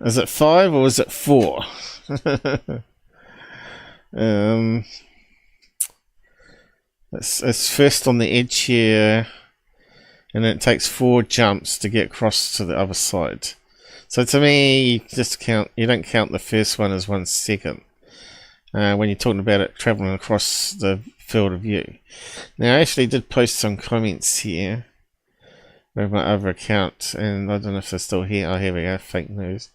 Is it 5 or is it 4? It's first on the edge here, and then it takes 4 jumps to get across to the other side. So to me, you don't count the first one as 1 second when you're talking about it traveling across the field of view. Now I actually did post some comments here with my other account, and I don't know if they're still here. Oh, here we go, fake news.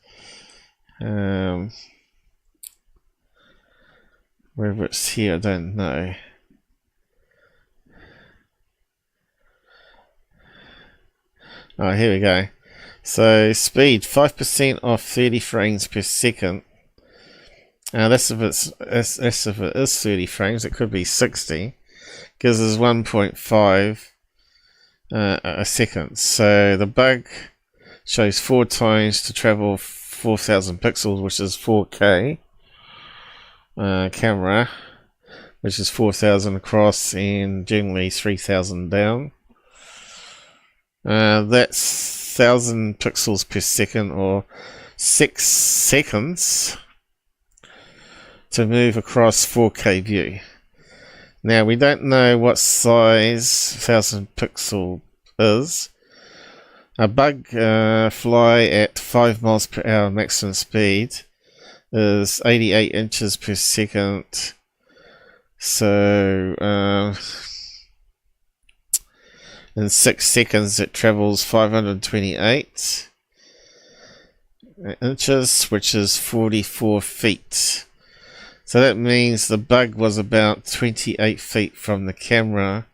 Whether it's here, I don't know. Oh, here we go. So speed 5% of 30 frames per second. That's if it is 30 frames. It could be 60 because there's 1.5 a second. So the bug shows 4 times to travel 4,000 pixels, which is 4K camera, which is 4,000 across and generally 3,000 down. That's 1,000 pixels per second, or 6 seconds to move across 4K view. Now we don't know what size 1,000 pixel is. A bug fly at 5 miles per hour maximum speed is 88 inches per second. So in 6 seconds it travels 528 inches, which is 44 feet. So that means the bug was about 28 feet from the camera.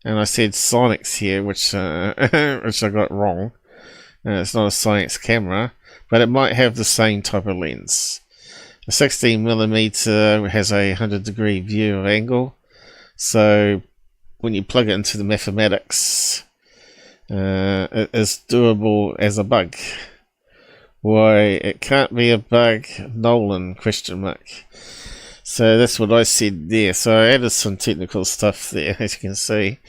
And I said Sionyx here, which I got wrong. It's not a Sionyx camera, but it might have the same type of lens. A 16mm has a 100-degree view of angle, so when you plug it into the mathematics, it is doable as a bug. Why it can't be a bug? Nolan ? So that's what I said there. So I added some technical stuff there, as you can see.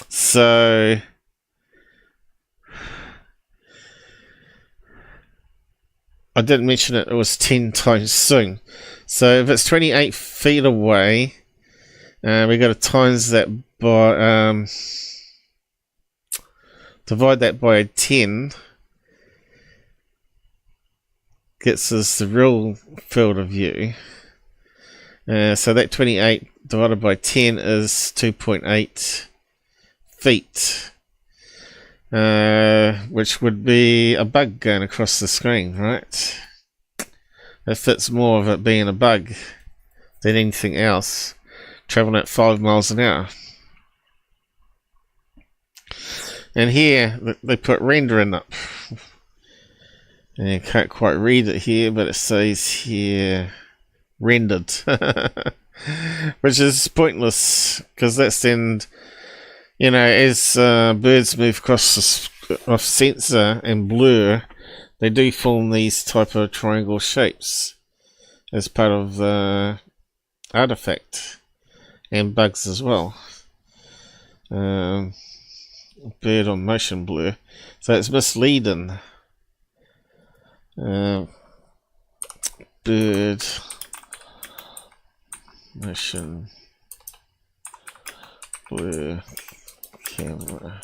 So I didn't mention it was 10 times soon. So if it's 28 feet away, we got to times that by divide that by 10. Gets us the real field of view. So that 28 divided by 10 is 2.8 feet, which would be a bug going across the screen, right? It fits more of it being a bug than anything else, traveling at 5 miles an hour. And here they put rendering up. And you can't quite read it here, but it says here rendered, which is pointless, because that's then, you know, as birds move across off sensor and blur, they do form these type of triangle shapes as part of the artifact, and bugs as well. Bird on motion blur, so it's misleading. Bird motion blur camera.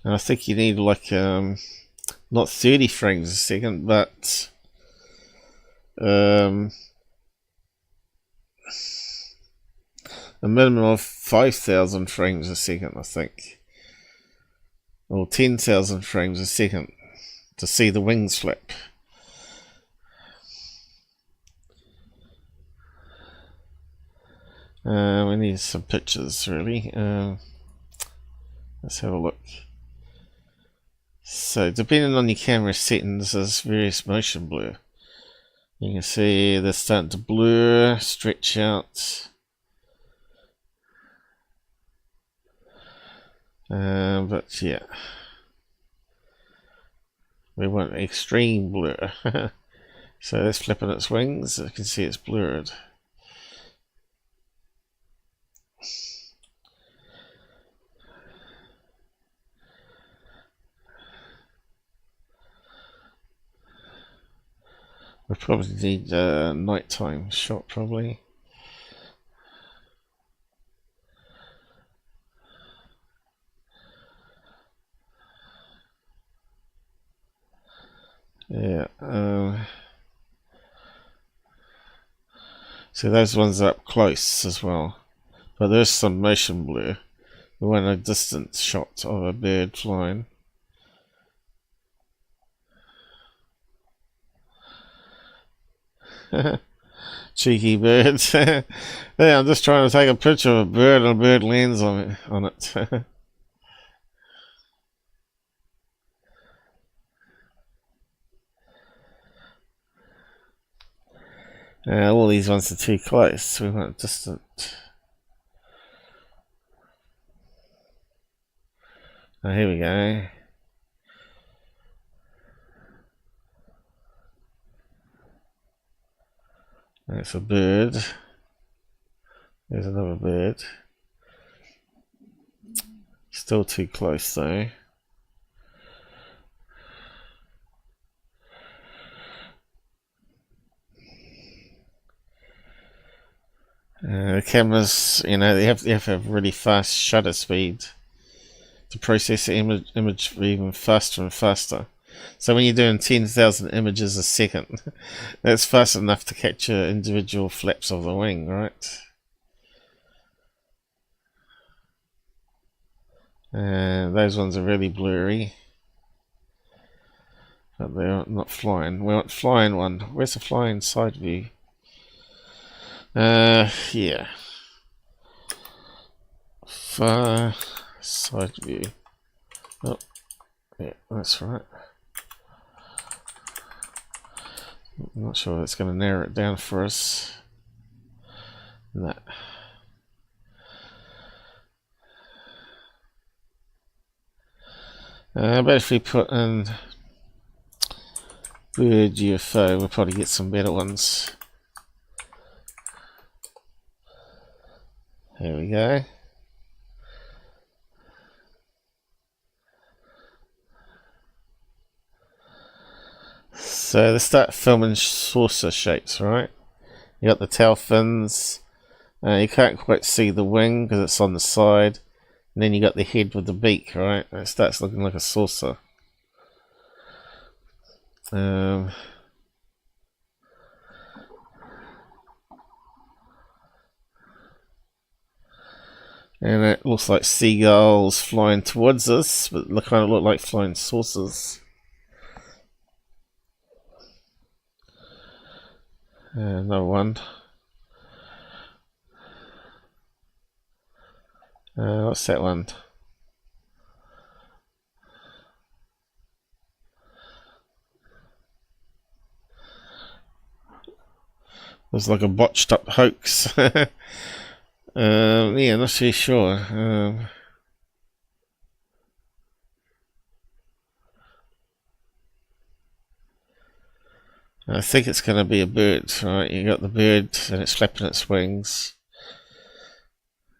And I think you need like not 30 frames a second, but a minimum of 5,000 frames a second, I think, or 10,000 frames a second to see the wings flap. We need some pictures, really. Let's have a look. So, depending on your camera settings, there's various motion blur. You can see they're starting to blur, stretch out. But yeah, we want extreme blur. So that's flipping its wings. You can see it's blurred. We probably need a nighttime shot, probably. Yeah. So those ones are up close as well, but there's some motion blur. We want a distant shot of a bird flying. Cheeky birds. Yeah, I'm just trying to take a picture of a bird and a bird lands on it. All these ones are too close. We want distant. Oh, here we go. That's a bird. There's another bird. Still too close though. The cameras, you know, they have to have really fast shutter speed to process the image even faster and faster. So when you're doing 10,000 images a second, that's fast enough to capture individual flaps of the wing, right? And those ones are really blurry. But they're not flying. We want flying one. Where's the flying side view? Yeah. Far side view. Oh, yeah, that's right. I'm not sure that's going to narrow it down for us. No. But if we put in bird UFO, we'll probably get some better ones. There we go. So let's start filming saucer shapes, right? You got the tail fins. You can't quite see the wing because it's on the side. And then you got the head with the beak, right? It starts looking like a saucer. And it looks like seagulls flying towards us, but they kind of look like flying saucers. Another one. What's that one? Looks like a botched up hoax. Yeah, not too sure. I think it's going to be a bird, right? You got the bird and it's flapping its wings.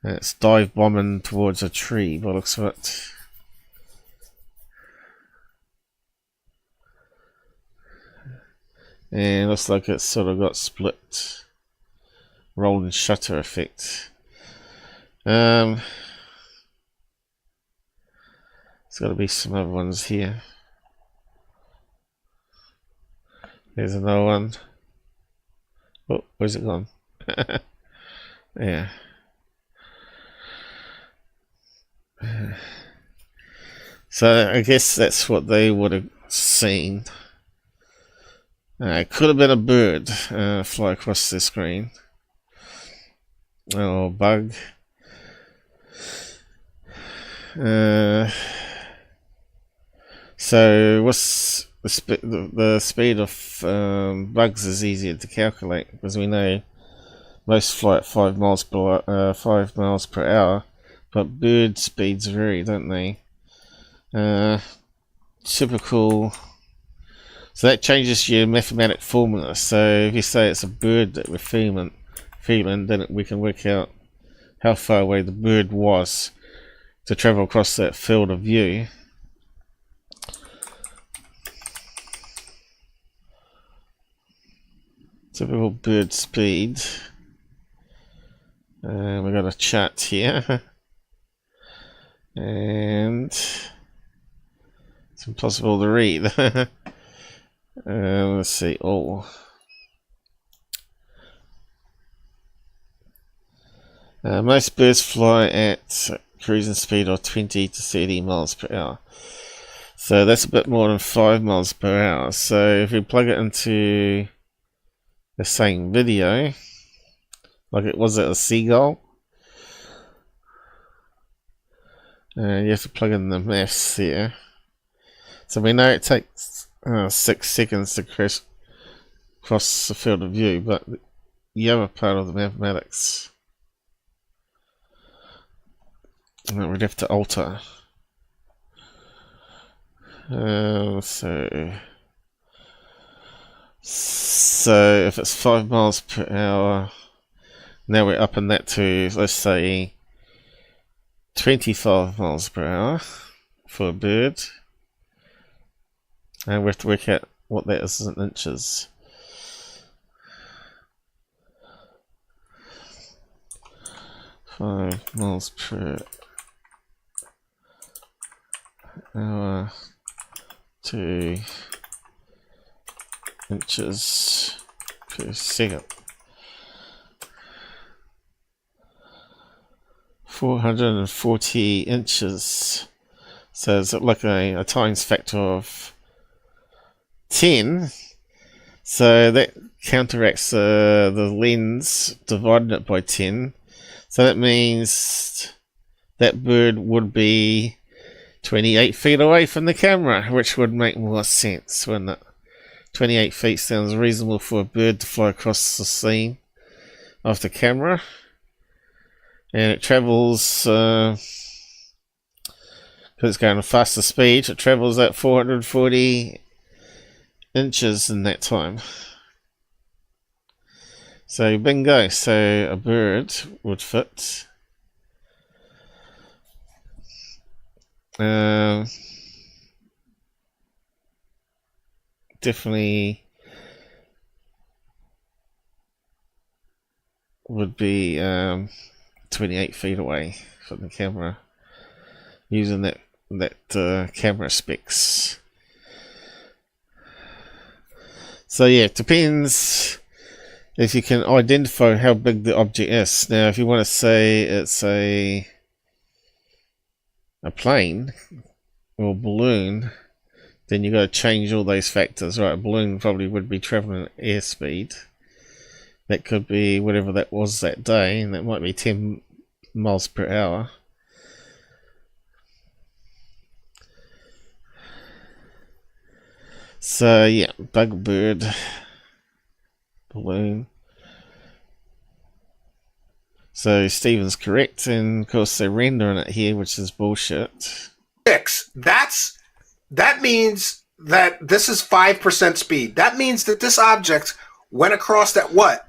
And it's dive bombing towards a tree by the looks of it. And it looks like it's sort of got split rolling shutter effect. There's got to be some other ones here. There's another one. Oh, where's it gone? Yeah. So I guess that's what they would have seen. It could have been a bird fly across the screen. Or a bug. So what's the speed of bugs is easier to calculate because we know most fly at 5 miles per hour, but bird speeds vary, don't they? Typical. So that changes your mathematic formula. So if you say it's a bird that we're feeling, then we can work out how far away the bird was to travel across that field of view. Typical bird speed. We've got a chart here. And it's impossible to read. Let's see. Oh. Most birds fly at cruising speed of 20 to 30 miles per hour. So that's a bit more than 5 miles per hour. So if we plug it into the same video, like it was at a seagull, you have to plug in the maths here. So we know it takes 6 seconds to cross the field of view, but the other part of the mathematics we'd have to alter. So if it's 5 miles per hour, now we're upping that to, let's say, 25 miles per hour for a bird. And we have to work out what that is in inches. Five miles per hour to inches per second. 440 inches. So is it like a times factor of 10? So that counteracts the lens dividing it by 10. So that means that bird would be 28 feet away from the camera, which would make more sense, wouldn't it? 28 feet sounds reasonable for a bird to fly across the scene of the camera. And it travels, because it's going at a faster speed, it travels at 440 inches in that time. So bingo, so a bird would fit. Definitely would be 28 feet away from the camera using that camera specs. So yeah, it depends if you can identify how big the object is. Now if you want to say it's a plane or balloon, then you got to change all those factors, right? A balloon probably would be traveling at airspeed. That could be whatever that was that day, and that might be 10 miles per hour. So yeah, bug bird, balloon. So Stephen's correct, and of course they're rendering it here, which is bullshit. That means that this is 5% speed. That means that this object went across that what?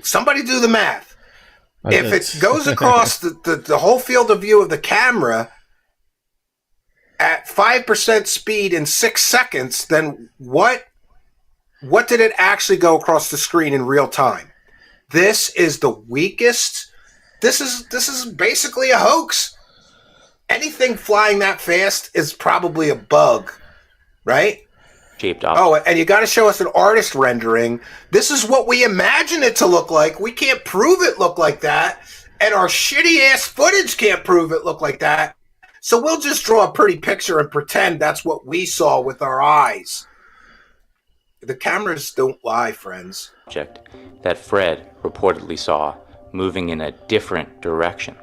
Somebody do the math. If it goes across the whole field of view of the camera at 5% speed in 6 seconds, then what did it actually go across the screen in real time? This is the weakest. This is basically a hoax. Anything flying that fast is probably a bug, right? Shaped up. Oh, and you got to show us an artist rendering. This is what we imagine it to look like. We can't prove it looked like that, and our shitty ass footage can't prove it looked like that. So we'll just draw a pretty picture and pretend that's what we saw with our eyes. The cameras don't lie, friends. Object that Fred reportedly saw moving in a different direction.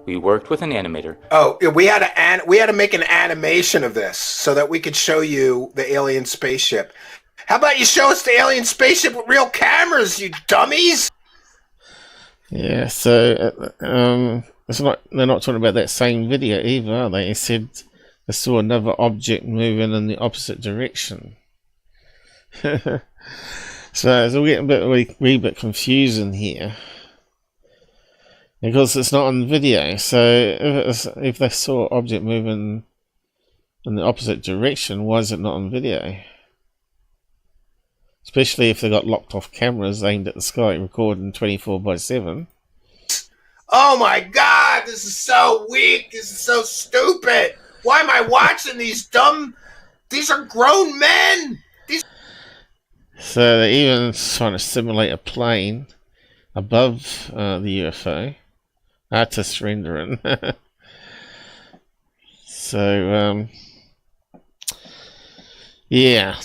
We worked with an animator. Oh, we had to make an animation of this so that we could show you the alien spaceship. How about you show us the alien spaceship with real cameras, you dummies? Yeah, so they're not talking about that same video either, are they? They said they saw another object moving in the opposite direction. So it's all getting a wee bit confusing here. Because it's not on video, so if they saw an object moving in the opposite direction, why is it not on video? Especially if they got locked off cameras aimed at the sky, recording 24/7. Oh my god, this is so weak, this is so stupid! Why am I watching these dumb... These are grown men! So they're even trying to simulate a plane above the UFO. Artist rendering. So, yeah.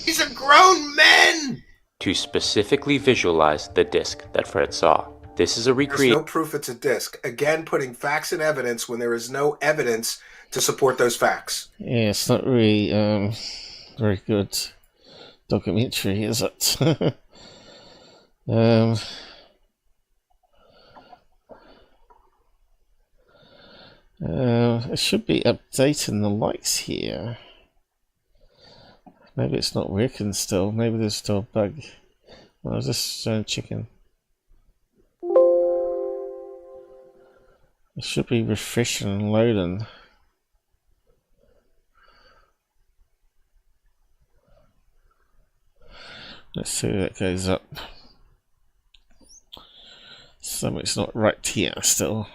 These are grown men! To specifically visualize the disc that Fred saw. This is a recreation. There's no proof it's a disc. Again, putting facts and evidence when there is no evidence to support those facts. Yeah, it's not really very good documentary, is it? It should be updating the lights here. Maybe it's not working still. Maybe there's still a bug. I was just checking. It should be refreshing and loading. Let's see if that goes up. Something's not right here still.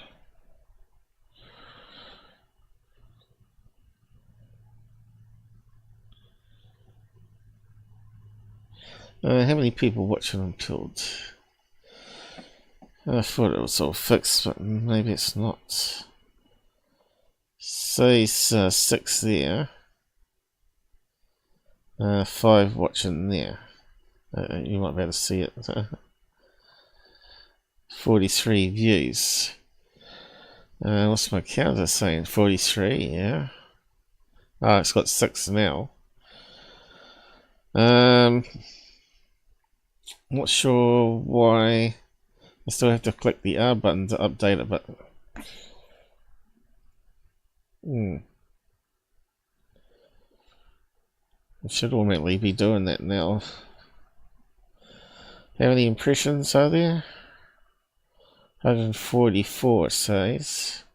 How many people watching Unpeeled? I thought it was all fixed, but maybe it's not. Say 6 there. 5 watching there. You might be able to see it. 43 views. What's my counter saying? 43, yeah. Oh, it's got 6 now. Not sure why I still have to click the R button to update it, but I should automatically be doing that now. How many impressions are there? 144 it says.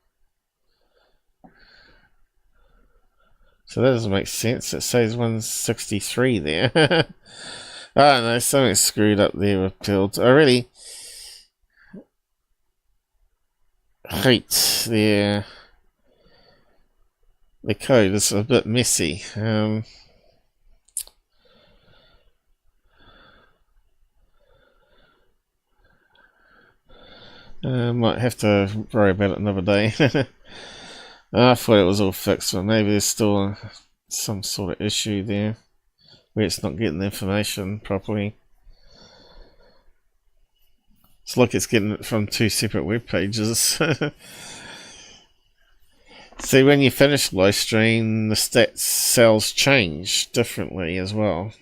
So that doesn't make sense. It says 163 there. Oh no, something's screwed up there with Build. I really hate the code. It's a bit messy. Might have to worry about it another day. I thought it was all fixed, but maybe there's still some sort of issue there where it's not getting the information properly. It's like it's getting it from 2 separate web pages. See, when you finish live stream, the stats cells change differently as well.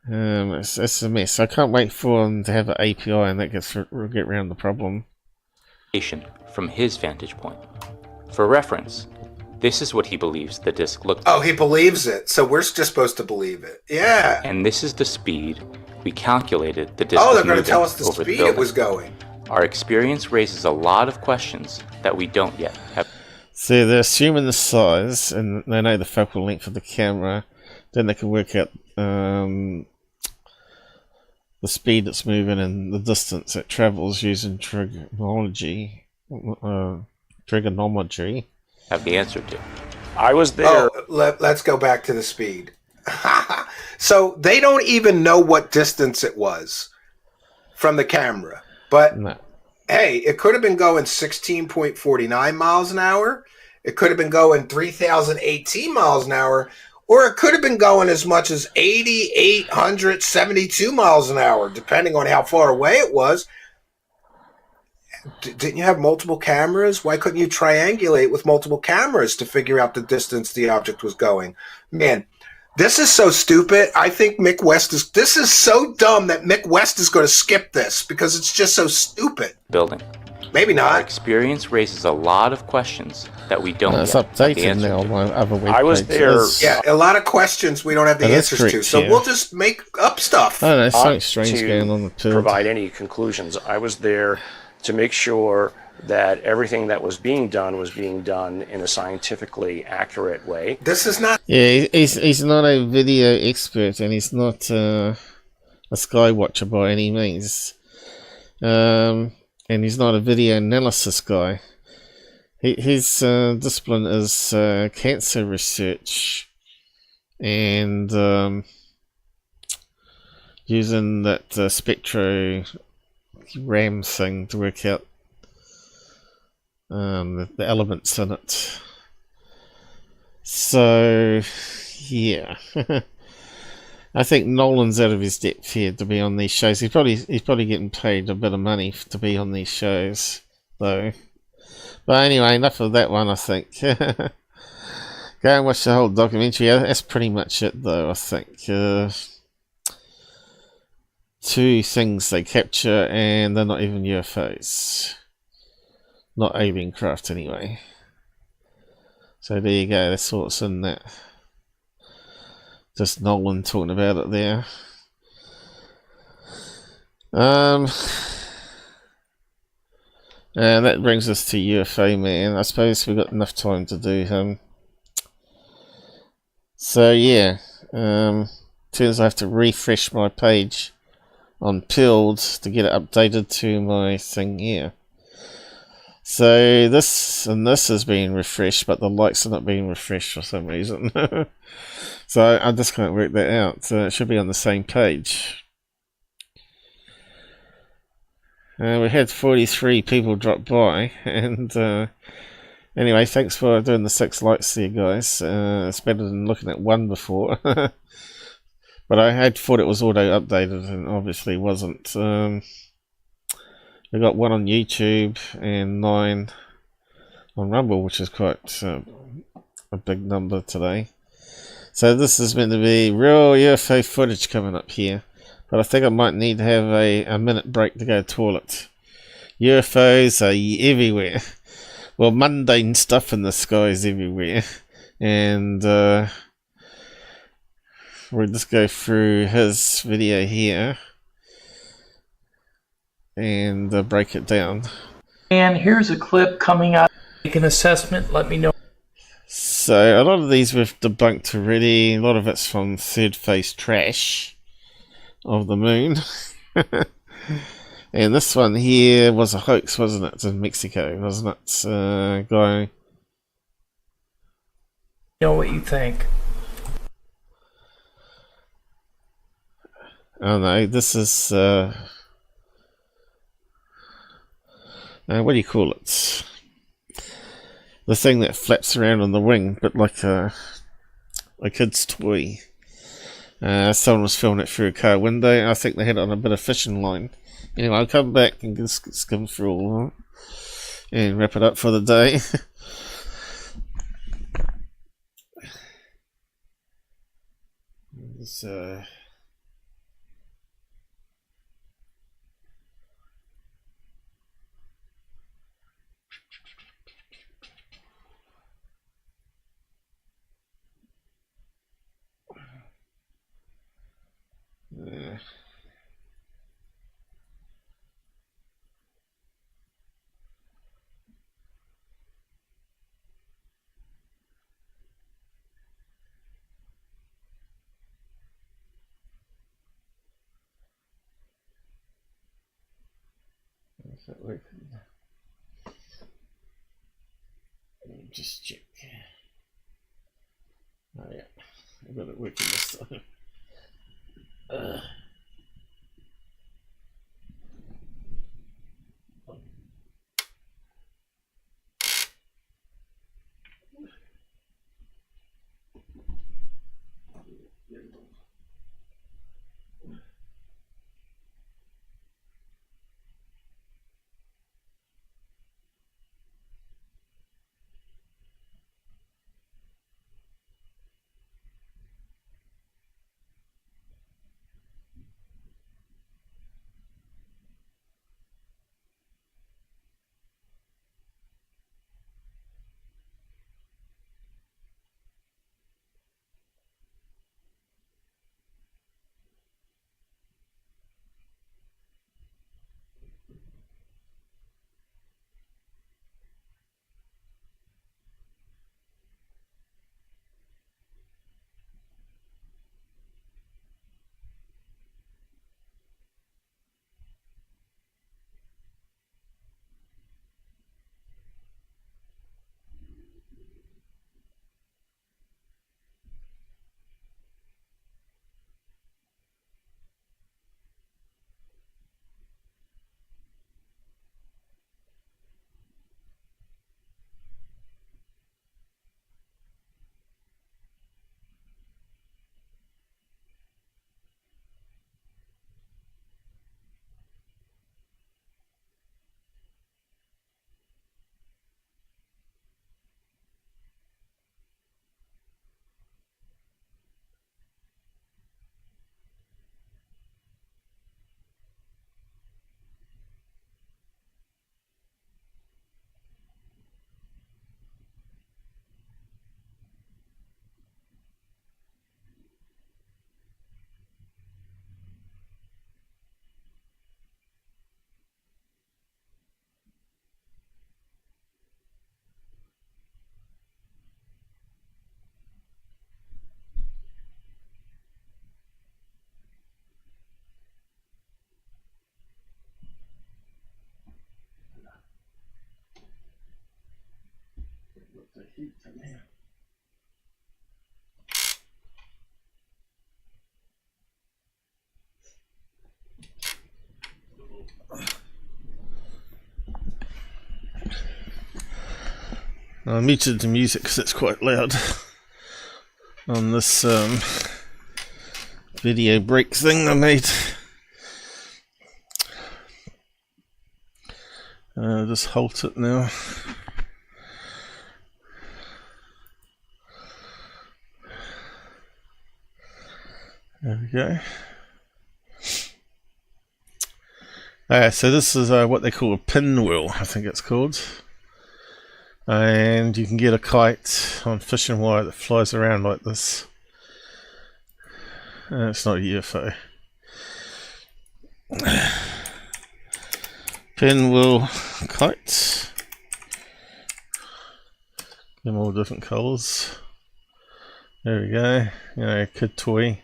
It's a mess. I can't wait for them to have an API and that will get around the problem. From his vantage point. For reference, this is what he believes the disk looked like. Oh, he believes it, so we're just supposed to believe it. Yeah. And this is the speed we calculated the disk. Oh, they're going to tell us the speed it was going. Our experience raises a lot of questions that we don't yet have. So they're assuming the size, and they know the focal length of the camera. Then they can work out the speed it's moving and the distance it travels using trigonometry. Have the answer to. I was there. Oh, let's go back to the speed. So they don't even know what distance it was from the camera. But no. Hey, it could have been going 16.49 miles an hour. It could have been going 3,018 miles an hour. Or it could have been going as much as 8,872 miles an hour, depending on how far away it was. Didn't you have multiple cameras? Why couldn't you triangulate with multiple cameras to figure out the distance the object was going? Man, this is so stupid. I think Mick West is... This is so dumb that Mick West is going to skip this because it's just so stupid. Building. Maybe not. Our experience raises a lot of questions that we don't It's updated now on my other web I was page. there. Yeah, a lot of questions we don't have the answers to. So we'll just make up stuff. I don't know, something strange going on the Build. Provide any conclusions. I was there to make sure that everything that was being done in a scientifically accurate way. This is not... Yeah, he's not a video expert, and he's not a Skywatcher by any means. And he's not a video analysis guy. His discipline is cancer research and using that spectrogram thing to work out the elements in it. So, yeah. I think Nolan's out of his depth here to be on these shows. He's probably getting paid a bit of money to be on these shows, though. But anyway, enough of that one, I think. Go and watch the whole documentary. That's pretty much it, though, I think. 2 things they capture, and they're not even UFOs. Not alien craft, anyway. So there you go, that's what's in that. Just Nolan talking about it there. And that brings us to UFOman. I suppose we've got enough time to do him. So yeah, turns I have to refresh my page on Pilled to get it updated to my thing here. So this has been refreshed, but the likes are not being refreshed for some reason. So I just can't work that out. It should be on the same page. We had 43 people drop by, and anyway, thanks for doing the 6 likes there, guys. It's better than looking at 1 before. But I had thought it was auto updated, and obviously wasn't. We got 1 on YouTube and 9 on Rumble, which is quite a big number today. So this is meant to be real UFO footage coming up here, but I think I might need to have a minute break to go to the toilet. UFOs are everywhere. Well, mundane stuff in the sky is everywhere, and we'll just go through his video here and break it down. And here's a clip coming out. Make an assessment. Let me know. So a lot of these we've debunked already. A lot of it's from third phase trash of the moon. And this one here was a hoax, wasn't it? It's in Mexico, wasn't it? Guy. Know what you think. Oh no, this is what do you call it? The thing that flaps around on the wing, but like a kid's toy. Someone was filming it through a car window. I think they had it on a bit of fishing line. Anyway, I'll come back and just skim through all of it and wrap it up for the day. So yeah. Is that working? Just check. Oh yeah, I got it working this time. I muted the music because it's quite loud on this video break thing I made. Just halt it now. There we go. So this is what they call a pinwheel, I think it's called. And you can get a kite on fishing wire that flies around like this. It's not a UFO. Pinwheel kite. Them all different colours. There we go. You know, kid toy.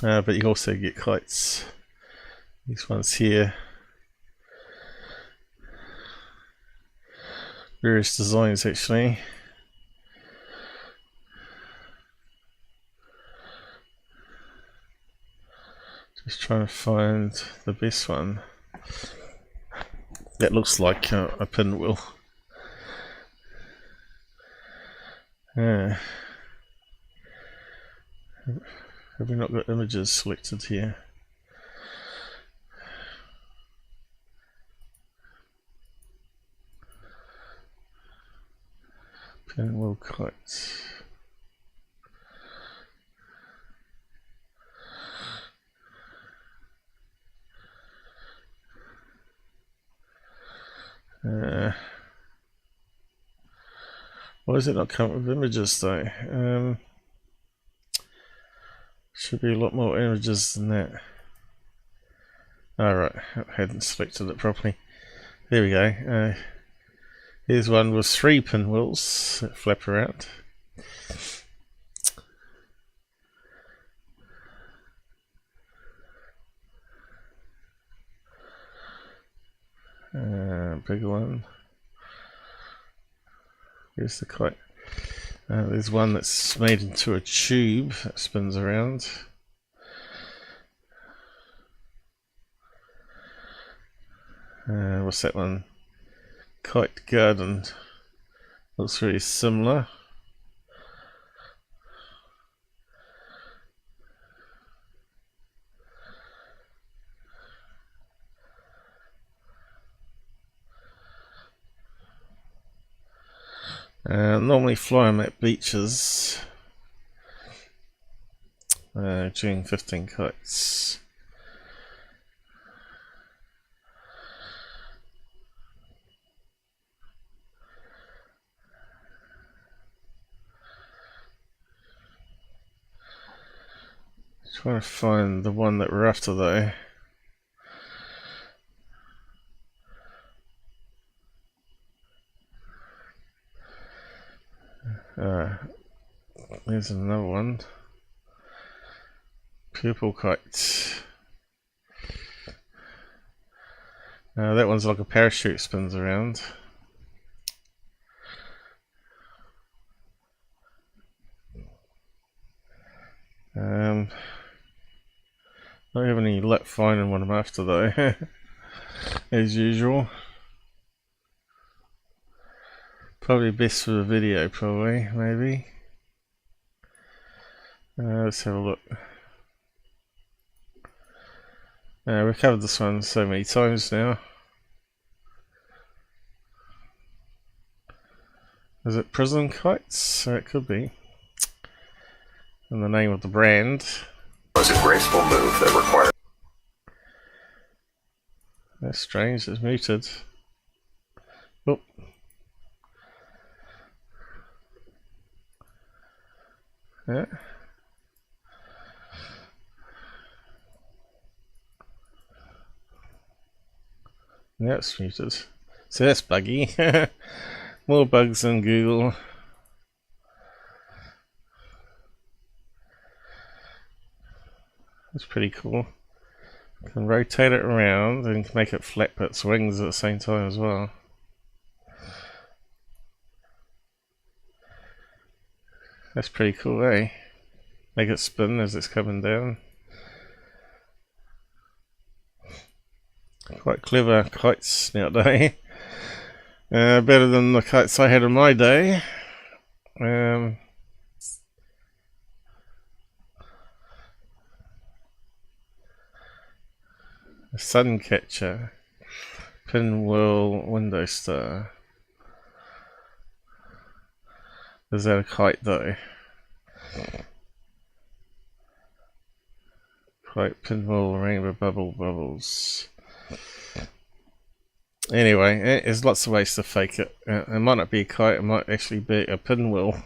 But you also get kites. These ones here. Various designs actually. Just trying to find the best one. That looks like a pinwheel. Yeah. Have we not got images selected here? Pinwheel kites. Why is it not coming with images though? Should be a lot more images than that. Alright, I hadn't selected it properly. There we go. Here's one with 3 pinwheels that flap around. Bigger one. Here's the kite. There's one that's made into a tube that spins around. What's that one? Kite garden. Looks very similar. Normally fly them at beaches during 15 kites. Trying to find the one that we're after though. There's another one. Purple kite. That one's like a parachute, spins around. Don't have any luck finding what I'm after though, as usual. Probably best for the video, probably, maybe. Let's have a look. We've covered this one so many times now. Is it prison kites? It could be. And the name of the brand. Was a graceful move that required. That's strange, it's muted. Oh. Yeah. Yeah, it's muted. So that's buggy. More bugs than Google. That's pretty cool. You can rotate it around and make it flap its wings at the same time as well. That's pretty cool, eh? Make it spin as it's coming down. Quite clever kites nowadays. Better than the kites I had in my day. The sun catcher, pinwheel, window star. Is that a kite though? Kite, pinwheel, rainbow, bubbles. Anyway, there's lots of ways to fake it. It might not be a kite, it might actually be a pinwheel.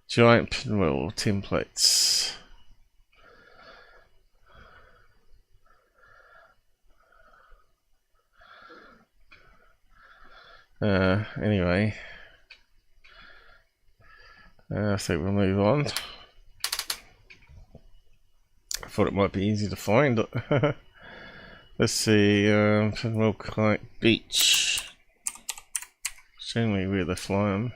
Giant pinwheel templates. Anyway, I think we'll move on. I thought it might be easy to find it. Let's see, Pinwheel Kite Beach. It's generally where they fly them.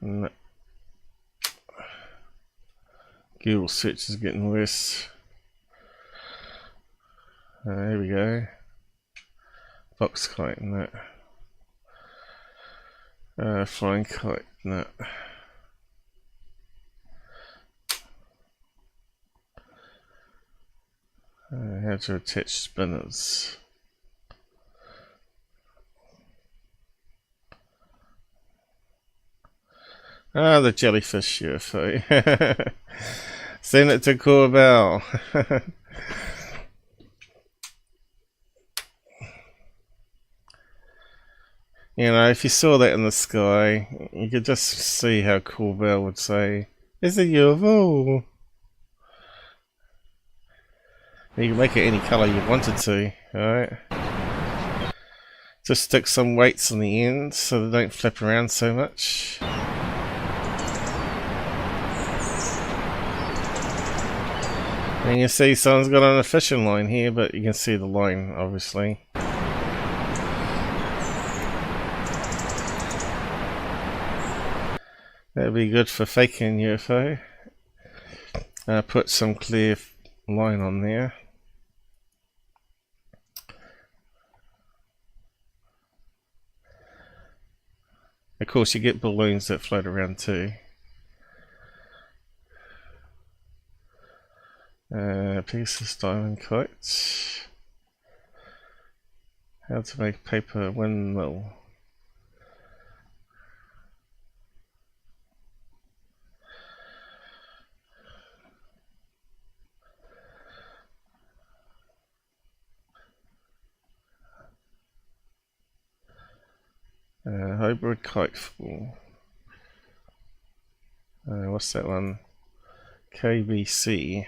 No. Google search is getting worse. Here we go. Box kite, no. Flying kite, no. How to attach spinners. The jellyfish UFO. Send it to Corbell. You know, if you saw that in the sky, you could just see how Corbell would say, "It's a UFO." You can make it any colour you wanted to, alright? Just stick some weights on the end so they don't flip around so much. And you see someone's got on a fishing line here, but you can see the line, obviously. That'd be good for faking UFO. Put some clear line on there. Of course, you get balloons that float around too. Pieces, diamond kites. How to make paper windmill. Hybrid kite fall. What's that one? KBC.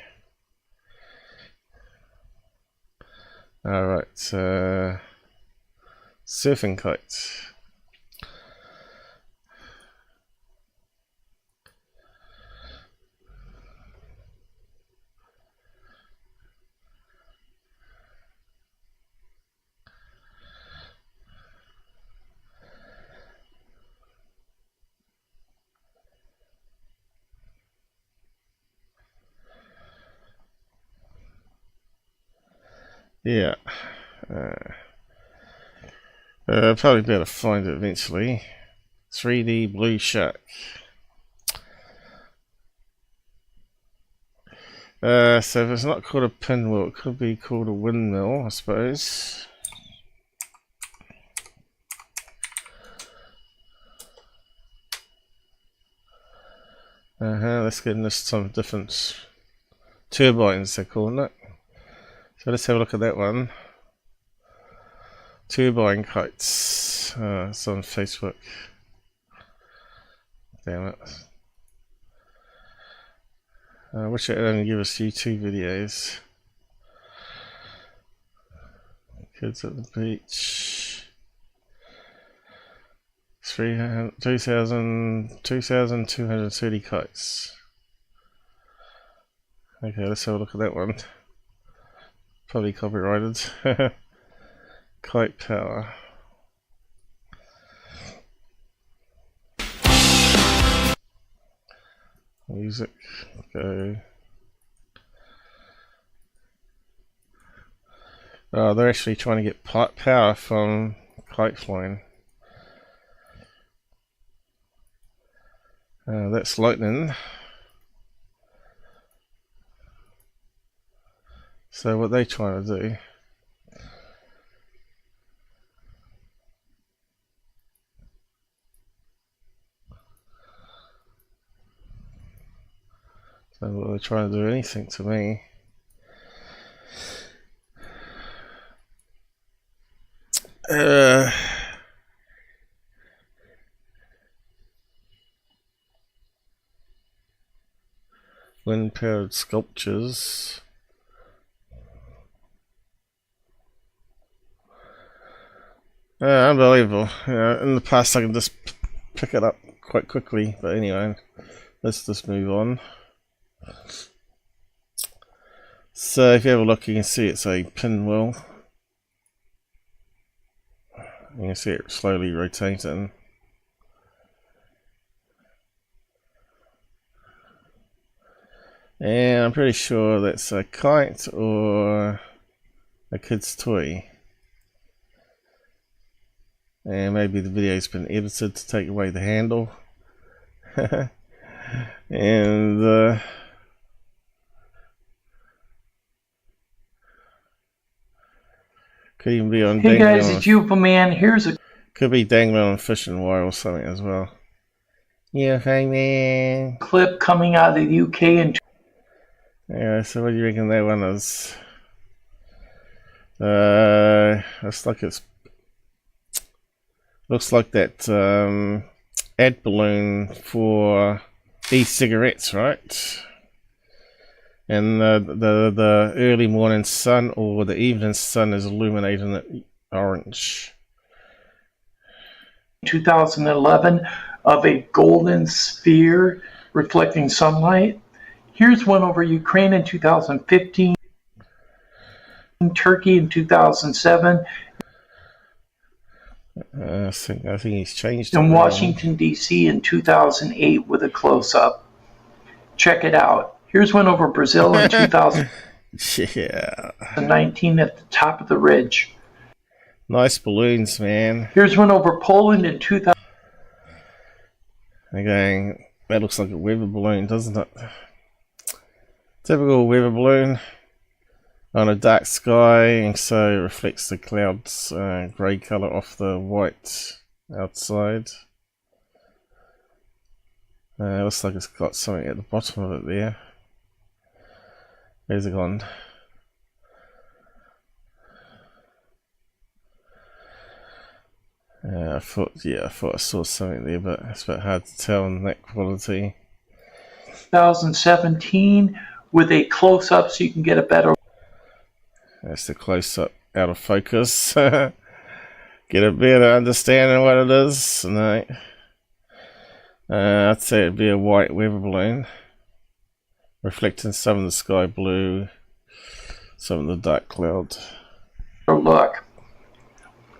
Alright, surfing kites. Yeah. Probably be able to find it eventually. 3D blue shark. So if it's not called a pinwheel, it could be called a windmill, I suppose. Let's get into some different turbines, they're calling it. So let's have a look at that one. Turbine kites. It's on Facebook. Damn it. I wish it would only give us YouTube videos. Kids at the beach. 2,230 kites. Okay, let's have a look at that one. Probably copyrighted. Kite power. Music. Go. Oh, they're actually trying to get power from kite flying. That's lightning. So what they trying to do? So what they're trying to do anything to me? Wind-powered sculptures. Unbelievable. In the past I can just pick it up quite quickly, but anyway, let's just move on. So if you have a look, you can see it's a pinwheel. You can see it slowly rotating. And I'm pretty sure that's a kite or a kid's toy. And maybe the video's been edited to take away the handle. And could even be on. Hey guys, it's UFOman. Here's a. Could be dangling on fishing wire or something as well. UFOman. Clip coming out of the UK and. Yeah, so what do you reckon that one is? Looks like that ad balloon for e-cigarettes, right? And the early morning sun or the evening sun is illuminating it orange. 2011 of a golden sphere reflecting sunlight. Here's one over Ukraine in 2015, Turkey in 2007. I think he's changed. In Washington, D.C. in 2008 with a close-up. Check it out. Here's one over Brazil in 2019 at the top of the ridge. Nice balloons, man. Here's one over Poland in 2000. Again, that looks like a weather balloon, doesn't it? Typical weather balloon on a dark sky, and so it reflects the clouds grey colour off the white outside. Looks like it's got something at the bottom of it there. Where's it gone? I thought I saw something there, but it's a bit hard to tell in that quality. 2017 with a close-up so you can get a better. That's the close-up out of focus. Get a better understanding of what it is. No. I'd say it'd be a white weather balloon, reflecting some of the sky blue, some of the dark cloud. Look.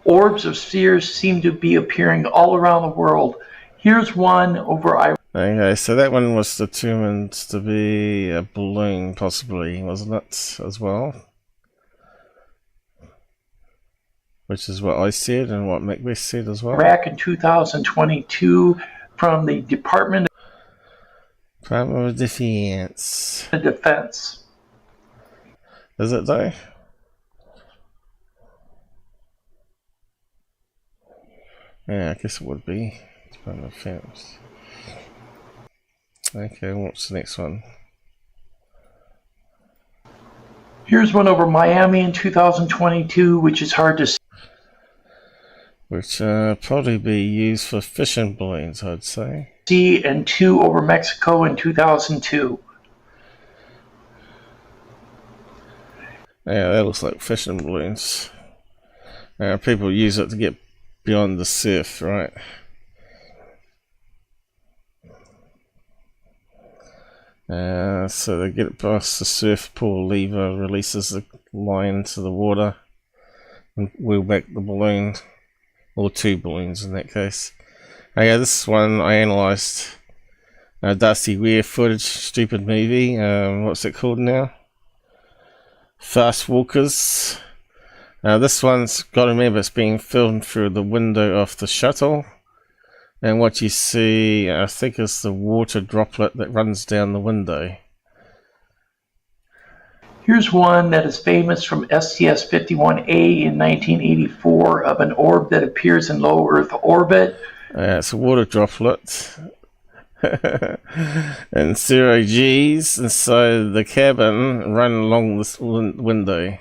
Orbs of spheres seem to be appearing all around the world. Here's one over Iran. Okay, so that one was determined to be a balloon, possibly, wasn't it, as well? Which is what I said and what McBeth said as well. Iraq in 2022 from the Department of Defense. Is it though? Yeah, I guess it would be. Department of Defense. Okay, what's the next one? Here's one over Miami in 2022, which is hard to see. Which probably be used for fishing balloons, I'd say. And two over Mexico in 2002. Yeah, that looks like fishing balloons. People use it to get beyond the surf, right? So they get it past the surf, pull lever, releases the line to the water, and wheel back the balloon, or 2 balloons in that case. Yeah, this one I analysed. Darcy Weir footage, stupid movie. What's it called now? Fast Walkers. This one's got to remember it's being filmed through the window of the shuttle. And what you see, I think, is the water droplet that runs down the window. Here's one that is famous from STS-51A in 1984 of an orb that appears in low Earth orbit. It's a water droplet. And 0 G's inside the cabin run along this window.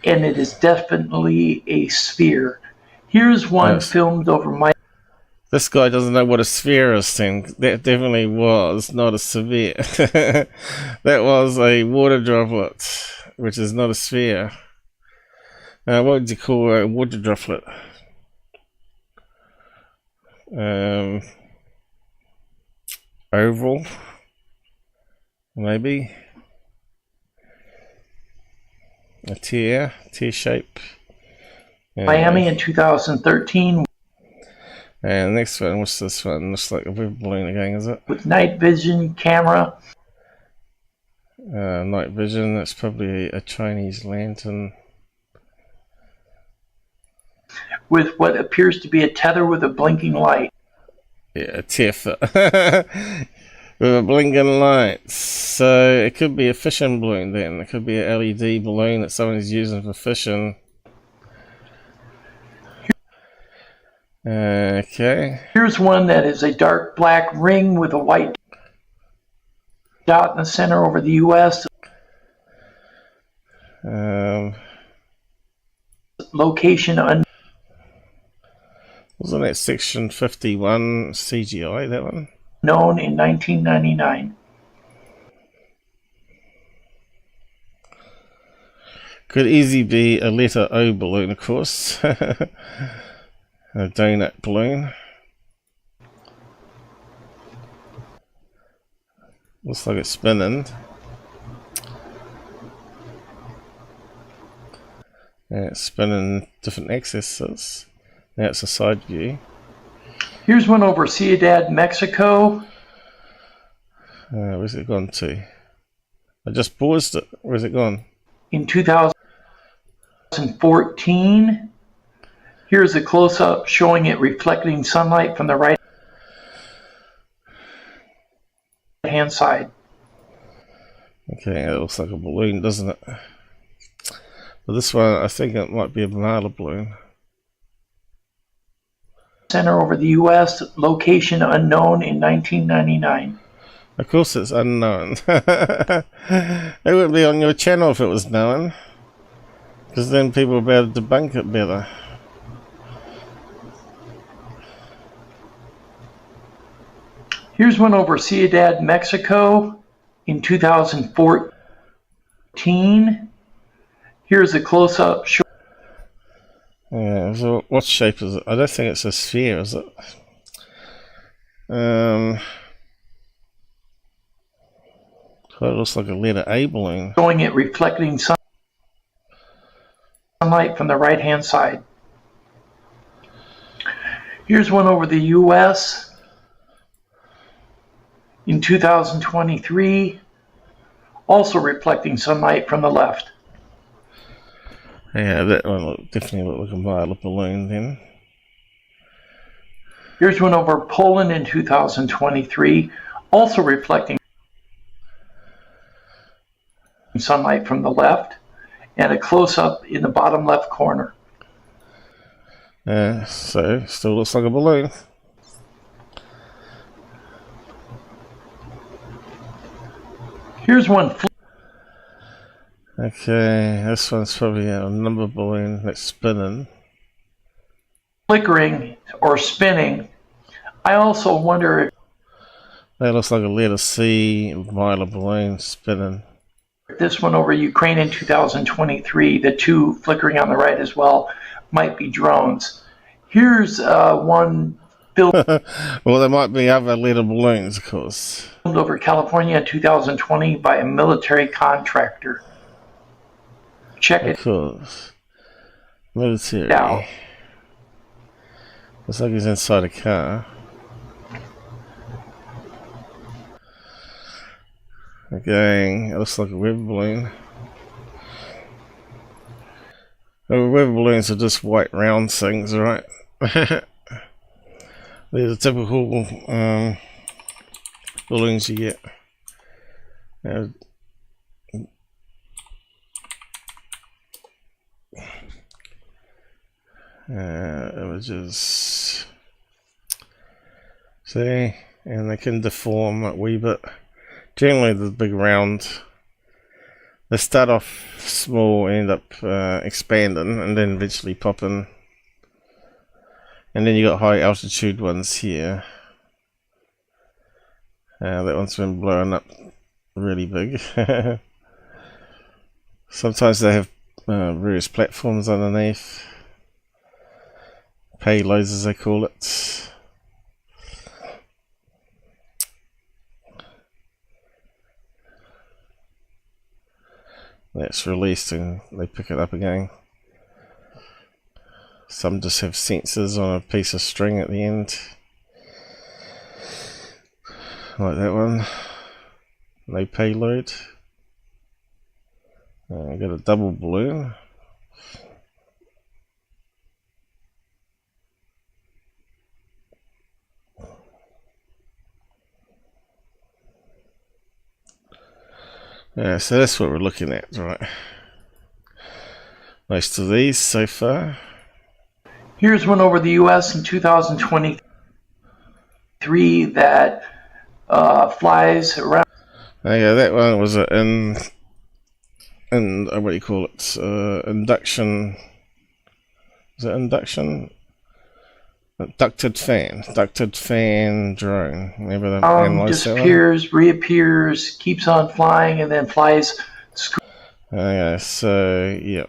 And it is definitely a sphere. Here's one filmed over my... This guy doesn't know what a sphere is then. That definitely was not a sphere. That was a water droplet, which is not a sphere. What would you call a water droplet? Oval, maybe. A tear shape. Miami in 2013. And the next one, what's this one? Looks like a weather balloon again, is it? With night vision camera. Night vision, that's probably a Chinese lantern. With what appears to be a tether with a blinking light. Yeah, a tether. With a blinking light. So it could be a fishing balloon then. It could be an LED balloon that someone's using for fishing. Okay. Here's one that is a dark black ring with a white dot in the center over the US. Location unknown. Wasn't that section 51 CGI, that one? Known in 1999. Could easily be a letter O balloon, of course. A donut balloon. Looks like it's spinning. Yeah, it's spinning different axes. Now it's a side view. Here's one over Ciudad, Mexico. Where's it gone to? I just paused it. Where's it gone? In 2014. Here's a close-up showing it reflecting sunlight from the right-hand side. Okay, it looks like a balloon, doesn't it? But this one, I think it might be a banana balloon. Center over the US, location unknown in 1999. Of course it's unknown. It wouldn't be on your channel if it was known. Because then people would be able to debunk it better. Here's one over Ciudad, Mexico in 2014. Here's a close-up shot. Yeah, so what shape is it? I don't think it's a sphere, is it? It looks like a letter A balloon. Showing it reflecting sunlight from the right-hand side. Here's one over the US in 2023, also reflecting sunlight from the left. Yeah, that one definitely looked like a violet balloon then. Here's one over Poland in 2023, also reflecting sunlight from the left, and a close-up in the bottom left corner. So, still looks like a balloon. Here's one. Okay, this one's probably a number balloon that's spinning. Flickering or spinning. I also wonder if that looks like a letter C violet balloon spinning. This one over Ukraine in 2023, the two flickering on the right as well, might be drones. Here's one built well, there might be other little balloons, of course. Over California in 2020 by a military contractor. Check it. Of course. Military. Out. Looks like he's inside a car. Again, it looks like a weather balloon. Oh, weather balloons are just white round things, right? They're the typical balloons you get. Images. See? And they can deform a wee bit. Generally, the big round. They start off small, end up expanding, and then eventually popping. And then you got high altitude ones here. That one's been blowing up really big. Sometimes they have various platforms underneath. Payloads, as they call it. That's released and they pick it up again. Some just have sensors on a piece of string at the end. Like that one. No payload. I got a double balloon. Yeah, so that's what we're looking at, right? Most of these so far. Here's one over the U.S. in 2023 that flies around. Yeah, that one was in what do you call it? Induction. Is it induction? Ducted fan drone. Maybe that disappears, reappears, keeps on flying, and then flies. Okay, so yeah,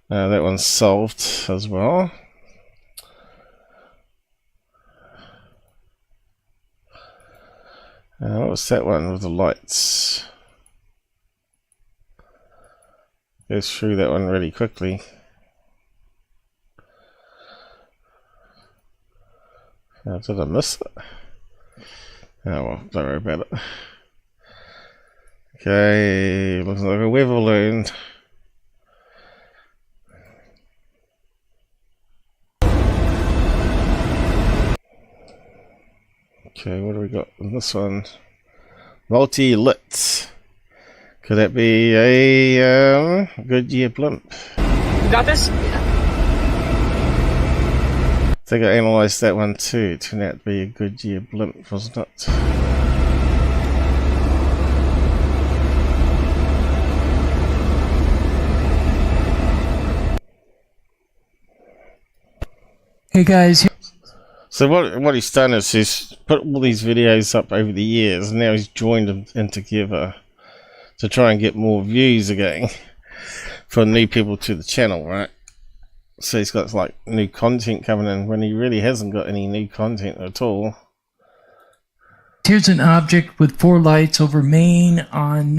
that one's solved as well. What was that one with the lights? Goes through that one really quickly. Did I miss it? Oh well, don't worry about it. Okay, looks like a weather balloon. Okay, what do we got in this one? Multi-lit. Could that be a Goodyear blimp? You got this? I think I analysed that one too. It turned out to be a Goodyear blimp, wasn't it? Hey guys. So what he's done is he's put all these videos up over the years, and now he's joined them in together to try and get more views again for new people to the channel, right? So he's got like new content coming in when he really hasn't got any new content at all. Here's an object with 4 lights over Maine on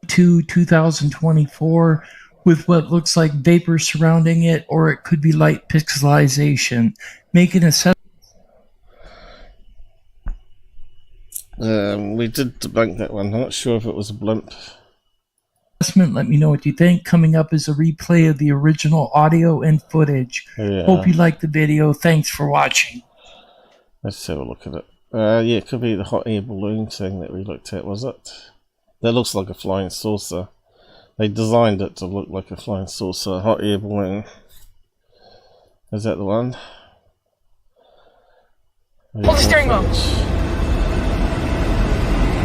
9/2/2024 with what looks like vapor surrounding it, or it could be light pixelization. Make an assessment. We did debunk that one. I'm not sure if it was a blimp. Let me know what you think. Coming up is a replay of the original audio and footage. Yeah. Hope you liked the video. Thanks for watching. Let's have a look at it. Yeah, it could be the hot air balloon thing that we looked at, was it? That looks like a flying saucer. They designed it to look like a flying saucer, hot air balloon. Is that the one? Hold the steering wheel.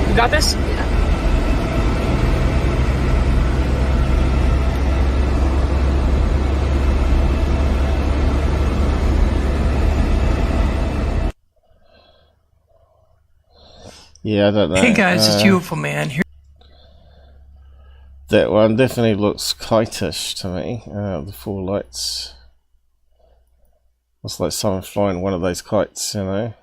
You got this? Yeah, I don't know. Hey guys, it's UFOman here. That one definitely looks kite-ish to me. The 4 lights. Looks like someone flying one of those kites, you know.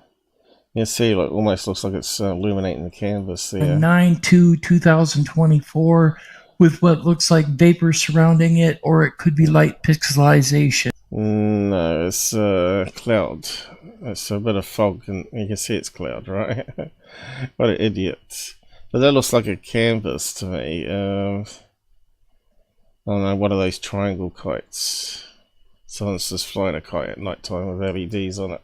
You see, like, almost looks like it's illuminating the canvas there. 9/2/2024 with what looks like vapor surrounding it, or it could be light pixelization. No, it's cloud. It's a bit of fog, and you can see it's cloud, right? What an idiot. But that looks like a canvas to me. I don't know, one of those triangle kites. Someone's just flying a kite at night time with LEDs on it.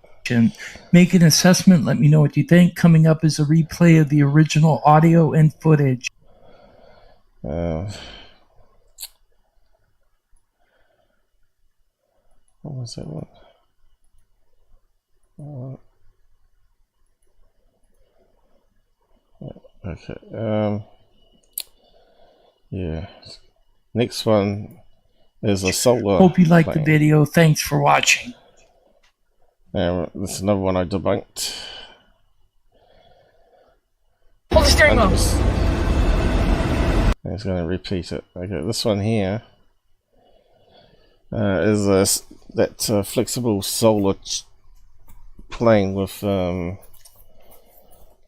Make an assessment, let me know what you think. Coming up is a replay of the original audio and footage. What was that one? Okay. Yeah. Next one is a solar. Hope you liked plane. the video. Thanks for watching. This is another one I debunked. Hold the steering wheel. I'm just going to repeat it. Okay, this one here is that flexible solar plane with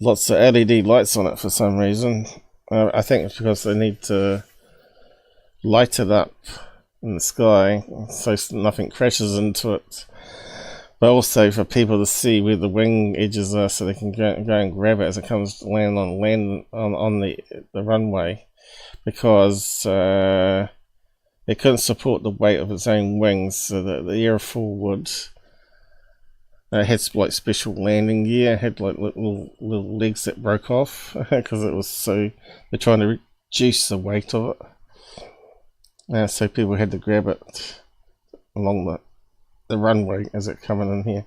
lots of LED lights on it for some reason. I think it's because they need to light it up in the sky so nothing crashes into it. But also for people to see where the wing edges are, so they can go and grab it as it comes to land on the runway, because it couldn't support the weight of its own wings, so that the airfoil would had like special landing gear, had like little legs that broke off because it was so they're trying to reduce the weight of it, so people had to grab it along the runway as it coming in here.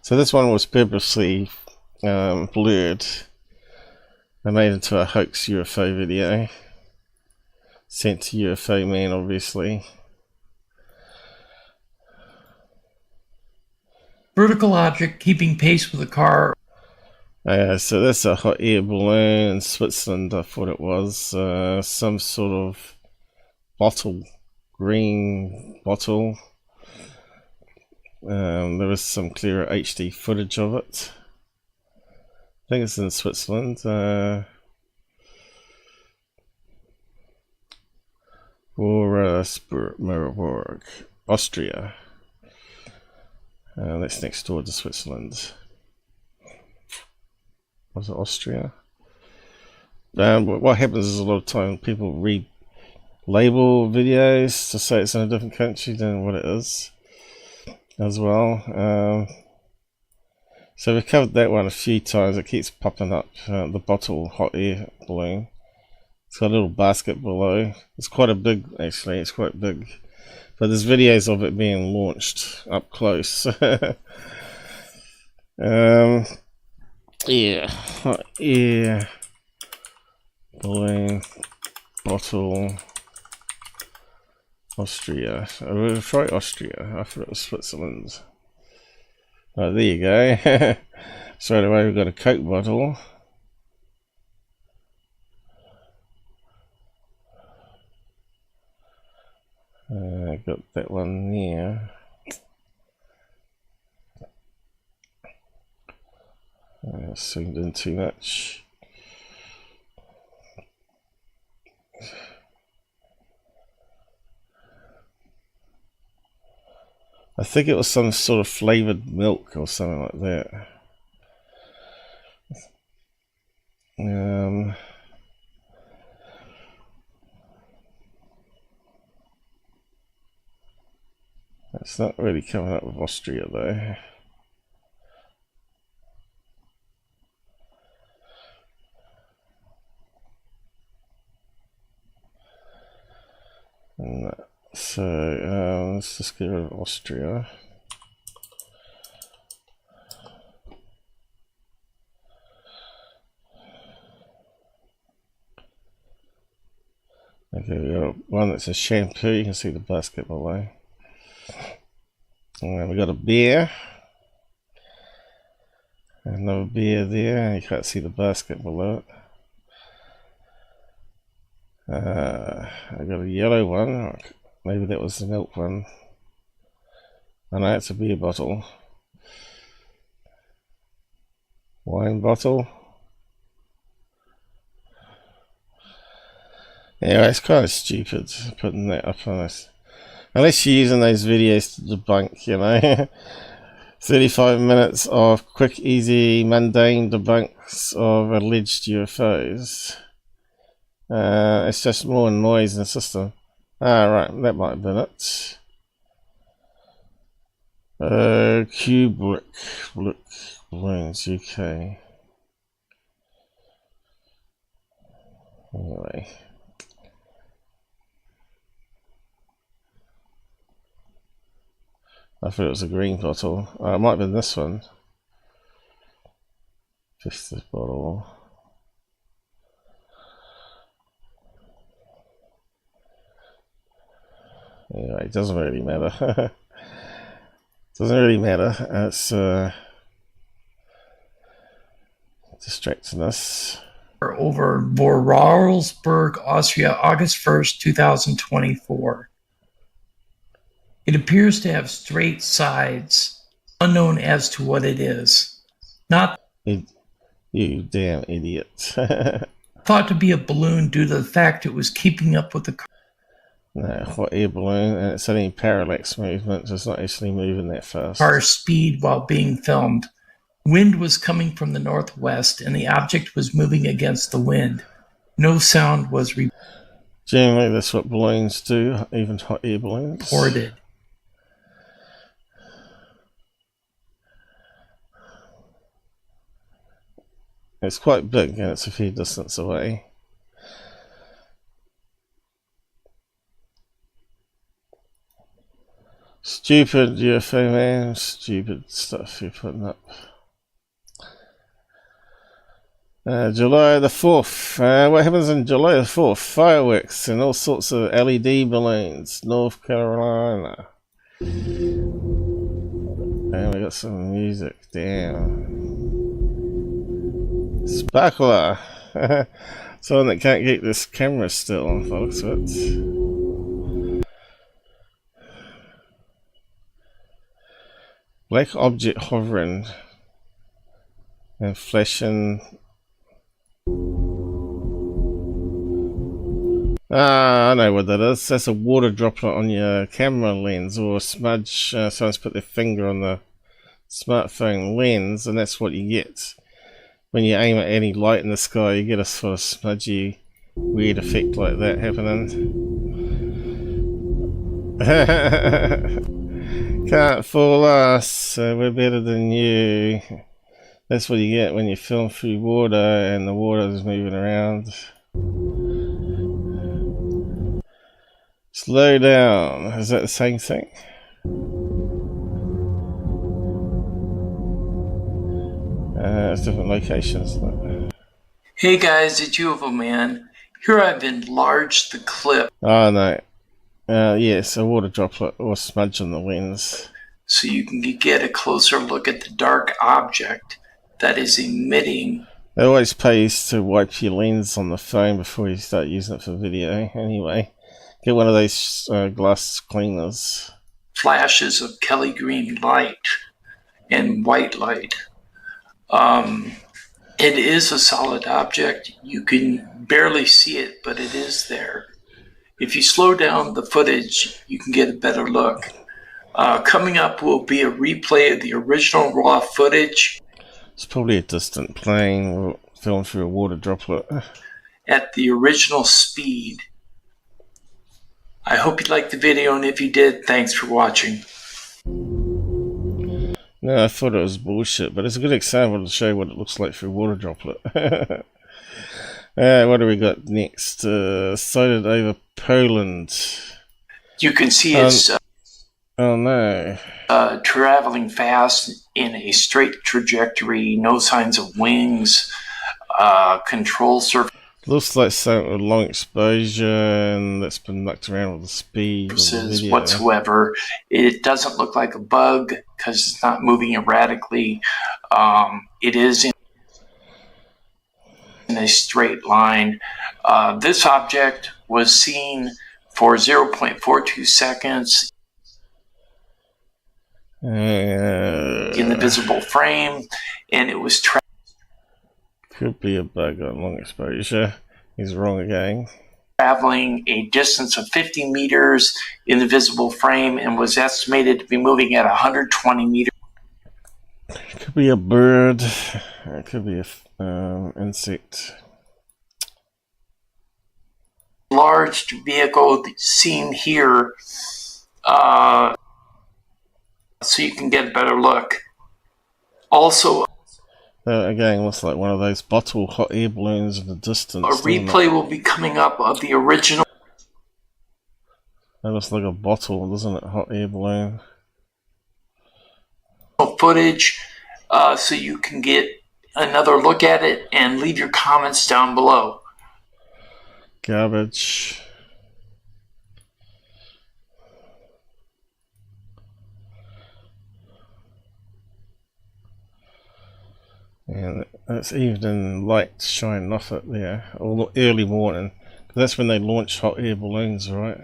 So this one was purposely blurred. They made it into a hoax UFO video sent to UFOman, obviously. Vertical object keeping pace with the car. So that's a hot air balloon in Switzerland, I thought it was. Some sort of bottle, green bottle. There was some clearer HD footage of it. I think it's in Switzerland. Wolfsburg, Austria. That's next door to Switzerland. Was it Austria? What happens is a lot of time people relabel videos to say it's in a different country than what it is as well. So we've covered that one a few times. It keeps popping up, the bottle hot air balloon. It's got a little basket below. It's quite a big, actually, it's quite big. But there's videos of it being launched up close. Yeah, hot air balloon bottle, Austria. I will try Austria. I thought it was Switzerland. Oh, there you go. Straight away we've got a Coke bottle. Got that one there. Zoomed in too much. I think it was some sort of flavored milk or something like that. It's not really coming up with Austria though. So let's just get rid of Austria. Okay, we got one that's a shampoo. You can see the basket below. And we got a beer. Another beer there. You can't see the basket below it. I got a yellow one. Maybe that was the milk one. I know it's a beer bottle. Wine bottle. Yeah, it's kind of stupid putting that up on us. Unless you're using those videos to debunk, you know. 35 minutes of quick, easy, mundane debunks of alleged UFOs. It's just more noise in the system. Ah, right, that might have been it. Kubrick, look, balloons, UK. Anyway. I thought it was a green bottle. It might have been this one. Just this bottle. Anyway, it doesn't really matter. Doesn't really matter. It's distracting us. Over Vorarlberg, Austria, August 1st, 2024. It appears to have straight sides, unknown as to what it is. Not you damn idiot. thought to be a balloon due to the fact it was keeping up with the no, hot air balloon, and it's only parallax movement, so it's not actually moving that fast. Car's speed while being filmed. Wind was coming from the northwest, and the object was moving against the wind. No sound was Generally, that's what balloons do, even hot air balloons. reported. It's quite big, and it's a fair distance away. Stupid UFOman, stupid stuff you're putting up. July the 4th. What happens on July the 4th? Fireworks and all sorts of LED balloons. North Carolina. And we got some music. Damn. Sparkler. Someone that can't get this camera still on, folks. Black object hovering and flashing. I know what that is. That's a water droplet on your camera lens, or a smudge. Someone's put their finger on the smartphone lens, and that's what you get. When you aim at any light in the sky, you get a sort of smudgy, weird effect like that happening. Can't fool us, we're better than you. That's what you get when you film through water and the water is moving around. Slow down, is that the same thing? It's different locations. Hey guys, it's UFOman. Here I've enlarged the clip. Oh no. Yes, a water droplet or smudge on the lens. So you can get a closer look at the dark object that is emitting. It always pays to wipe your lens on the phone before you start using it for video. Anyway, get one of those glass cleaners. Flashes of Kelly green light and white light. It is a solid object. You can barely see it, but it is there. If you slow down the footage, you can get a better look. Coming up will be a replay of the original raw footage. It's probably a distant plane filmed through a water droplet. At the original speed. I hope you liked the video, and if you did, thanks for watching. No, I thought it was bullshit, but it's a good example to show what it looks like through a water droplet. What do we got next? Sighted over Poland. You can see it's oh no. Traveling fast in a straight trajectory, no signs of wings, control surface. Looks like something with long exposure and that's been mucked around with the speed of the video. Whatsoever. It doesn't look like a bug because it's not moving erratically. It is in a straight line. This object was seen for 0.42 seconds in the visible frame, and it was Could be a bug on long exposure. He's wrong again. Traveling a distance of 50 meters in the visible frame and was estimated to be moving at 120 meters. Could be a bird. It could be a insect. Large vehicle seen here, so you can get a better look. Also, again, looks like one of those bottle hot air balloons in the distance. A replay will be coming up of the original. That looks like a bottle, doesn't it? Hot air balloon. Footage, so you can get another look at it and leave your comments down below. Garbage. And it's evening light shining off it there, or early morning. That's when they launch hot air balloons, right?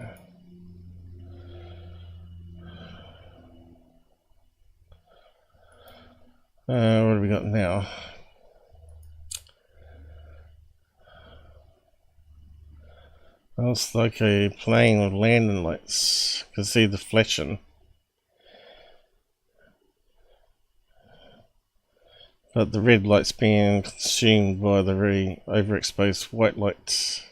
What have we got now? Looks like a plane with landing lights. You can see the flashing. But the red light's being consumed by the very overexposed white lights.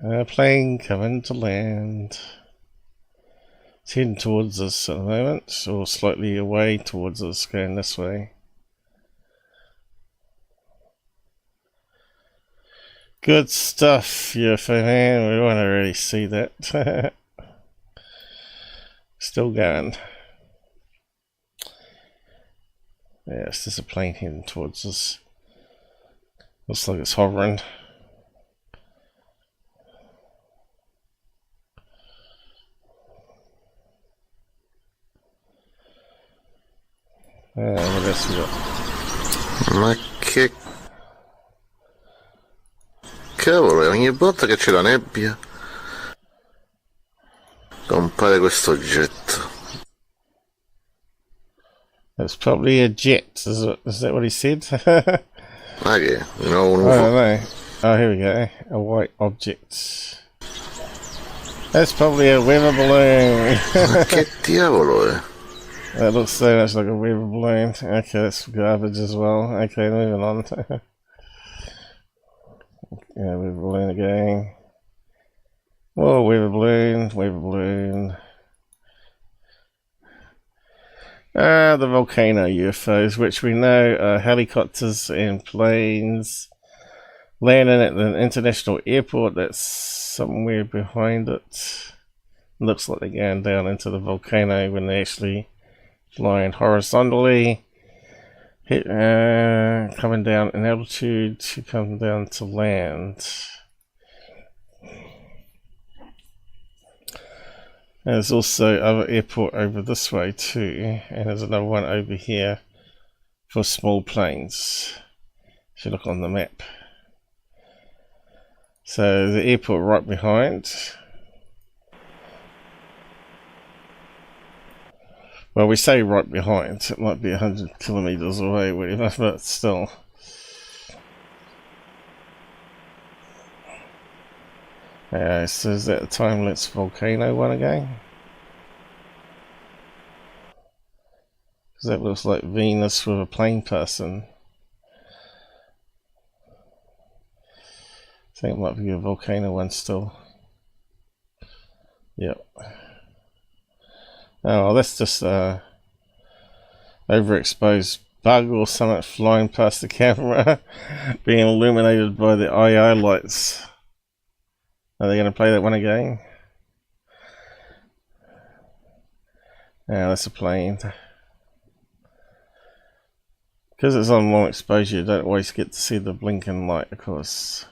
A plane coming to land. It's heading towards us at the moment, or slightly away towards us, going this way. Good stuff, UFO man. We want to really see that. Still going. Yeah, it's just a plane heading towards us. Looks like it's hovering. What else we got? Ma che cavolo, ogni volta che c'è la nebbia compare questo oggetto. That's probably a jet, is that what he said? Okay, no, I don't know. Oh, here we go. A white object. That's probably a weather balloon. Ma che diavolo è? That looks so much like a weather balloon. Okay, that's garbage as well. Okay, moving on. Yeah, weather balloon again. Oh, weather balloon, weather balloon. The volcano UFOs, which we know are helicopters and planes landing at the international airport that's somewhere behind it. Looks like they're going down into the volcano when they're actually flying horizontally, coming down in altitude to come down to land. There's also other airport over this way too, and there's another one over here for small planes, if you look on the map. So the airport right behind. Well, we say right behind, it might be 100 kilometers away, whatever, but still. So is that the time-lapse volcano one again? Because that looks like Venus with a plane passing. I think it might be a volcano one still. Yep. Oh, that's just overexposed bug or something flying past the camera, being illuminated by the II lights. Are they going to play that one again? Yeah, that's a plane. Because it's on long exposure, you don't always get to see the blinking light, of course.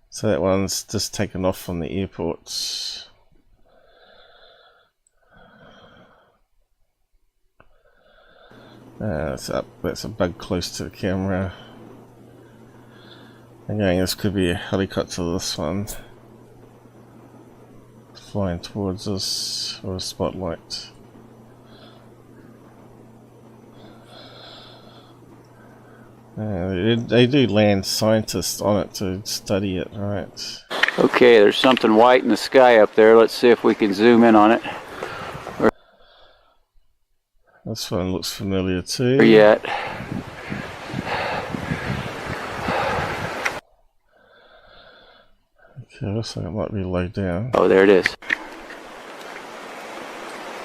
So that one's just taken off from the airport. That's up. That's a bug close to the camera. Again, this could be a helicopter, this one. flying towards us, or a spotlight. They do land scientists on it to study it, right? Okay, there's something white in the sky up there. Let's see if we can zoom in on it. This one looks familiar too. Yet. Okay, looks like it might be low down. Oh, there it is.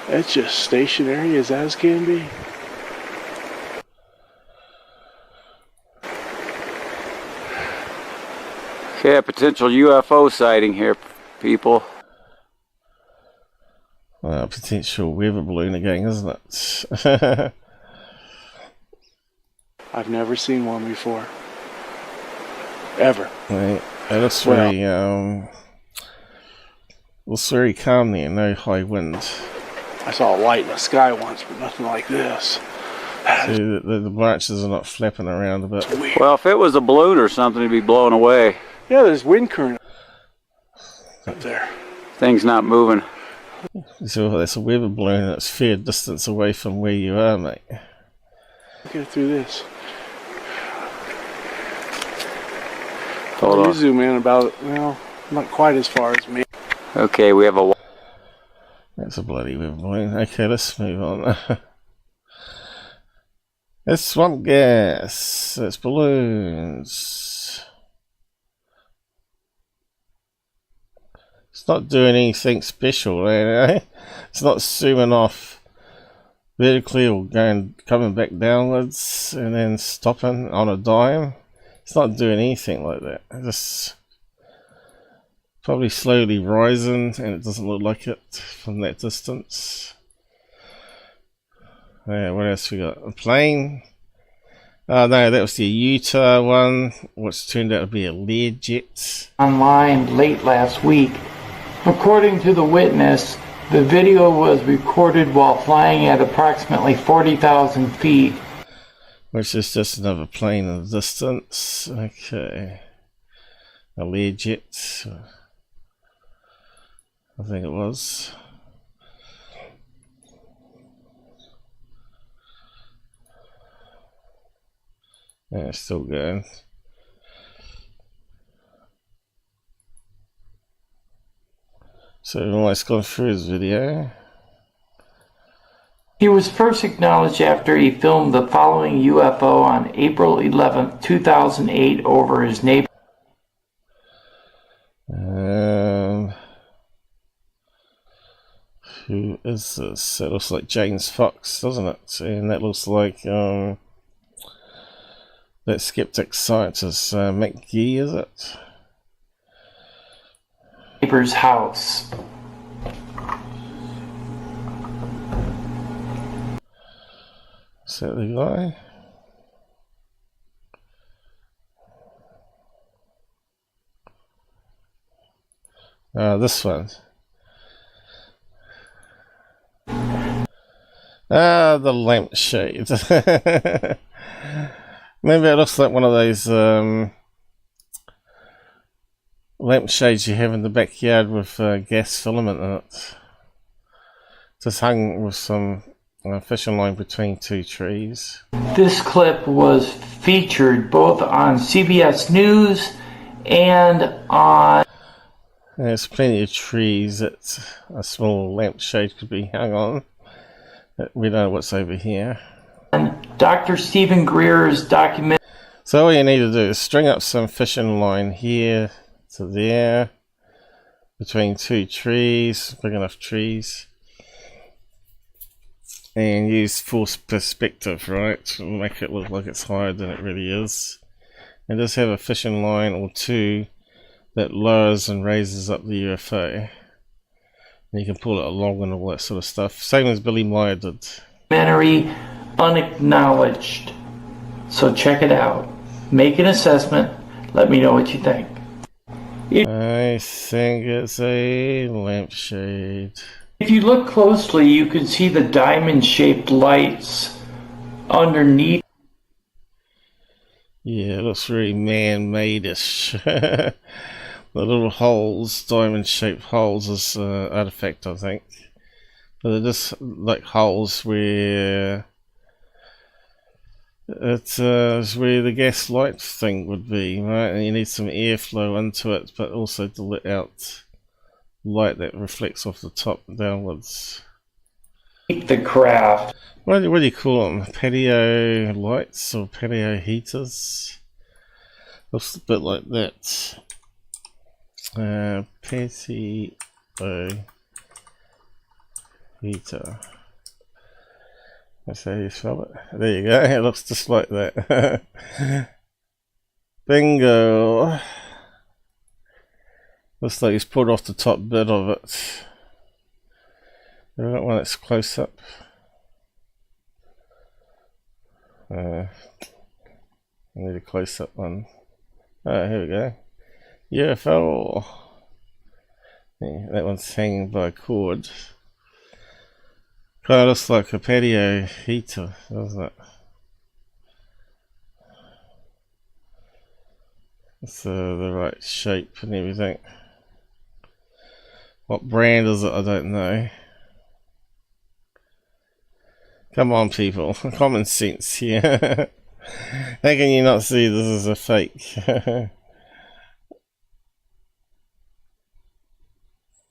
That's just stationary as can be. Okay, a potential UFO sighting here, people. Potential weather balloon again, isn't it? I've never seen one before. Ever. Right. It looks very, looks very calm there, no high wind. I saw a light in the sky once, but nothing like this. See, the branches are not flapping around a bit. Well, if it was a balloon or something, it'd be blown away. Yeah, there's wind current up there. Thing's not moving. So that's a weather balloon that's a fair distance away from where you are, mate. Get through this. Hold on. You zoom in about, well, not quite as far as me. Okay, we have a... That's a bloody weather balloon. Okay, let's move on. It's swamp gas. It's balloons. It's not doing anything special, eh? It's not zooming off vertically or coming back downwards and then stopping on a dime. It's not doing anything like that. It's just probably slowly rising, and it doesn't look like it from that distance. Yeah, what else we got? A plane. Oh no, that was the Utah one, which turned out to be a Learjet. Online late last week. According to the witness, the video was recorded while flying at approximately 40,000 feet. Which is just another plane in the distance. Okay. A Learjet. I think it was. Yeah, it's still going. So we've almost gone through his video. He was first acknowledged after he filmed the following UFO on April 11, 2008 over his neighbor. Who is this? That looks like James Fox, doesn't it? And that looks like that skeptic scientist McGee, is it? Neighbor's house. Is that the guy? This one. The lampshade. Maybe it looks like one of those lampshades you have in the backyard with gas filament in it. Just hung with some fishing line between two trees. This clip was featured both on CBS News and on... There's plenty of trees that a small lampshade could be hung on. We don't know what's over here. Dr. Stephen Greer's document. So all you need to do is string up some fishing line here to there, between two trees, big enough trees, and use full perspective, right, to make it look like it's higher than it really is, and just have a fishing line or two that lowers and raises up the UFO. And you can pull it along and all that sort of stuff, same as Billy Meyer did. Documentary Unacknowledged. So check it out. Make an assessment. Let me know what you think. I think it's a lampshade. If you look closely, you can see the diamond-shaped lights underneath. Yeah, it looks really man-made-ish. the little holes, diamond-shaped holes, is artifact, I think. But they're just like holes where it's where the gas light thing would be, right? And you need some airflow into it, but also to let out light that reflects off the top downwards. The craft. What do you call them? Patio lights or patio heaters? Looks a bit like that. Patio heater. That's how you spell it. There you go. It looks just like that. Bingo. Looks like he's pulled off the top bit of it. I got one that's close up. I need a close up one. Oh, here we go. UFO. Yeah, that one's hanging by a cord. Kind of looks like a patio heater, doesn't it? It's the right shape and everything. What brand is it? I don't know. Come on, people. Common sense here. How can you not see this is a fake?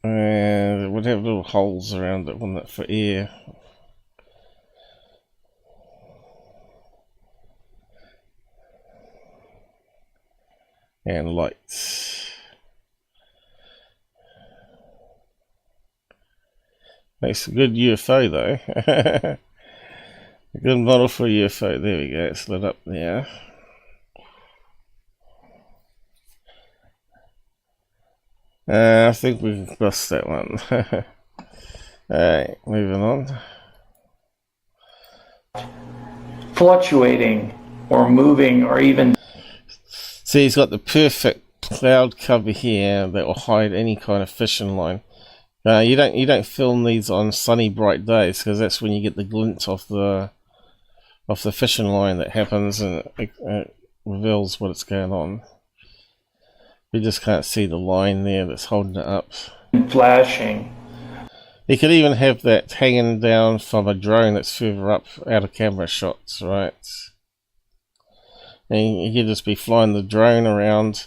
And it would have little holes around it, wouldn't it, for air? And lights. Makes a good UFO though. A good model for a UFO. There we go, it's lit up there. I think we can bust that one. Alright, moving on. Fluctuating or moving or even... See, he's got the perfect cloud cover here that will hide any kind of fishing line. You don't film these on sunny bright days because that's when you get the glint of the fishing line that happens and it reveals what's going on. You just can't see the line there that's holding it up. Flashing. You could even have that hanging down from a drone that's further up out of camera shots, right? And you could just be flying the drone around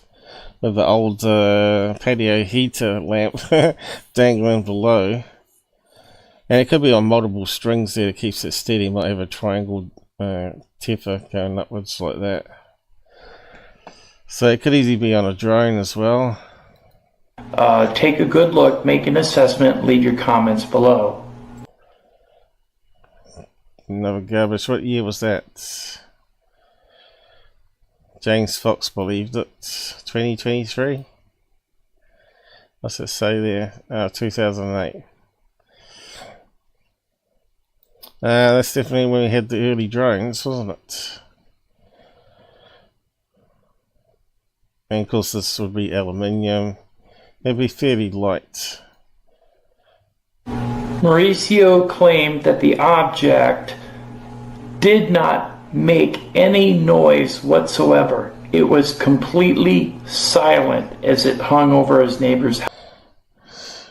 with the old patio heater lamp dangling below. And it could be on multiple strings there that keeps it steady. It might have a triangle tepper going upwards like that. So it could easily be on a drone as well. Take a good look, make an assessment, leave your comments below. Another garbage. What year was that? James Fox believed it. 2023? What's it say there? 2008. That's definitely when we had the early drones, wasn't it? And of course this would be aluminium. It'd be fairly light. Mauricio claimed that the object did not make any noise whatsoever. It was completely silent as it hung over his neighbor's house.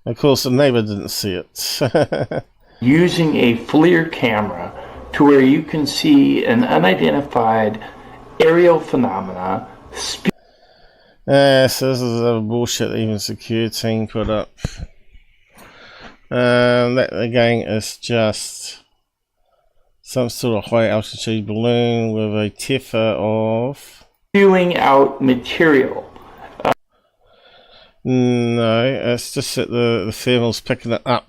Of course the neighbor didn't see it. Using a FLIR camera to where you can see an unidentified aerial phenomena. So this is a bullshit that even Secureteam put up. That again is just some sort of high altitude balloon with a tepper of spewing out material. No, it's just that the thermal's picking it up.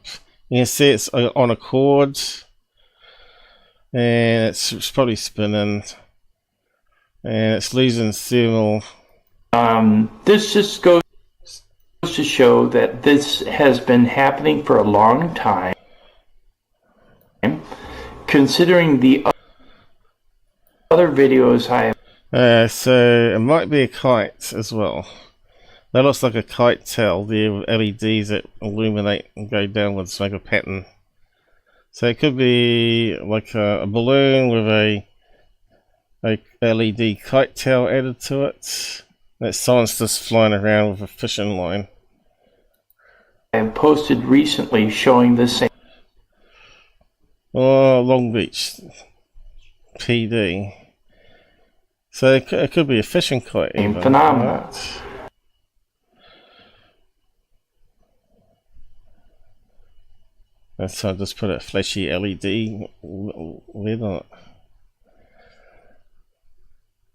You can see it's on a cord, and it's probably spinning, and it's losing thermal. This just goes to show that this has been happening for a long time, considering the other videos I have. So it might be a kite as well. That looks like a kite tail there with LEDs that illuminate and go downwards, make a pattern. So it could be like a balloon with a LED kite tail added to it. That someone's just flying around with a fishing line. And posted recently showing the same. Oh, Long Beach PD. So it could be a fishing kite even. Phenomenon. Right? So I just put a flashy LED lid on it.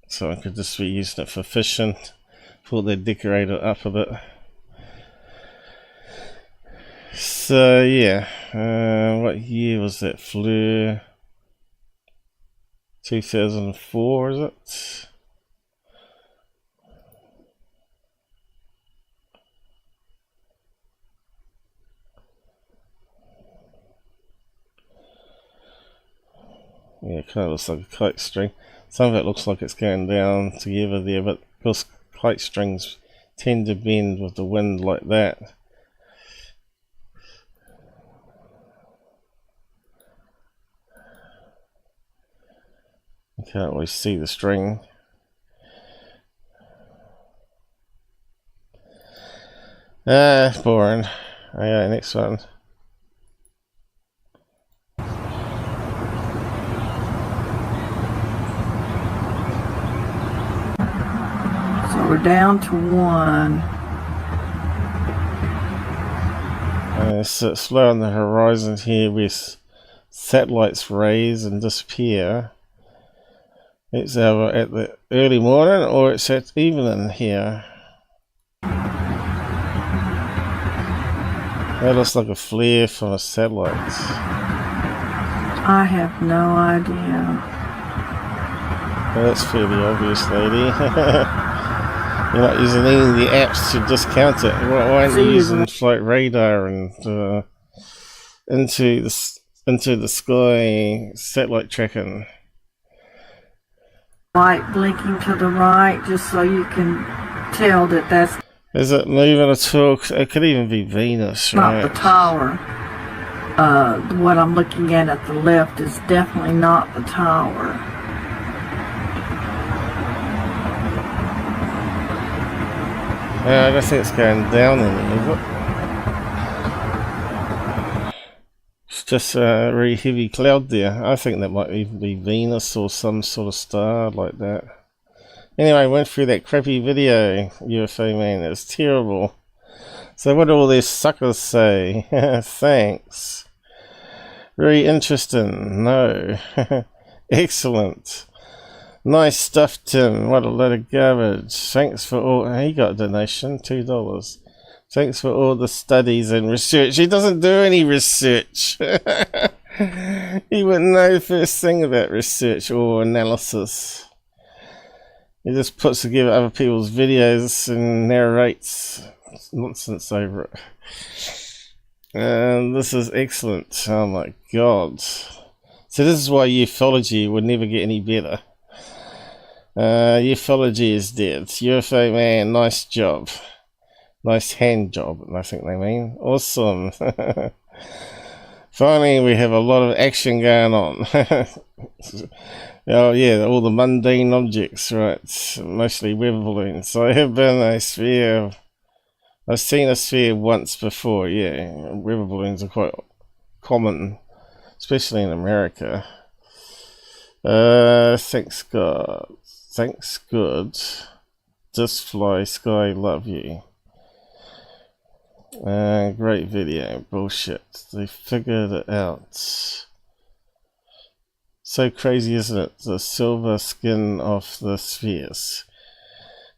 So I could just be using it for fishing. Thought they'd decorate it up a bit. So yeah, what year was that? Flew 2004, is it? Yeah, it kind of looks like a kite string. Some of it looks like it's going down together there, but because kite strings tend to bend with the wind like that. You can't always see the string. Boring. Okay, next one. So we're down to one. So slow on the horizon here with satellites raise and disappear. It's either at the early morning or it's at evening here. That looks like a flare from a satellite. I have no idea. Well, that's fairly obvious, lady. You're not using any of the apps to discount it. Why aren't you using flight radar and into the sky satellite tracking? Light blinking to the right just so you can tell that that's... Is it moving at all? It could even be Venus, right? Not the tower. What I'm looking at the left is definitely not the tower. I don't think it's going down in it, is it? It's just a very heavy cloud there. I think that might even be Venus or some sort of star like that. Anyway, I went through that crappy video, UFOman. It was terrible. So what do all these suckers say? Thanks. Very interesting. No. Excellent. Nice stuff, Tim. What a load of garbage. Thanks for all... He got a donation, $2. Thanks for all the studies and research. He doesn't do any research. He wouldn't know the first thing about research or analysis. He just puts together other people's videos and narrates nonsense over it. And this is excellent. Oh my god. So this is why ufology would never get any better. Ufology is dead. UFOman, nice job. Nice hand job, I think they mean. Awesome. Finally, we have a lot of action going on. Oh yeah, all the mundane objects, right? Mostly weather balloons. I have been a sphere. I've seen a sphere once before, yeah. Weather balloons are quite common, especially in America. Thanks God. Thanks good. Just fly sky, love you. Great video. Bullshit. They figured it out. So crazy, isn't it? The silver skin of the spheres.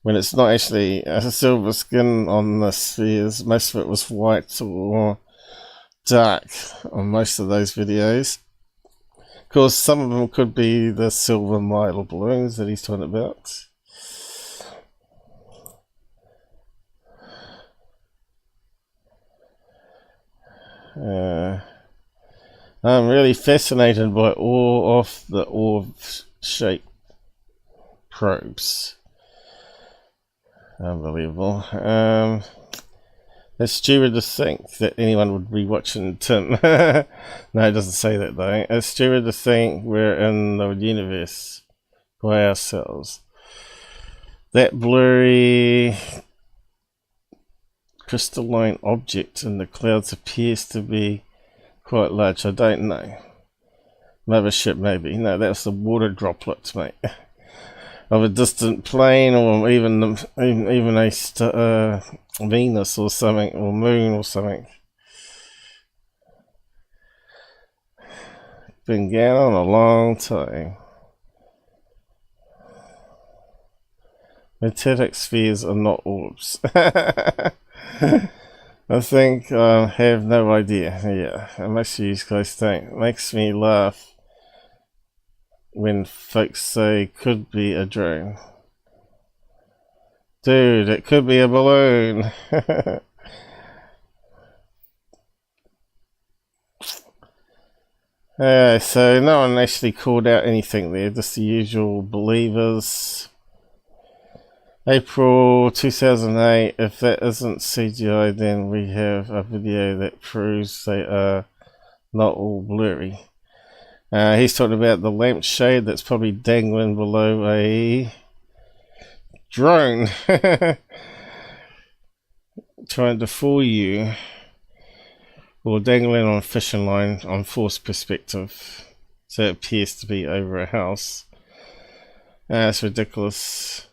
When it's not actually a silver skin on the spheres. Most of it was white or dark on most of those videos. Of course, some of them could be the silver model balloons that he's talking about. I'm really fascinated by all of the orb-shaped probes. Unbelievable. It's stupid to think that anyone would be watching Tim. No, it doesn't say that though. It's stupid to think we're in the universe by ourselves. That blurry crystalline object in the clouds appears to be quite large. I don't know. Mothership maybe. No, that's the water droplets, mate. Of a distant plane, or even a Venus or something, or moon or something. Been going on a long time. Metallic spheres are not orbs. I think I have no idea. Yeah, most of you guys don't. It makes me laugh when folks say could be a drone. Dude, it could be a balloon. So no one actually called out anything there, just the usual believers. April 2008, if that isn't CGI, then we have a video that proves they are not all blurry. He's talking about the lampshade that's probably dangling below a drone. Trying to fool you. Or dangling on a fishing line on forced perspective. So it appears to be over a house. That's ridiculous.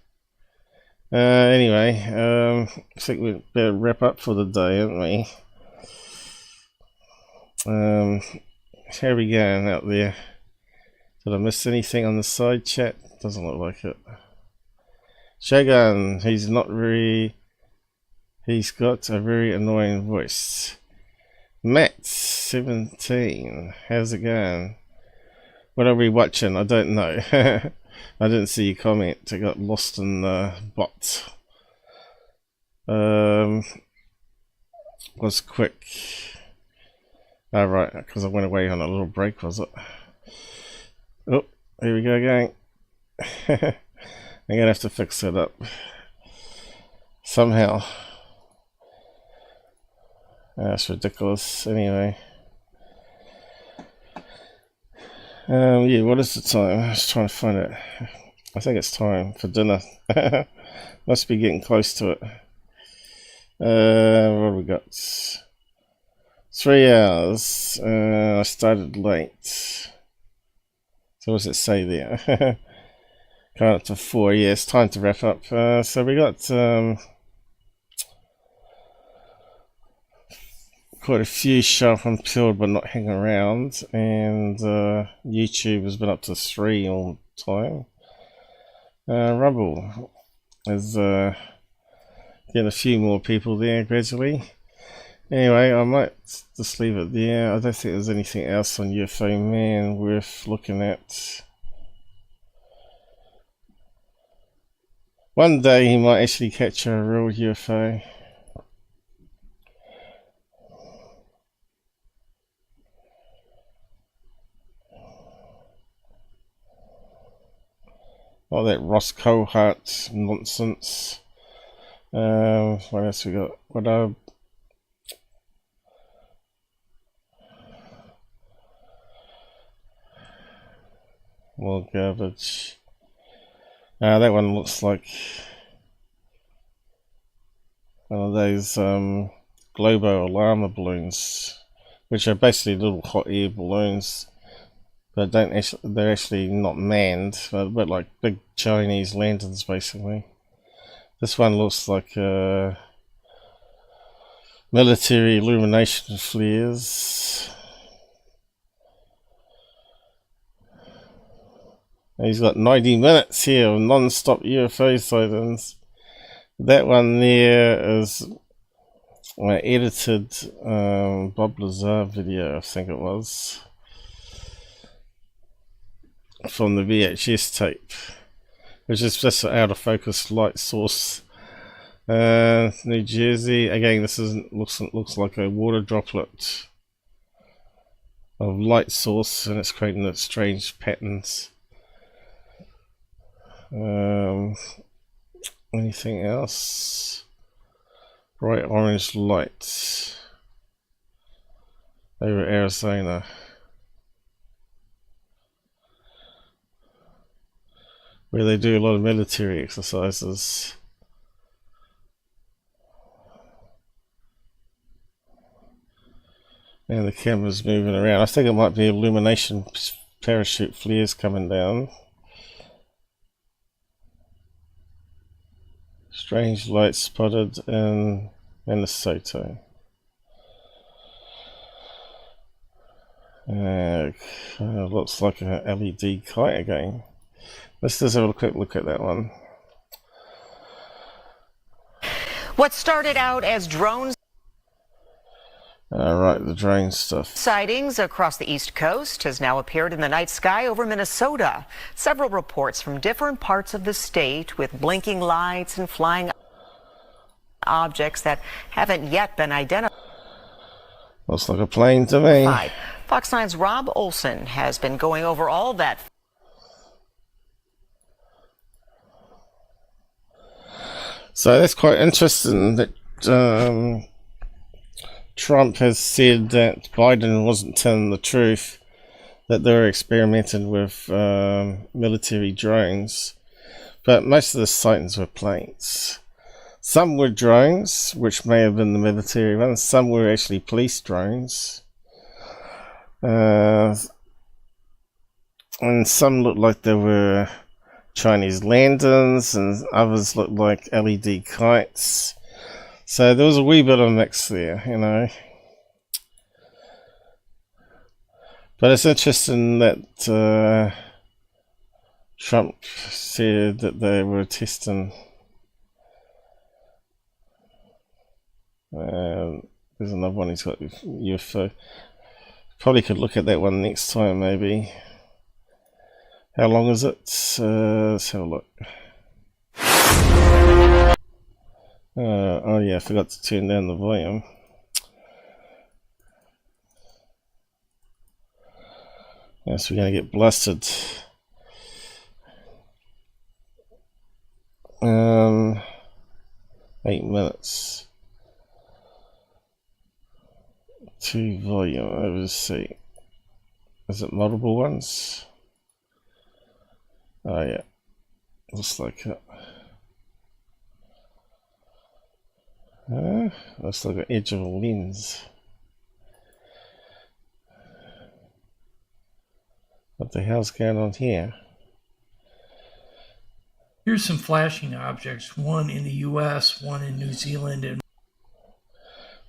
Anyway, I think we'd better wrap up for the day, haven't we? How are we going out there? Did I miss anything on the side chat? Doesn't look like it. Shogun, he's got a very annoying voice. Matt 17, how's it going? What are we watching? I don't know. I didn't see your comment. I got lost in the bot. Was quick. Oh, right, because I went away on a little break, was it? Oh, here we go again. I'm gonna have to fix it up somehow. That's ridiculous. Anyway. Yeah, what is the time? I was trying to find it. I think it's time for dinner. Must be getting close to it. What have we got? 3 hours. I started late. So what does it say there? Going up to 4. Yeah, it's time to wrap up. So we got quite a few sharp and peeled but not hanging around, and YouTube has been up to 3 all the time. Rumble is getting a few more people there gradually. Anyway, I might just leave it there. I don't think there's anything else on UFOman worth looking at. One day he might actually catch a real UFO. All that Ross Coulthart nonsense. What else we got? More garbage. That one looks like one of those Globo Alarma balloons, which are basically little hot air balloons, but they're actually not manned, but like big Chinese lanterns basically. This one looks like military illumination flares. He's got 90 minutes here of non-stop UFO sightings. That one there is an edited Bob Lazar video, I think it was, from the VHS tape, which is just an out of focus light source. New Jersey, again, this looks like a water droplet of light source, and it's creating that strange patterns. Anything else? Bright orange light over Arizona. where they do a lot of military exercises. And the camera's moving around. I think it might be illumination parachute flares coming down. Strange light spotted in Minnesota. Looks like an LED kite again. Let's just have a quick look at that one. What started out as drones Right, the drone stuff. sightings across the East Coast has now appeared in the night sky over Minnesota. Several reports from different parts of the state with blinking lights and flying objects that haven't yet been identified. Looks like a plane to me. Fox 9's Rob Olson has been going over all that. So that's quite interesting that Trump has said that Biden wasn't telling the truth, that they were experimenting with military drones, but most of the sightings were planes. Some were drones, which may have been the military ones. Some were actually police drones. And some looked like they were Chinese lanterns, and others looked like LED kites. So there was a wee bit of a mix there, you know. But it's interesting that Trump said that they were testing. There's another one he's got, UFO. Probably could look at that one next time, maybe. How long is it? Let's have a look. Oh yeah, I forgot to turn down the volume. Yes, we're going to get blasted. 8 minutes. 2 volume, oversee. Is it multiple ones? Oh yeah, looks like it. Looks like an edge of a lens. What the hell's going on here? Here's some flashing objects, one in the US, one in New Zealand, and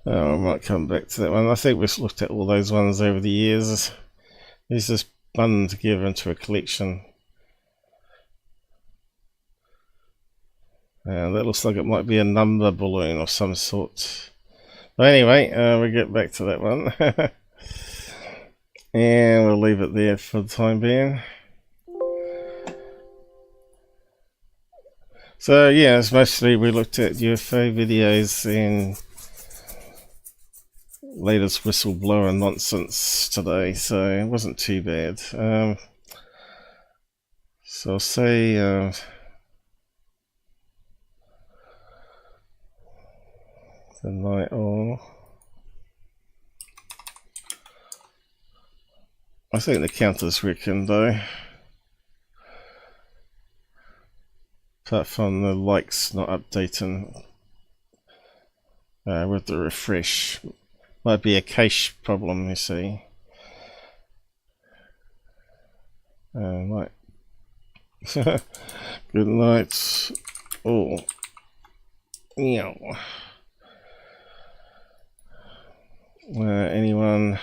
I might come back to that one. I think we've looked at all those ones over the years. These just bundled together into a collection. That looks like it might be a number balloon of some sort. But anyway, we'll get back to that one. And we'll leave it there for the time being. So yeah, it's mostly we looked at UFO videos and latest whistleblower nonsense today, so it wasn't too bad. So I'll say the night all. I think the counter's working though. Apart from the likes not updating with the refresh. Might be a cache problem, you see. Right. Good night. Oh. Meow. Anyone?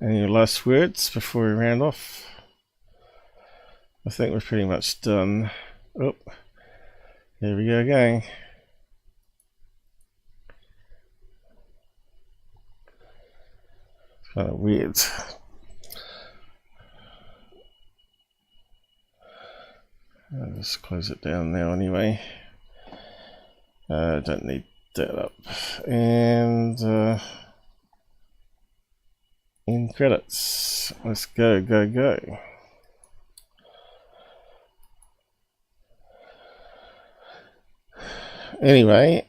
Any last words before we round off? I think we're pretty much done. Oh, here we go again. It's kind of weird. I'll just close it down now anyway. Don't need that up. And in credits. Let's go, go, go. Anyway,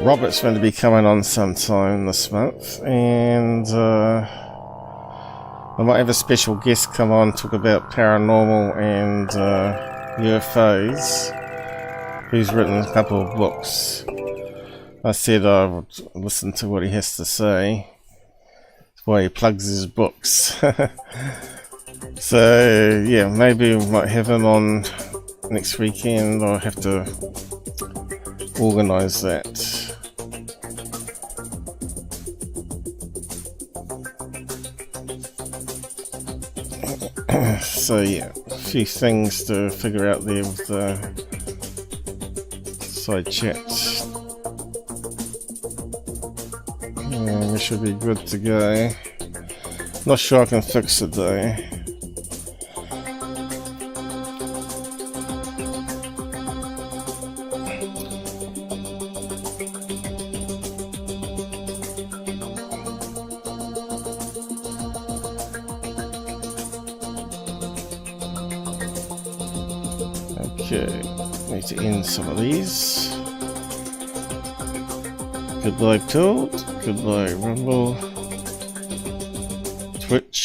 Robert's going to be coming on sometime this month, and I might have a special guest come on, talk about paranormal and UFOs, who's written a couple of books. I said I would listen to what he has to say. That's why he plugs his books. So yeah, maybe we might have him on next weekend. I'll have to organise that. So yeah, a few things to figure out there with the side chat. Yeah, we should be good to go. Not sure I can fix it though. Okay, need to end some of these. Goodbye Colt, goodbye Rumble.